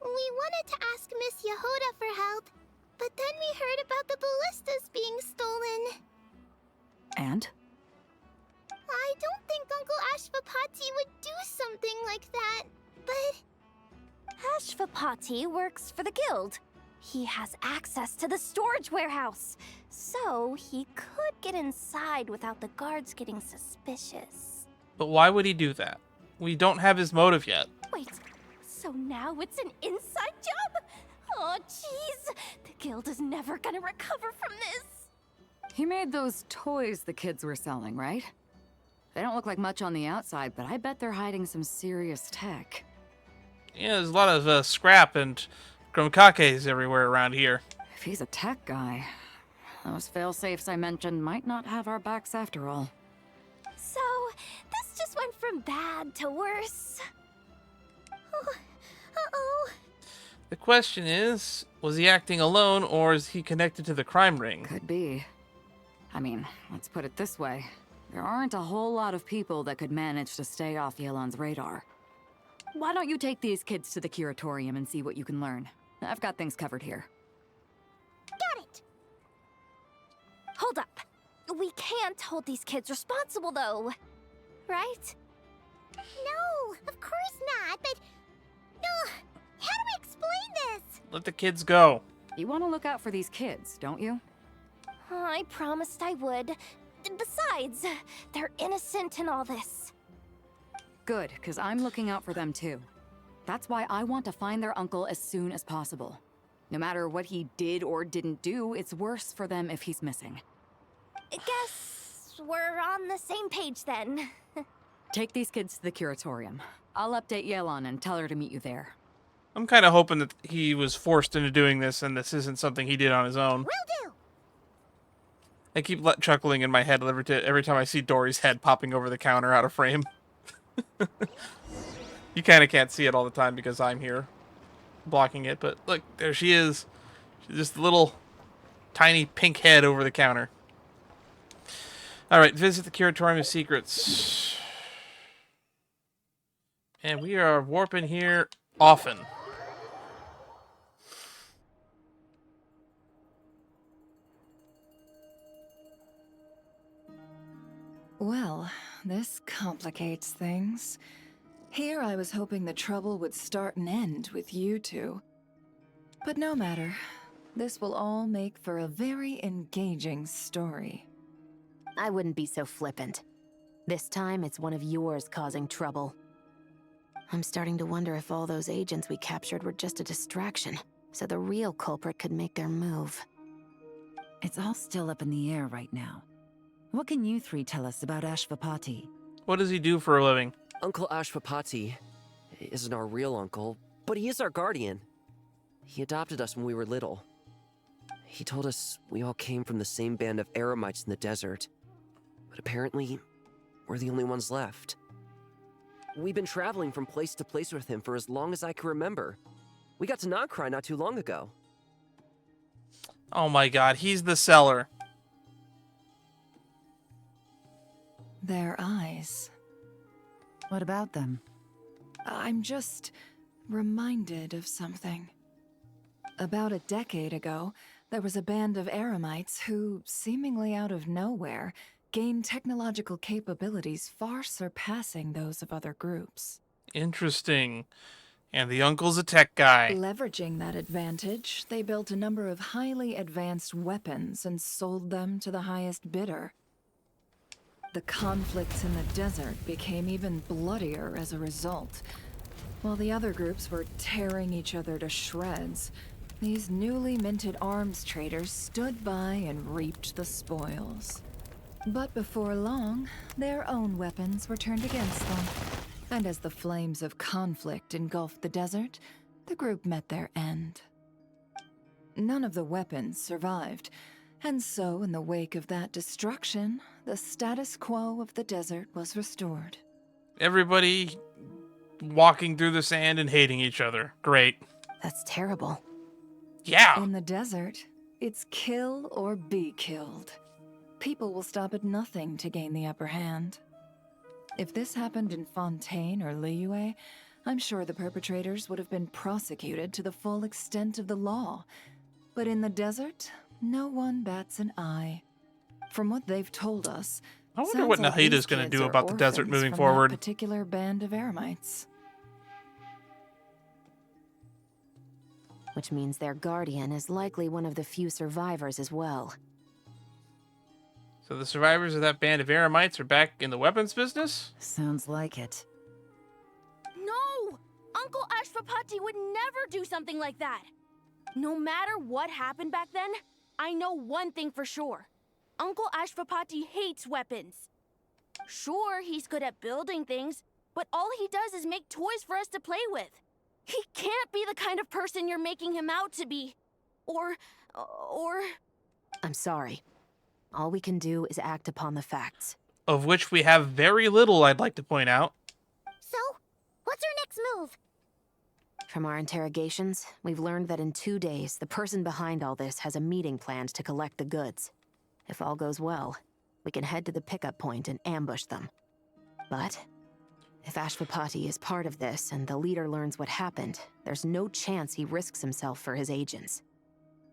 We wanted to ask Miss Yehoda for help, but then we heard about the ballistas being stolen. And? I don't think Uncle Ashvapati would do something like that, but... Ashvapati works for the guild. He has access to the storage warehouse, so he could get inside without the guards getting suspicious. But why would he do that? We don't have his motive yet. Wait, so now it's an inside job? Oh, jeez. The guild is never gonna recover from this. He made those toys the kids were selling, right? They don't look like much on the outside, but I bet they're hiding some serious tech. Yeah, there's a lot of scrap and Gromkakes everywhere around here. If he's a tech guy, those fail-safes I mentioned might not have our backs after all. So, this just went from bad to worse. Uh-oh. The question is, was he acting alone or is he connected to the crime ring? Could be. I mean, let's put it this way. There aren't a whole lot of people that could manage to stay off Yelan's radar. Why don't you take these kids to the Curatorium and see what you can learn? I've got things covered here. Got it. Hold up. We can't hold these kids responsible, though. Right? No, of course not, but... how do we explain this? Let the kids go. You want to look out for these kids, don't you? I promised I would. Besides, they're innocent in all this. Good, because I'm looking out for them too. That's why I want to find their uncle as soon as possible. No matter what he did or didn't do, it's worse for them if he's missing. Guess we're on the same page then. Take these kids to the Curatorium. I'll update Yelan and tell her to meet you there. I'm kind of hoping that he was forced into doing this and this isn't something he did on his own. Will do. I keep chuckling in my head every time I see Dory's head popping over the counter out of frame. You kind of can't see it all the time because I'm here blocking it, but look, there she is. She's just a little tiny pink head over the counter. Alright, visit the Curatorium of Secrets. And we are warping here often. Well, this complicates things. Here I was hoping the trouble would start and end with you two. But no matter. This will all make for a very engaging story. I wouldn't be so flippant. This time, it's one of yours causing trouble. I'm starting to wonder if all those agents we captured were just a distraction, so the real culprit could make their move. It's all still up in the air right now. What can you three tell us about Ashvapati? What does he do for a living? Uncle Ashvapati isn't our real uncle, but he is our guardian. He adopted us when we were little. He told us we all came from the same band of eremites in the desert, but apparently, we're the only ones left. We've been traveling from place to place with him for as long as I can remember. We got to Nagcry not too long ago. Oh my god, he's the seller. Their eyes. What about them? I'm just reminded of something. About a decade ago, there was a band of eremites who, seemingly out of nowhere, gained technological capabilities far surpassing those of other groups. Interesting. And the uncle's a tech guy. Leveraging that advantage, they built a number of highly advanced weapons and sold them to the highest bidder. The conflicts in the desert became even bloodier as a result. While the other groups were tearing each other to shreds, these newly minted arms traders stood by and reaped the spoils. But before long, their own weapons were turned against them. And as the flames of conflict engulfed the desert, the group met their end. None of the weapons survived, and so in the wake of that destruction, the status quo of the desert was restored. Everybody walking through the sand and hating each other. Great. That's terrible. Yeah. In the desert, it's kill or be killed. People will stop at nothing to gain the upper hand. If this happened in Fontaine or Liyue, I'm sure the perpetrators would have been prosecuted to the full extent of the law. But in the desert, no one bats an eye. From what they've told us, I wonder what sounds like Nahida's these going to kids do are about the desert orphans moving from forward. that particular band of eremites. Which means their guardian is likely one of the few survivors as well. So the survivors of that band of eremites are back in the weapons business? Sounds like it. No! Uncle Ashvapati would never do something like that! No matter what happened back then, I know one thing for sure. Uncle Ashvapati hates weapons. Sure, he's good at building things, but all he does is make toys for us to play with. He can't be the kind of person you're making him out to be. Or... I'm sorry. All we can do is act upon the facts. Of which we have very little, I'd like to point out. So, what's our next move? From our interrogations, we've learned that in 2 days, the person behind all this has a meeting planned to collect the goods. If all goes well, we can head to the pickup point and ambush them. But if Ashvapati is part of this and the leader learns what happened, there's no chance he risks himself for his agents.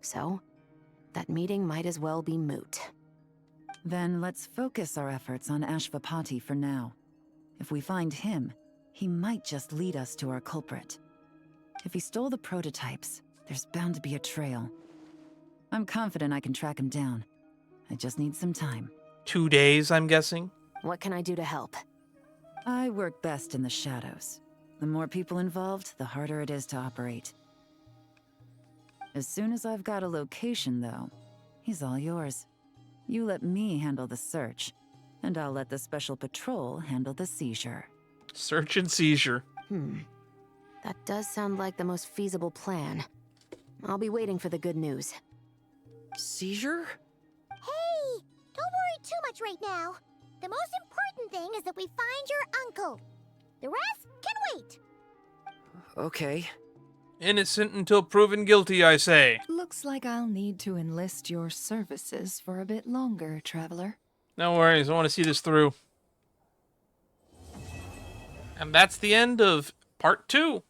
So, that meeting might as well be moot. Then let's focus our efforts on Ashvapati for now. If we find him, he might just lead us to our culprit. If he stole the prototypes, there's bound to be a trail. I'm confident I can track him down. I just need some time. 2 days, I'm guessing? What can I do to help? I work best in the shadows. The more people involved, the harder it is to operate. As soon as I've got a location, though, he's all yours. You let me handle the search, and I'll let the special patrol handle the seizure. Search and seizure. That does sound like the most feasible plan. I'll be waiting for the good news. Seizure? Hey! Don't worry too much right now. The most important thing is that we find your uncle. The rest can wait. Okay. Innocent until proven guilty, I say. Looks like I'll need to enlist your services for a bit longer, traveler. No worries, I want to see this through. And that's the end of part 2.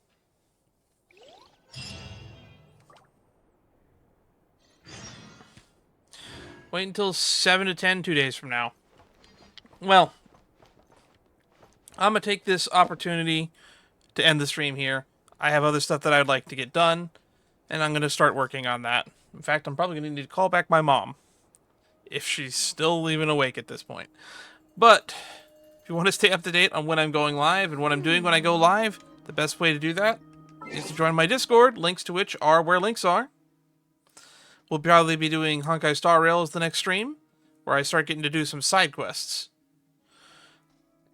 Wait until 7 to 10, 2 days from now. well, I'm going to take this opportunity to end the stream here. I have other stuff that I'd like to get done, and I'm going to start working on that. In fact, I'm probably going to need to call back my mom, if she's still even awake at this point. But if you want to stay up to date on when I'm going live and what I'm doing when I go live, the best way to do that is to join my Discord, links to which are where links are. We'll probably be doing Honkai Star Rail as the next stream, where I start getting to do some side quests.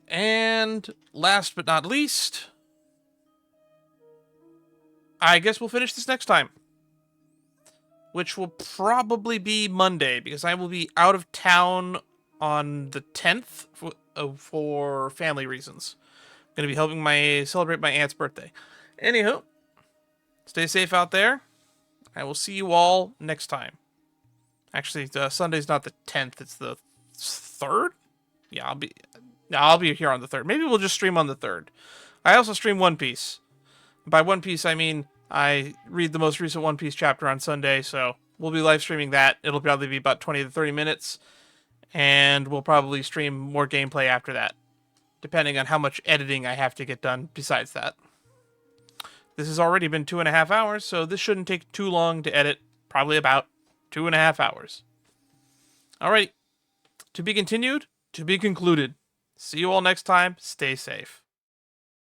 And last but not least, I guess we'll finish this next time, which will probably be Monday, because I will be out of town on the 10th for family reasons. I'm going to be helping celebrate my aunt's birthday. Anywho, stay safe out there. I will see you all next time. Actually, Sunday's not the 10th, it's the 3rd? Yeah, I'll be here on the 3rd. Maybe we'll just stream on the 3rd. I also stream One Piece. By One Piece, I mean I read the most recent One Piece chapter on Sunday, so we'll be live streaming that. It'll probably be about 20 to 30 minutes, and we'll probably stream more gameplay after that, depending on how much editing I have to get done besides that. This has already been 2.5 hours, so this shouldn't take too long to edit. Probably about 2.5 hours. Alrighty. To be continued, to be concluded. See you all next time. Stay safe.